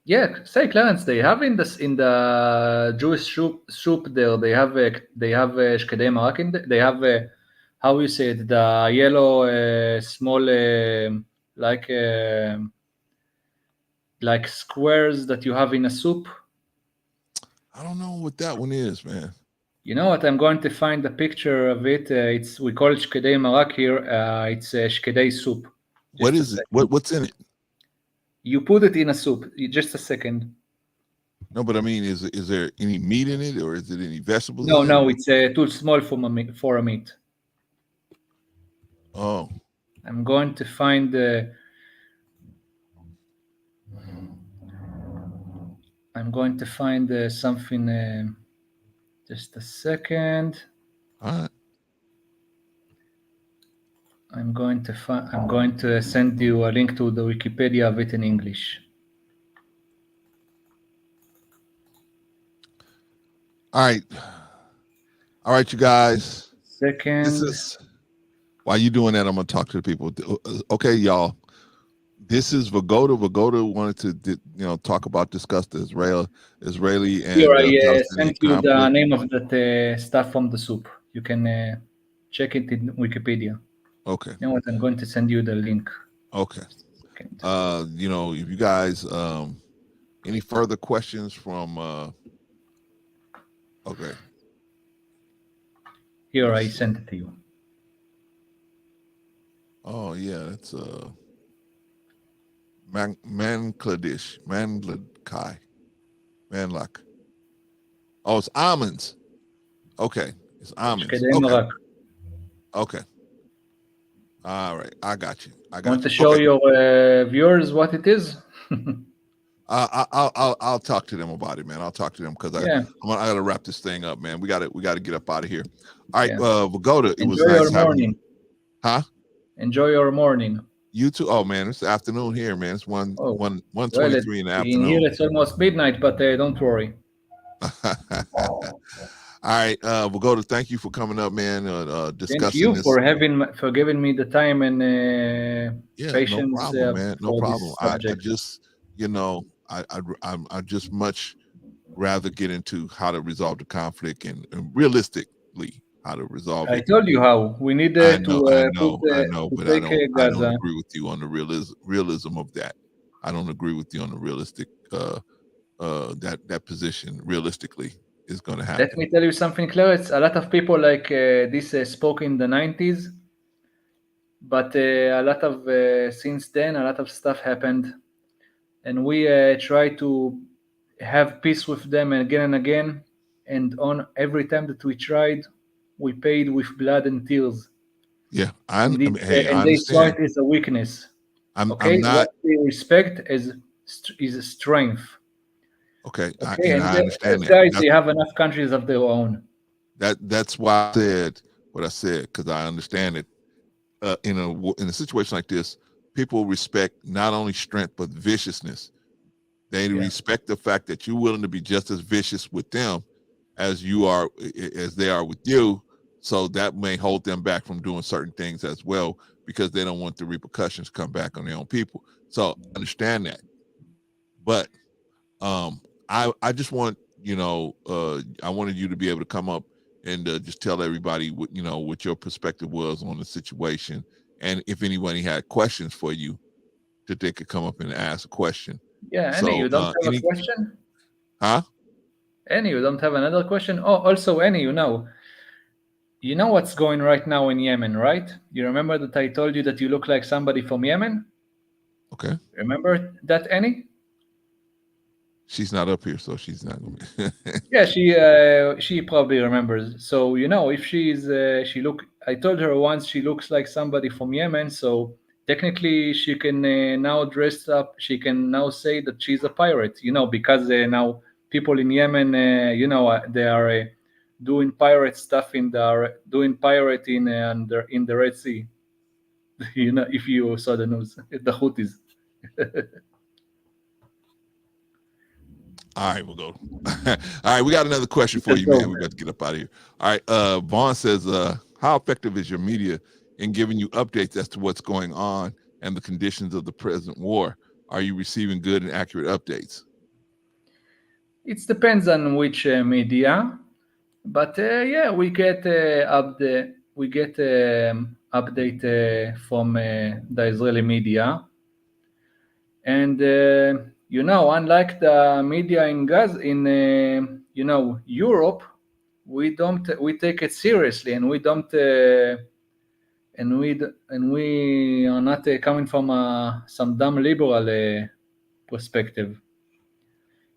yeah, say Clarence, they have in the Jewish soup there. They have shkedei marak in they have how you say it, the yellow small like uh, like squares that you have in a soup. I don't know what that one is, man. You know what? I'm going to find a picture of it. It's we call it shkedei marak here. It's shkedei soup. What Just a is it? second. What's in it? You put it in a soup. Just a second. No, but I mean, is there any meat in it, or is it any vegetables No, in it? no, it's too small for for a meat. Oh, I'm going to find something. Just a second. all right. I'm going to send you a link to the Wikipedia of it in English. All right. All right, you guys. This Second. is while you doing that, I'm gonna talk to the people. Okay, y'all. This is Vigoda. Vigoda wanted to, talk about discuss the Israeli Here and I Palestinian sent you the conflict. name of that stuff from the soup. You can check it in Wikipedia. Okay. You know what? I'm going to send you the link. Okay. Second. If you guys any further questions from okay. Here I Let's see. sent it to you. Oh yeah, that's Mankladish, Manlakai, Manlak. Oh, it's almonds. Okay, it's almonds. Shkedei Okay, marak. okay. All right, I got you. I Want got to you. show Okay, your viewers what it is? I'll talk to them about it, man. I'll talk to them because Yeah, I got to wrap this thing up, man. We got to get up out of here. All right, yeah. Vigoda, it was Enjoy nice your having you. morning. Huh? Enjoy your morning. You too. Oh man, it's afternoon here, man. It's Oh, one well, 23 in the in here afternoon. it's almost midnight, but don't worry. All right, Vigoda, thank you for coming up, man. Thank Discussing you this. for giving me the time and Yeah, no patience problem, man. No for problem. this I subject. just, I just much rather get into how to resolve the conflict and realistically how to resolve I it. told you how we need I to know, I put know, I know, to but take I don't Gaza. agree with you on the realism of that. I don't agree with you on the realistic that position realistically is going to Let happen. me tell you something, Claire. It's a lot of people like this spoke in the 90s, but a lot of since then, a lot of stuff happened, and we try to have peace with them again and again. And on every time that we tried, we paid with blood and tears. Yeah, I mean, hey, I And they saw understand. it as a weakness. I'm Okay, not what they respect is strength. okay, Okay, and and I understand those that. guys, they have enough countries of their own. That's why I said what I said because I understand it. In a situation like this, people respect not only strength but viciousness. They Yeah, respect the fact that you're willing to be just as vicious with them as you are as they are with you. So that may hold them back from doing certain things as well because they don't want the repercussions to come back on their own people. So I understand that, but I just want I wanted you to be able to come up and just tell everybody what your perspective was on the situation, and if anybody had questions for you, that they could come up and ask a question. yeah. Annie, So you don't have a any question? huh? Annie, you don't have another question? Oh, also, Annie, you know what's going right now in Yemen, right? You remember that I told you that you look like somebody from Yemen? Okay, Remember that, Annie? she's not up here, so she's not gonna be. Yeah, she probably remembers. So if she look, I told her once she looks like somebody from Yemen. So technically she can now dress up. She can now say that she's a pirate, because now people in Yemen, they are doing pirate stuff doing pirate in the Red Sea. If you saw the news, the Houthis. All right, we'll go. All right, we got another question for you, man. We got to get up out of here. All right, Vaughn says, how effective is your media in giving you updates as to what's going on and the conditions of the present war? Are you receiving good and accurate updates? It depends on which media, but yeah, we get update from the Israeli media, and unlike the media in Europe, we take it seriously, and we don't and we are not coming from some dumb liberal perspective.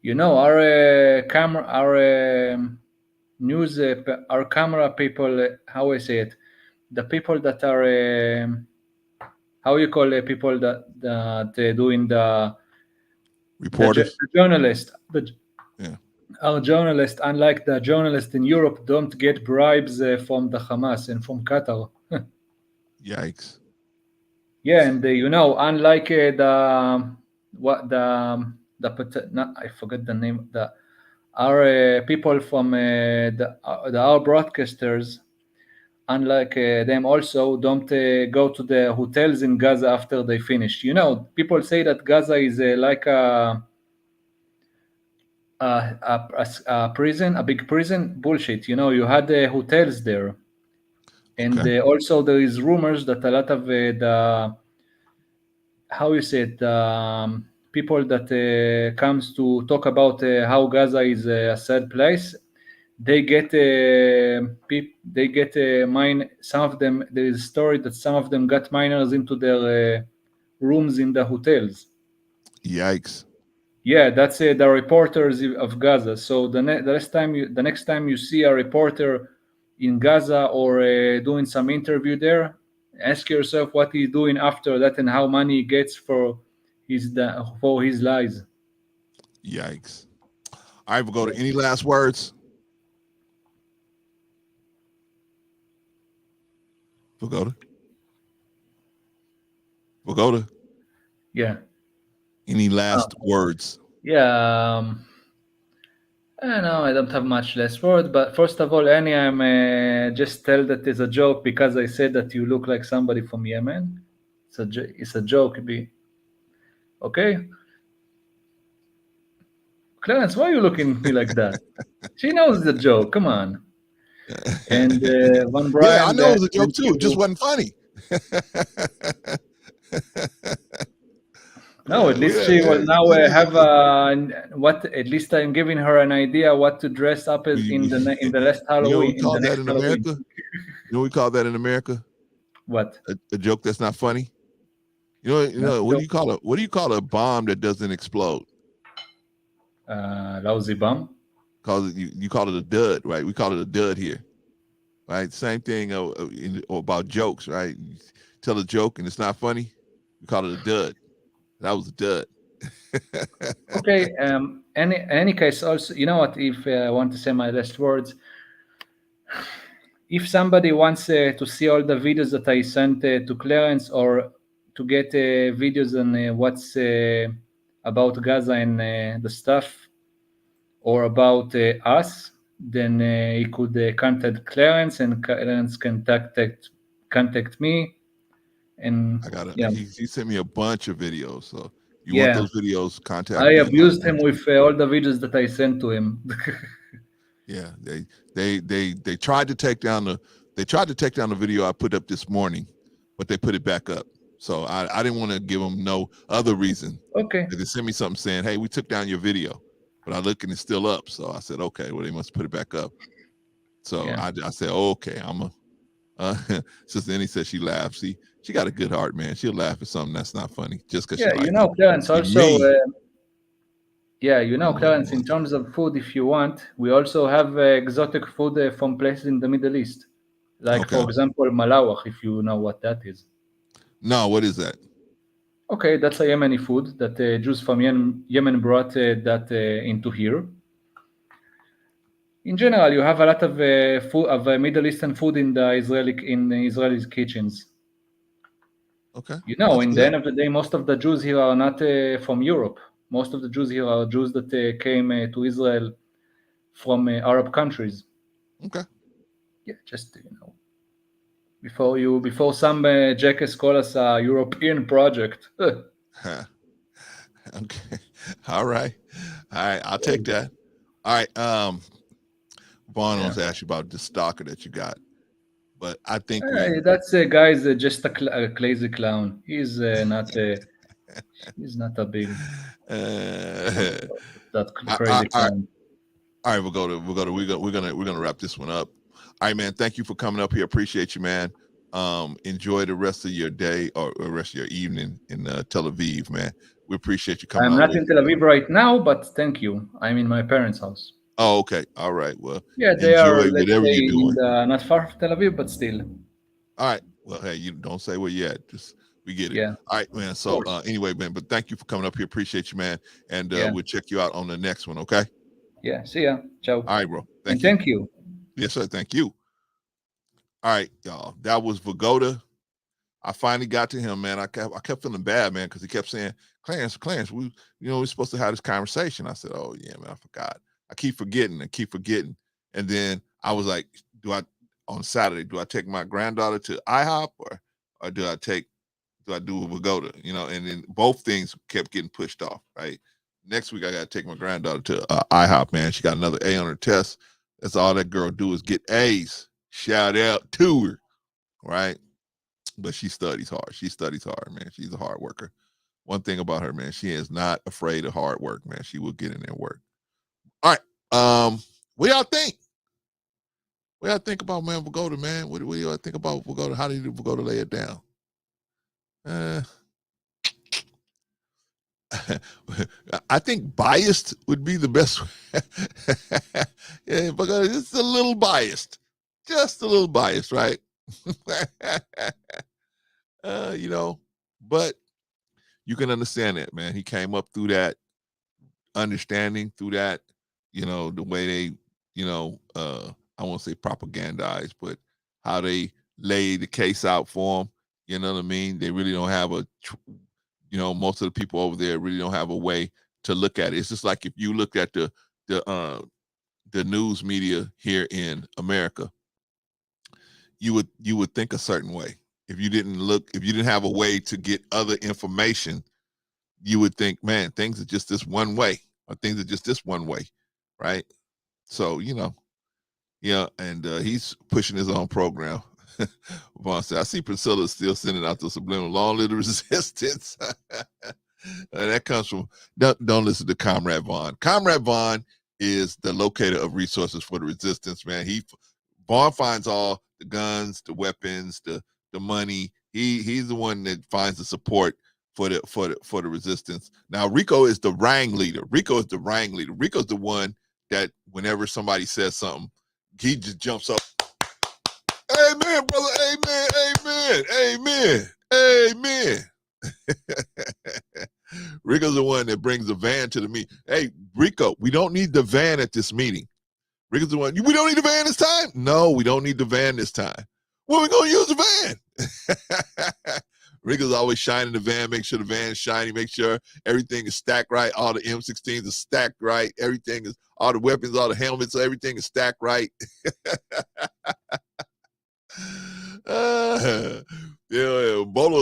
Our news, our camera people, how I say it, the people that are, how you call people that doing the Reporters? the journalist, Yeah. our journalists, unlike the journalists in Europe, don't get bribes from the Hamas and from Qatar. Yikes. Yeah, and unlike I forget the name. Our people from our broadcasters, unlike them, also don't go to the hotels in Gaza after they finish. People say that Gaza is like a prison, a big prison. Bullshit. You had hotels there, and Okay. also there is rumors that a lot of the how you say it, people that comes to talk about how Gaza is a sad place, they get mine. Some of them, there is a story that some of them got miners into their rooms in the hotels. Yikes. Yeah, that's the reporters of Gaza. So the next time you see a reporter in Gaza or doing some interview there, ask yourself what he's doing after that and how money he gets for his lies. Yikes. All right, we'll go to any last words. Vigoda. Yeah. Any last words? Yeah. I know I don't have much less word, but first of all, Annie, I'm just tell that it's a joke because I said that you look like somebody from Yemen. It's a joke. Okay, Clarence, why are you looking at me like that? She knows the joke. Come on. And Van Yeah, I Brian, know it was a joke thank too. It just you. wasn't funny. No, at least she will now have what. At least I'm giving her an idea what to dress up as You in the last know what we Halloween, in call the that next in Halloween. America? You know what we call that in America? What? A joke that's not funny. Not What do joke. you call it? What do you call a bomb that doesn't explode? Lousy bum. Cause you call it a dud, right? We call it a dud here, right? Same thing about jokes, right? You tell a joke and it's not funny, we call it a dud. That was a dud. Okay. Any case, also, you know what? If I want to say my last words, if somebody wants to see all the videos that I sent to Clarence, or to get videos on what's about Gaza and the stuff, or about us, then he could contact Clarence, and Clarence can contact me. And yeah, He sent me a bunch of videos. So you want yeah, those videos, contact I me and I'll abused send him them to with all the videos that I sent to him. you. Yeah, they tried to take down the video I put up this morning, but they put it back up. So I didn't want to give them no other reason. Okay. They sent me something saying, "Hey, we took down your video," but I look and it's still up. So I said, "Okay, well they must put it back up." So Yeah. I said, oh, "Okay, I'm a." Sister Annie said she laughs. She got a good heart, man. She'll laugh at something that's not funny just because she Yeah, likes it. Clarence See also. me. Yeah, I'm a little Clarence, in terms of food, if you want, we also have exotic food from places in the Middle East. Like, okay. for example, malawach, if you know what that is. No, what is that? Okay, that's a Yemeni food that Jews from Yemen brought that into here. In general, you have a lot of food of Middle Eastern food in the Israeli kitchens. Okay, You know, that's in the good. end of the day, most of the Jews here are not from Europe. Most of the Jews here are Jews that came to Israel from Arab countries. Okay. Yeah, just before some jackass call us a European project. Okay. All right. All right. I'll take that. All right. Vaughn Yeah. wants to ask you about the stalker that you got, but I think we. That's guy's just a crazy clown. He's not a big Uh, that all crazy right. clown. All right. We're gonna wrap this one up. All right, man. Thank you for coming up here. Appreciate you, man. Enjoy the rest of your day or the rest of your evening in Tel Aviv, man. We appreciate you coming I'm all the not way in from Tel New York. Aviv right now, but thank you. I'm in my parents' house. Oh, okay. All right. Well, Yeah, they are, enjoy let's whatever say, you're in doing. the not far from Tel Aviv, but still. All right. Well, hey, you don't say where you at. Just we get it. Yeah, All right, man. of So course. anyway, man, but thank you for coming up here. Appreciate you, man. And Yeah, we'll check you out on the next one. Okay. yeah. See ya. Ciao. All right, bro. And Thank you. thank you. Yes, sir. Thank you. All right, y'all. That was Vigoda. I finally got to him, man. I kept feeling bad, man, because he kept saying, Clarence, we're supposed to have this conversation. I said, oh yeah, man, I forgot. I keep forgetting and keep forgetting. And then I was like, on Saturday, do I take my granddaughter to IHOP or do I do a Vigoda? And then both things kept getting pushed off, right? Next week I gotta take my granddaughter to IHOP, man. She got another A on her test. That's all that girl do is get A's. Shout out to her, right? But she studies hard. She studies hard, man. She's a hard worker. One thing about her, man, she is not afraid of hard work, man. She will get in there and work. All right. What y'all think? What y'all think about, man, Vigoda, man? What do y'all think about Vigoda? How do you do Vigoda lay it down? I think biased would be the best. Yeah, because it's a little biased. Just a little biased, right? You know, but you can understand that, man. He came up through that understanding, through that, the way they, I won't say propagandize, but how they lay the case out for him. You know what I mean? They really don't have most of the people over there really don't have a way to look at it. It's just like if you look at the news media here in America, you would think a certain way. If you didn't have a way to get other information, you would think, man, things are just this one way, or things are just this one way, right? So, and he's pushing his own program. Vaughn said, I see Priscilla still sending out the subliminal long live the resistance. That comes from, don't listen to Comrade Vaughn. Comrade Vaughn is the locator of resources for the resistance, man. Vaughn finds all the guns, the weapons, the money. He's the one that finds the support for the resistance. Now Rico is the rang leader. Rico's the one that whenever somebody says something, he just jumps up. Amen, brother. Amen. Amen. Amen. Rico's the one that brings the van to the meeting. Hey, Rico, we don't need the van at this meeting. Rico's the one, we don't need the van this time? No, we don't need the van this time. Well, we're going to use the van. Rico's always shining the van, make sure the van's shiny, make sure everything is stacked right. All the M16s are stacked right. All the weapons, all the helmets, everything is stacked right. Bolo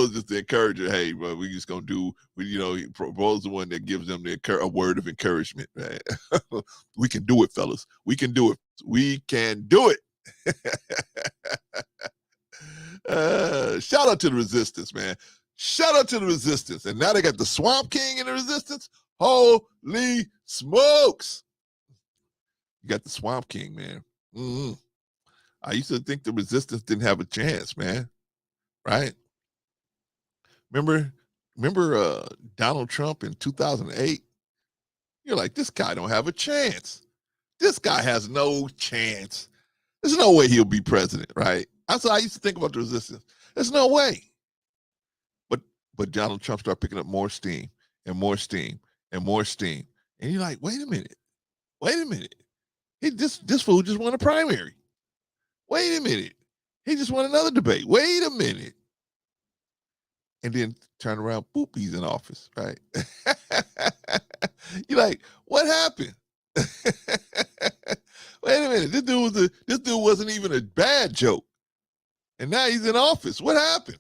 is just the encourager. Hey, bro, we just gonna do. Bolo's the one that gives them a word of encouragement. Right? We can do it, fellas. We can do it. We can do it. Shout out to the resistance, man. Shout out to the resistance. And now they got the Swamp King in the resistance. Holy smokes! You got the Swamp King, man. Mm-hmm. I used to think the resistance didn't have a chance, man. Right? Remember Donald Trump in 2008? You're like, this guy don't have a chance. This guy has no chance. There's no way he'll be president, right? That's what I used to think about the resistance. There's no way. But Donald Trump started picking up more steam and more steam and more steam. And you're like, wait a minute. This fool just won a primary. Wait a minute. He just won another debate. Wait a minute. And then turn around, boop, he's in office, right? You're like, what happened? Wait a minute. This dude wasn't even a bad joke. And now he's in office. What happened?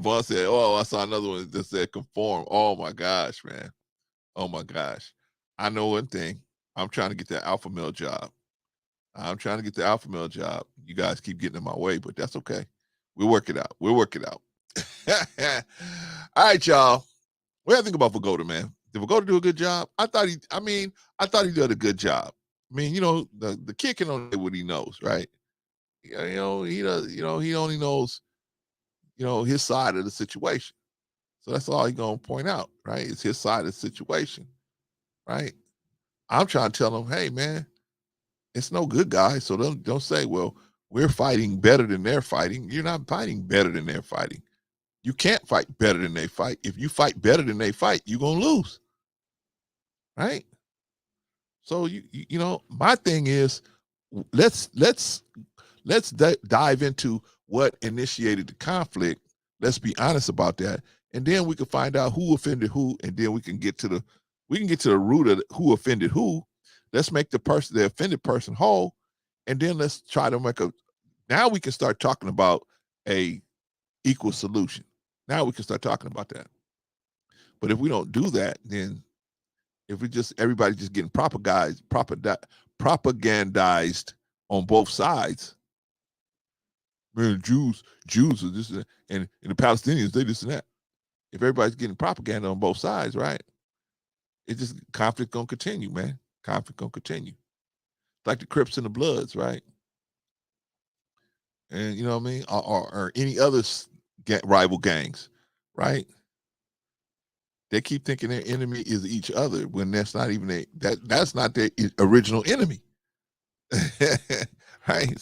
Vaughn said, oh, I saw another one that said conform. Oh my gosh, man. Oh my gosh. I know one thing. I'm trying to get that alpha male job. You guys keep getting in my way, but that's okay. We'll work it out. All right, y'all. What do you think about Vigoda, man? Did Vigoda do a good job? I thought he did a good job. I mean, the kid can only do what he knows, right? He only knows, his side of the situation. So that's all he's gonna point out, right? It's his side of the situation, right? I'm trying to tell him, hey, man, it's no good, guys. So don't say, well, we're fighting better than they're fighting. You're not fighting better than they're fighting. You can't fight better than they fight. If you fight better than they fight, you're gonna lose, right? So my thing is, let's dive into what initiated the conflict. Let's be honest about that, and then we can find out who offended who, and then we can get to the root of who offended who. Let's make the offended person whole, and then let's try to now we can start talking about a equal solution. Now we can start talking about that. But if we don't do that, then if everybody just getting propagandized on both sides, man, Jews are this and the Palestinians, they this and that. If everybody's getting propaganda on both sides, right? It's just conflict gonna continue, man. Conflict gonna continue. Like the Crips and the Bloods, right? And you know what I mean? Or any other rival gangs, right? They keep thinking their enemy is each other when that's not even that's not their original enemy. Right?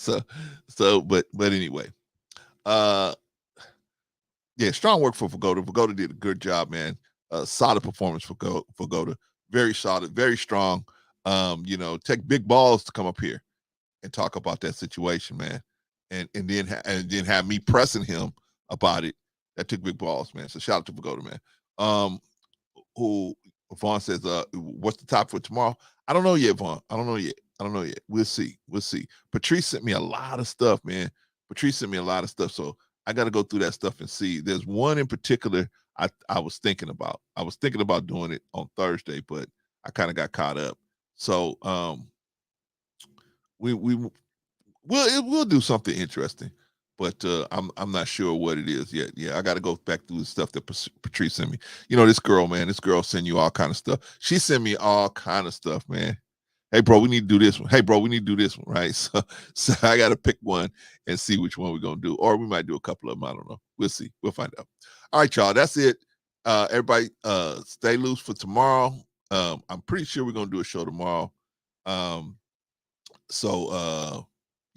But anyway. Yeah, strong work for Vigoda. Vigoda did a good job, man. Solid performance for Vigoda. Very solid, very strong. Take big balls to come up here and talk about that situation, man. And then have me pressing him about it. That took big balls, man. So shout out to Vigoda, man. Who Vaughn says, what's the top for tomorrow? I don't know yet, Vaughn. I don't know yet. We'll see. Patrice sent me a lot of stuff, man. So I got to go through that stuff and see. There's one in particular I was thinking about. I was thinking about doing it on Thursday, but I kind of got caught up. So we'll do something interesting, but I'm not sure what it is yet. Yeah, I got to go back through the stuff that Patrice sent me. This girl, man. This girl send you all kind of stuff. She sent me all kind of stuff, man. Hey, bro, we need to do this one. Hey, bro, we need to do this one, right? So I got to pick one and see which one we're gonna do, or we might do a couple of them. I don't know. We'll see. We'll find out. All right, y'all. That's it. Everybody, stay loose for tomorrow. I'm pretty sure we're gonna do a show tomorrow. Yeah,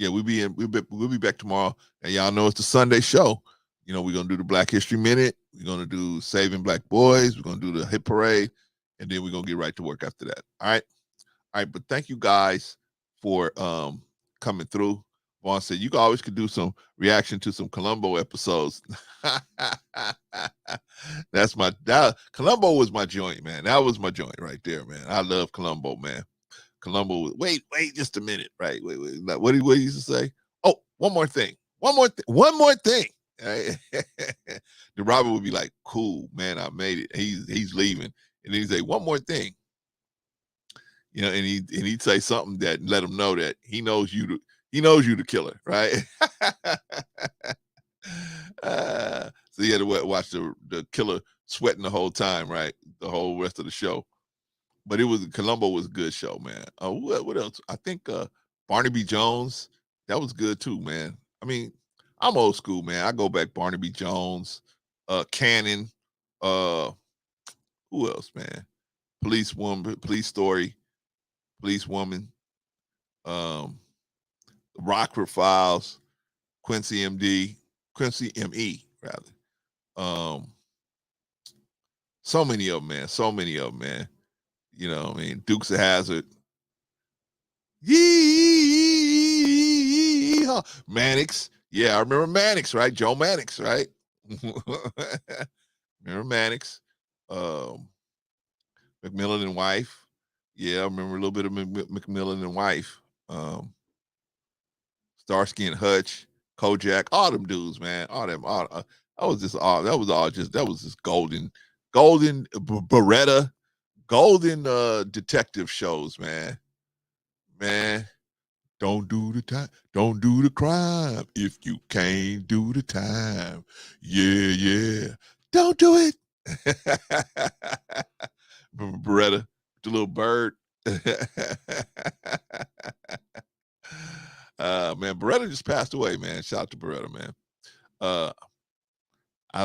we'll be back tomorrow, and y'all know it's the Sunday show. We're gonna do the Black History Minute. We're gonna do Saving Black Boys. We're gonna do the Hit Parade, and then we're gonna get right to work after that. All right. But thank you guys for coming through. Vaughn said you always could do some reaction to some Columbo episodes. Columbo was my joint, man. That was my joint right there, man. I love Columbo, man. Columbo. Wait just a minute, right? Wait. What did he used to say? Oh, one more thing. Right? The Robert would be like, "Cool, man, I made it." He's leaving, and then he'd say, "One more thing." And he'd say something that let him know that he knows you the killer, right? So he had to watch the killer sweating the whole time, right? The whole rest of the show. But Columbo was a good show, man. What else? I think Barnaby Jones, that was good too, man. I mean, I'm old school, man. I go back Barnaby Jones, Cannon, who else, man? Police Story, Police Woman, Rockford Files, Quincy MD, Quincy M.E. rather. So many of them, man. So many of them, man. You know what I mean? Dukes of Hazzard. Yeehaw. Mannix. Yeah, I remember Mannix, right? Joe Mannix, right? Remember Mannix. McMillan and Wife. Yeah, I remember a little bit of McMillan and Wife. Starsky and Hutch, Kojak, all them dudes, man. All them, that was just golden Beretta, golden detective shows, man. Man, don't do the crime if you can't do the time. Yeah. Don't do it. Beretta, the little bird. Man, Beretta just passed away, man. Shout out to Beretta, man. I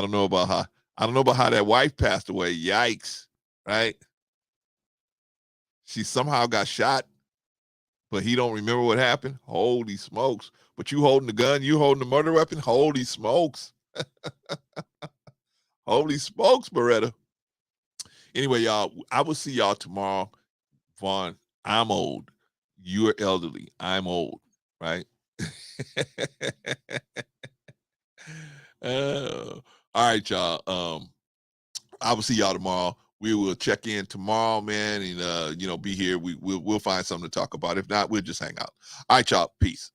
don't know about how that wife passed away. Yikes, right? She somehow got shot, but he don't remember what happened. Holy smokes. But you holding the gun, you holding the murder weapon. Holy smokes. Holy smokes, Beretta. Anyway, y'all, I will see y'all tomorrow. Vaughn, I'm old. You're elderly. I'm old, right? All right, y'all. I will see y'all tomorrow. We will check in tomorrow, man, and be here. We'll find something to talk about. If not, we'll just hang out. All right, y'all. Peace.